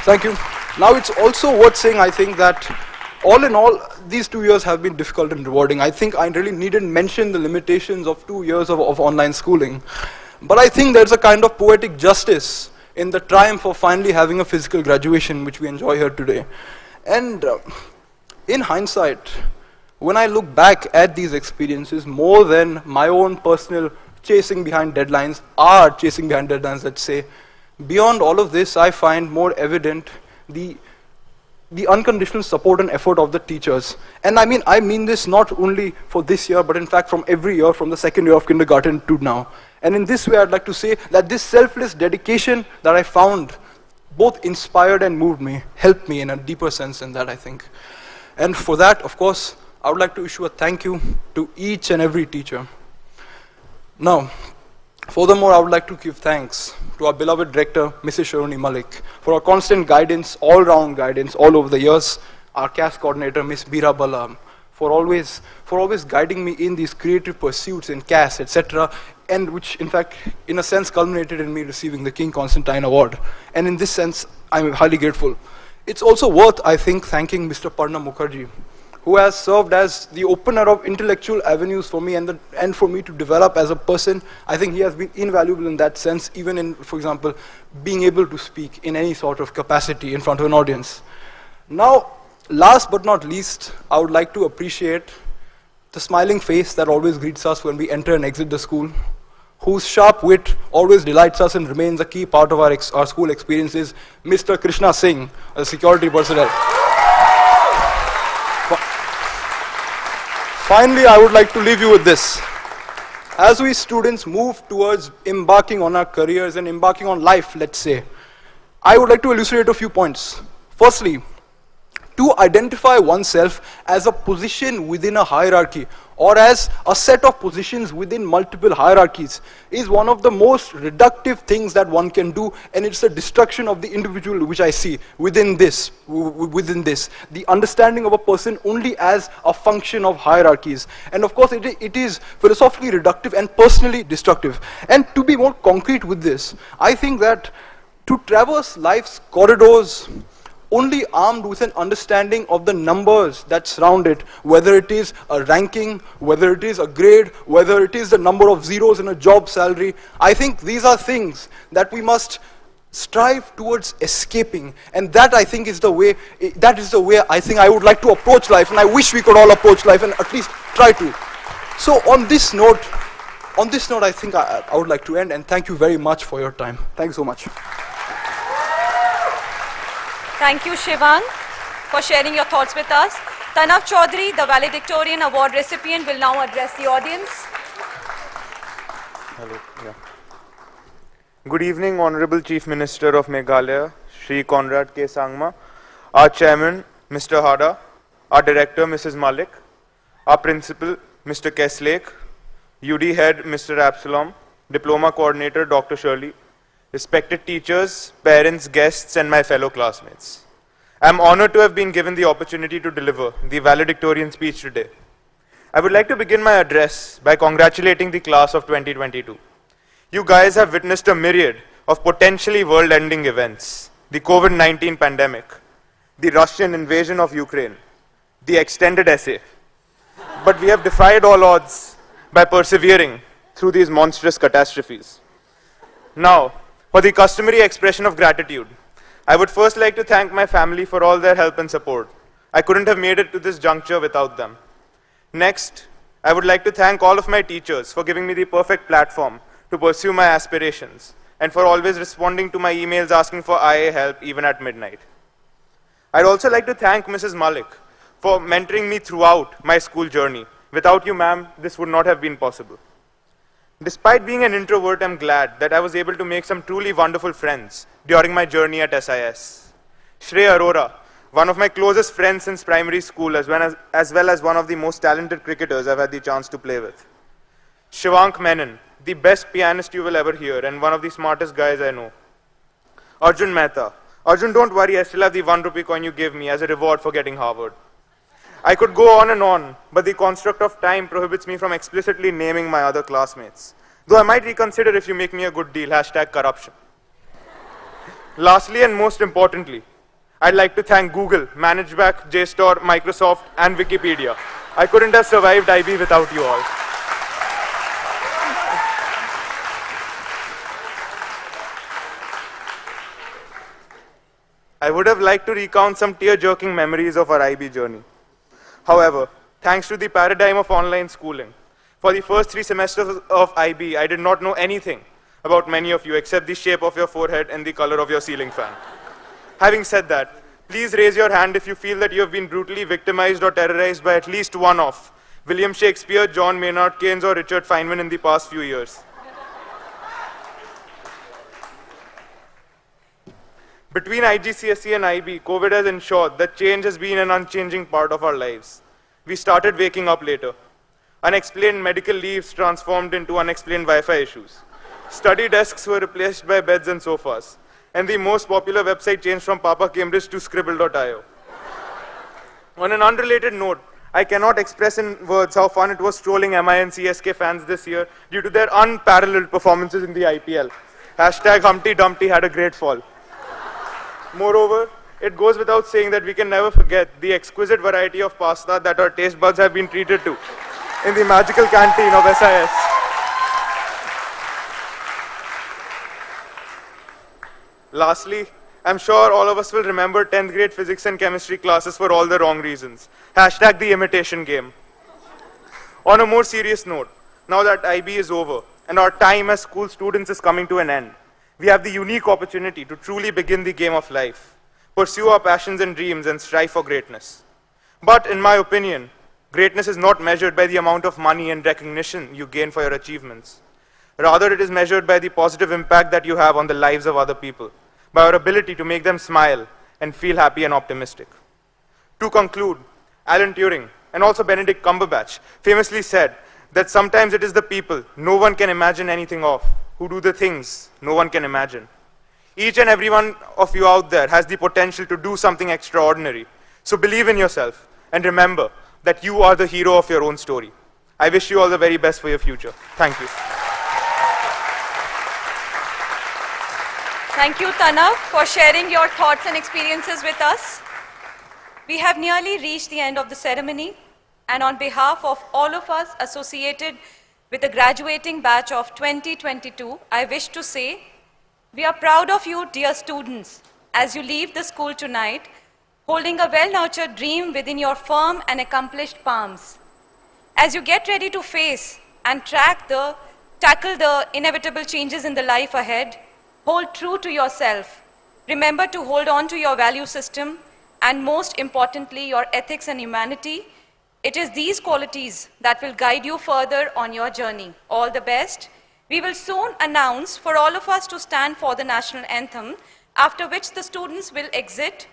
thank you. Now it's also worth saying, I think, that all in all, these 2 years have been difficult and rewarding. I think I really needn't mention the limitations of 2 years of online schooling. But I think there's a kind of poetic justice in the triumph of finally having a physical graduation, which we enjoy here today. And in hindsight, when I look back at these experiences, more than my own personal chasing behind deadlines, let's say, beyond all of this, I find more evident the unconditional support and effort of the teachers. And I mean this not only for this year, but in fact from every year, from the second year of kindergarten to now. And in this way, I'd like to say that this selfless dedication that I found both inspired and moved me, helped me in a deeper sense than that, I think. And for that, of course, I would like to issue a thank you to each and every teacher. Now, furthermore, I would like to give thanks to our beloved director, Mrs. Sharoni Malik, for her constant guidance, all-round guidance all over the years, our CAS coordinator, Ms. Bira Balam, for always guiding me in these creative pursuits in CAS, etc., and which, in fact, in a sense, culminated in me receiving the King Constantine Award. And in this sense, I'm highly grateful. It's also worth, I think, thanking Mr. Parna Mukherjee, who has served as the opener of intellectual avenues for me and for me to develop as a person. I think he has been invaluable in that sense, even in, for example, being able to speak in any sort of capacity in front of an audience. Now, last but not least, I would like to appreciate the smiling face that always greets us when we enter and exit the school, whose sharp wit always delights us and remains a key part of our school experiences, Mr. Krishna Singh, a security personnel. Finally, I would like to leave you with this. As we students move towards embarking on our careers and embarking on life, let's say, I would like to elucidate a few points. Firstly, to identify oneself as a position within a hierarchy or as a set of positions within multiple hierarchies is one of the most reductive things that one can do, and it's the destruction of the individual which I see within this. The understanding of a person only as a function of hierarchies. And of course it is philosophically reductive and personally destructive. And to be more concrete with this, I think that to traverse life's corridors only armed with an understanding of the numbers that surround it, whether it is a ranking, whether it is a grade, whether it is the number of zeros in a job salary, I think these are things that we must strive towards escaping. And that, I think, is the way I think I would like to approach life, and I wish we could all approach life and at least try to. So on this note, I think I would like to end, and thank you very much for your time. Thank you so much. Thank you, Shivang, for sharing your thoughts with us. Tanav Chaudhary, the Valedictorian Award recipient, will now address the audience. Hello. Yeah. Good evening, Honorable Chief Minister of Meghalaya, Shri Conrad K. Sangma, our Chairman, Mr. Hada, our Director, Mrs. Malik, our Principal, Mr. Keslake, UD Head, Mr. Absalom, Diploma Coordinator, Dr. Shirley, respected teachers, parents, guests, and my fellow classmates. I am honored to have been given the opportunity to deliver the valedictorian speech today. I would like to begin my address by congratulating the class of 2022. You guys have witnessed a myriad of potentially world-ending events: the COVID-19 pandemic, the Russian invasion of Ukraine, the extended essay. But we have defied all odds by persevering through these monstrous catastrophes. Now, for the customary expression of gratitude, I would first like to thank my family for all their help and support. I couldn't have made it to this juncture without them. Next, I would like to thank all of my teachers for giving me the perfect platform to pursue my aspirations and for always responding to my emails asking for IA help even at midnight. I'd also like to thank Mrs. Malik for mentoring me throughout my school journey. Without you, ma'am, this would not have been possible. Despite being an introvert, I'm glad that I was able to make some truly wonderful friends during my journey at SIS. Shreya Arora, one of my closest friends since primary school, as well as one of the most talented cricketers I've had the chance to play with. Shivank Menon, the best pianist you will ever hear and one of the smartest guys I know. Arjun Mehta. Arjun, don't worry, I still have the 1 rupee coin you gave me as a reward for getting Harvard. I could go on and on, but the construct of time prohibits me from explicitly naming my other classmates. Though I might reconsider if you make me a good deal, #corruption. Lastly and most importantly, I'd like to thank Google, ManageBack, JSTOR, Microsoft, and Wikipedia. I couldn't have survived IB without you all. I would have liked to recount some tear-jerking memories of our IB journey. However, thanks to the paradigm of online schooling, for the first 3 semesters of IB, I did not know anything about many of you except the shape of your forehead and the color of your ceiling fan. Having said that, please raise your hand if you feel that you have been brutally victimized or terrorized by at least one of William Shakespeare, John Maynard Keynes, or Richard Feynman in the past few years. Between IGCSE and IB, COVID has ensured that change has been an unchanging part of our lives. We started waking up later. Unexplained medical leaves transformed into unexplained Wi-Fi issues. Study desks were replaced by beds and sofas. And the most popular website changed from Papa Cambridge to Scribble.io. On an unrelated note, I cannot express in words how fun it was trolling MI and CSK fans this year due to their unparalleled performances in the IPL. Hashtag Humpty Dumpty had a great fall. Moreover, it goes without saying that we can never forget the exquisite variety of pasta that our taste buds have been treated to in the magical canteen of SIS. Lastly, I'm sure all of us will remember 10th grade physics and chemistry classes for all the wrong reasons. Hashtag the imitation game. On a more serious note, now that IB is over and our time as school students is coming to an end, we have the unique opportunity to truly begin the game of life, pursue our passions and dreams, and strive for greatness. But in my opinion, greatness is not measured by the amount of money and recognition you gain for your achievements. Rather, it is measured by the positive impact that you have on the lives of other people, by our ability to make them smile and feel happy and optimistic. To conclude, Alan Turing and also Benedict Cumberbatch famously said that sometimes it is the people no one can imagine anything of who do the things no one can imagine. Each and every one of you out there has the potential to do something extraordinary. So believe in yourself and remember that you are the hero of your own story. I wish you all the very best for your future. Thank you. Thank you, Tanav, for sharing your thoughts and experiences with us. We have nearly reached the end of the ceremony, and on behalf of all of us associated with the graduating batch of 2022, I wish to say, we are proud of you, dear students, as you leave the school tonight, holding a well-nurtured dream within your firm and accomplished palms. As you get ready to face and tackle the inevitable changes in the life ahead, hold true to yourself. Remember to hold on to your value system and most importantly, your ethics and humanity. It is these qualities that will guide you further on your journey. All the best. We will soon announce for all of us to stand for the national anthem, after which the students will exit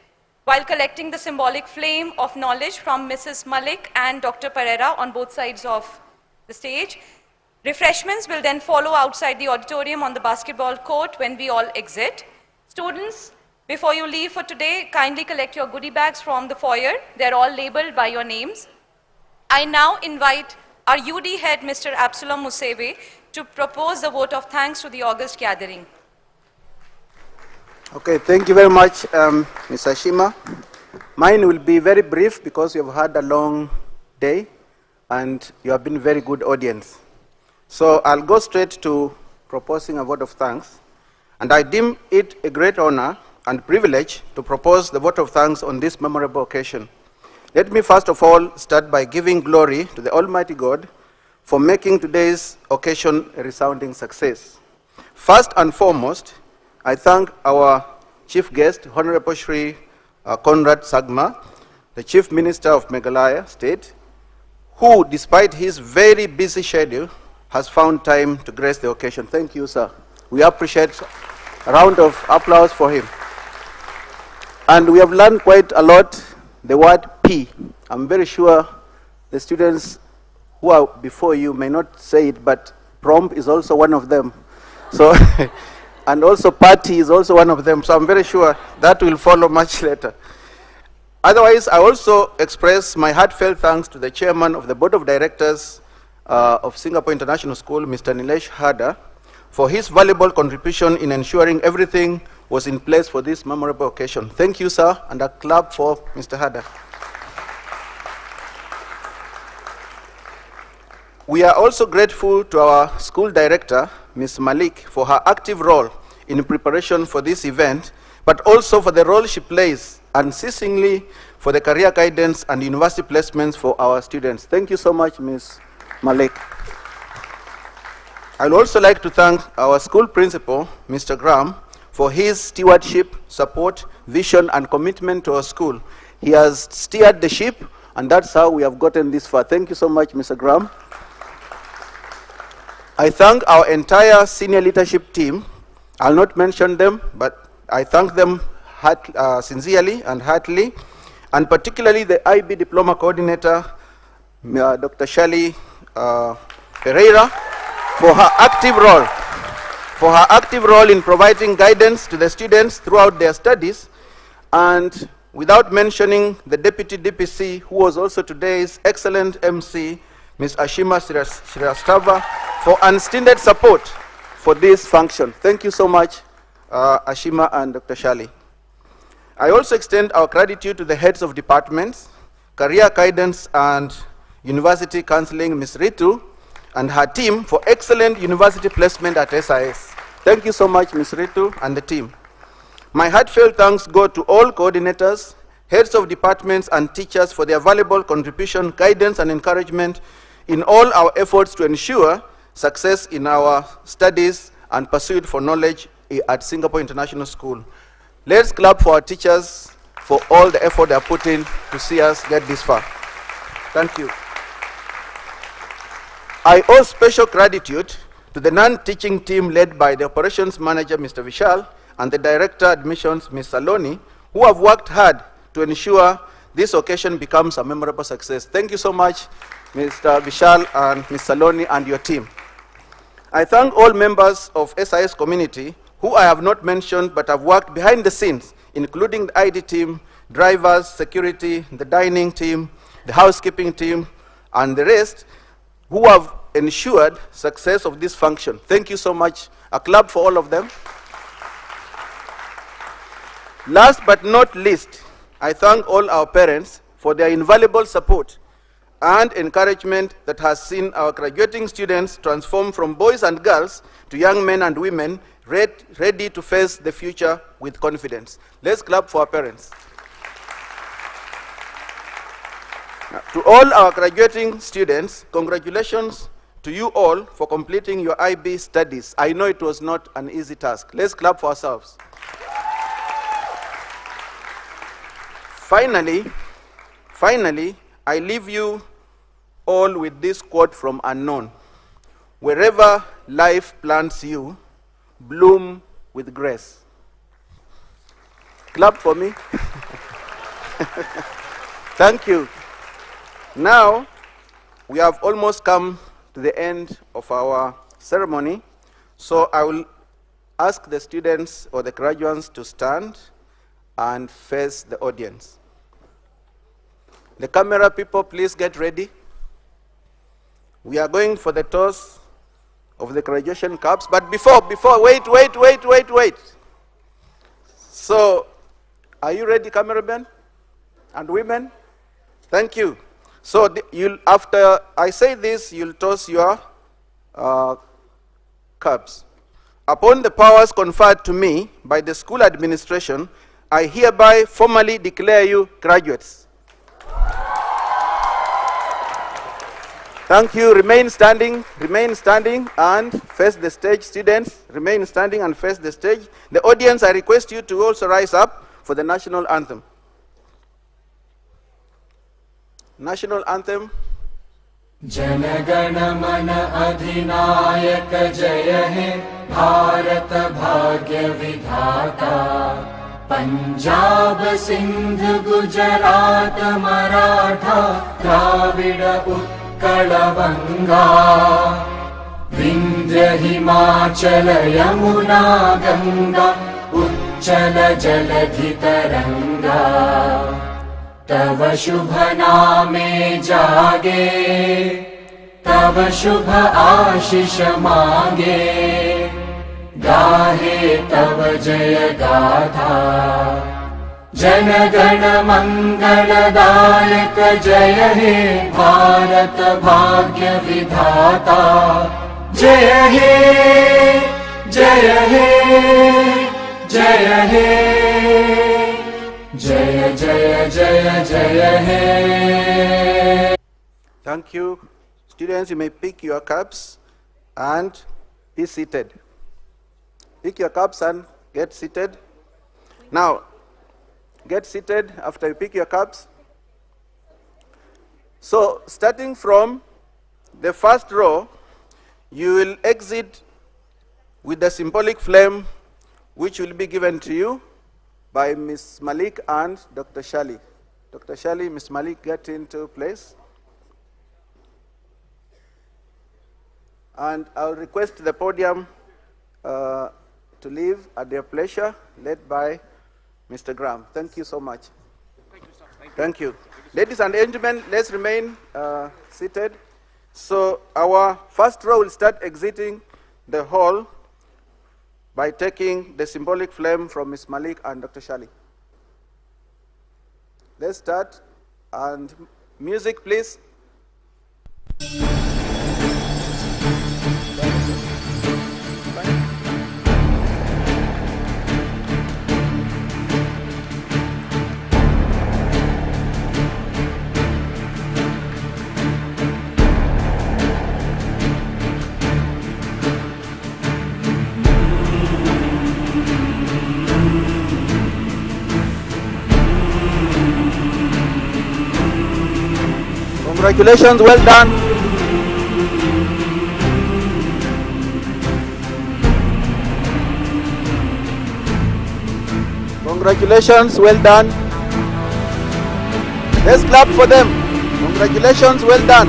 while collecting the symbolic flame of knowledge from Mrs. Malik and Dr. Pereira on both sides of the stage. Refreshments will then follow outside the auditorium on the basketball court when we all exit. Students, before you leave for today, kindly collect your goodie bags from the foyer. They're all labeled by your names. I now invite our UD head, Mr. Absalom Musewe, to propose the vote of thanks to the August gathering. Okay, thank you very much, Ms. Ashima. Mine will be very brief because you have had a long day and you have been a very good audience. So I'll go straight to proposing a vote of thanks, and I deem it a great honor and privilege to propose the vote of thanks on this memorable occasion. Let me first of all start by giving glory to the Almighty God for making today's occasion a resounding success. First and foremost, I thank our chief guest, Honorable Shri Conrad Sagma, the Chief Minister of Meghalaya State, who, despite his very busy schedule, has found time to grace the occasion. Thank you, sir. We appreciate a round of applause for him. And we have learned quite a lot the word P. I'm very sure the students who are before you may not say it, but prompt is also one of them. So, and also party is also one of them. So I'm very sure that will follow much later. Otherwise, I also express my heartfelt thanks to the chairman of the board of directors of Singapore International School, Mr. Nilesh Hada, for his valuable contribution in ensuring everything was in place for this memorable occasion. Thank you, sir, and a clap for Mr. Hada. We are also grateful to our school director, Ms. Malik, for her active role in preparation for this event, but also for the role she plays unceasingly for the career guidance and university placements for our students. Thank you so much, Ms. Malik. I would also like to thank our school principal, Mr. Graham, for his stewardship, support, vision, and commitment to our school. He has steered the ship, and that's how we have gotten this far. Thank you so much, Mr. Graham. I thank our entire senior leadership team. I'll not mention them, but I thank them sincerely and heartily, and particularly the IB Diploma Coordinator, Dr. Shali Pereira, for her active role in providing guidance to the students throughout their studies, and without mentioning the Deputy DPC, who was also today's excellent MC, Ms. Ashima Srivastava, for unstinted support for this function. Thank you so much, Ashima and Dr. Shali. I also extend our gratitude to the heads of departments, career guidance and university counseling, Ms. Ritu, and her team for excellent university placement at SIS. Thank you so much, Ms. Ritu and the team. My heartfelt thanks go to all coordinators, heads of departments and teachers for their valuable contribution, guidance and encouragement in all our efforts to ensure success in our studies and pursuit for knowledge at Singapore International School. Let's clap for our teachers for all the effort they are putting to see us get this far. Thank you. I owe special gratitude to the non-teaching team led by the operations manager, Mr. Vishal, and the director admissions, Ms. Saloni, who have worked hard to ensure this occasion becomes a memorable success. Thank you so much, Mr. Vishal and Ms. Saloni and your team. I thank all members of SIS community who I have not mentioned but have worked behind the scenes, including the ID team, drivers, security, the dining team, the housekeeping team, and the rest who have ensured success of this function. Thank you so much. A clap for all of them. Last but not least, I thank all our parents for their invaluable support and encouragement that has seen our graduating students transform from boys and girls to young men and women ready to face the future with confidence. Let's clap for our parents. Now, to all our graduating students, congratulations to you all for completing your IB studies. I know it was not an easy task. Let's clap for ourselves. Finally, I leave you all with this quote from Unknown. Wherever life plants you, bloom with grace. Clap for me. Thank you. Now, we have almost come to the end of our ceremony, so I will ask the students or the graduates to stand and face the audience. The camera people, please get ready. We are going for the toss of the graduation cups, but before, wait. So, are you ready, cameramen and women? Thank you. So, after I say this, you'll toss your cups. Upon the powers conferred to me by the school administration, I hereby formally declare you graduates. Thank you. Remain standing and face the stage. Students, remain standing and face the stage. The audience, I request you to also rise up for the national anthem. National anthem. Jana Gana Mana Adhinayaka Jaya He Bharat Bhagya Vidhata Punjab Sindh Gujarat Maratha Dravida Utkala Vanga Vindhya Himachala Yamuna Ganga Uchchala Jaladhi Taranga तव शुभ नामे जागे तव शुभ आशीष मांगे गाहे तव जय गाथा जन गण मंगलदायक जय हे भारत भाग्य विधाता जय हे जय हे जय हे Jaya Jaya Jaya Jaya He. Thank you. Students, you may pick your cups and be seated. Pick your cups and get seated. Now, get seated after you pick your cups. So, starting from the first row, you will exit with the symbolic flame which will be given to you by Ms. Malik and Dr. Shali. Dr. Shali, Ms. Malik, get into place. And I'll request the podium to leave at their pleasure, led by Mr. Graham. Thank you so much. Thank you. Ladies and gentlemen, let's remain seated. So our first row will start exiting the hall by taking the symbolic flame from Ms. Malik and Dr. Shali. Let's start, and music, please. Congratulations, well done. Congratulations, well done. Let's clap for them. Congratulations, well done.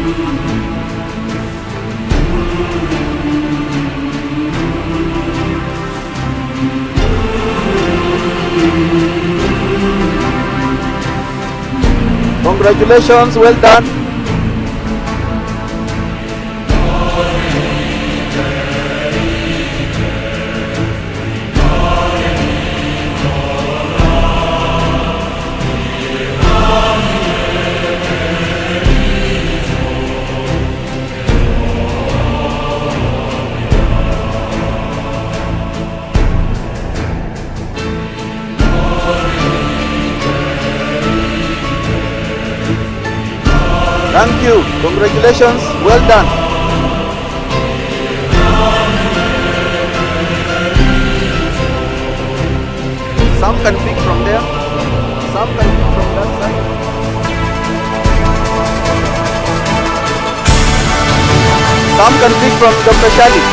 Congratulations, well done. Thank you. Congratulations. Well done. Some can pick from there. Some can pick from that side. Some can pick from Dr. Shali.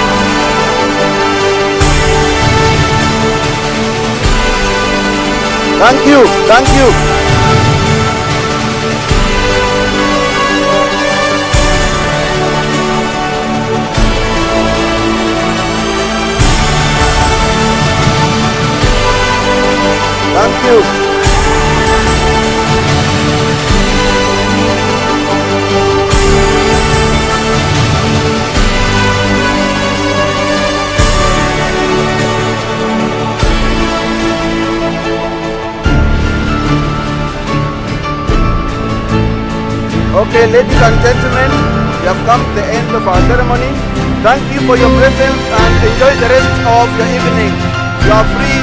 Thank you. Thank you. Thank you. Okay, ladies and gentlemen, we have come to the end of our ceremony. Thank you for your presence and enjoy the rest of your evening. You are free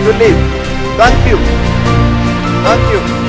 to leave. Thank you. Thank you.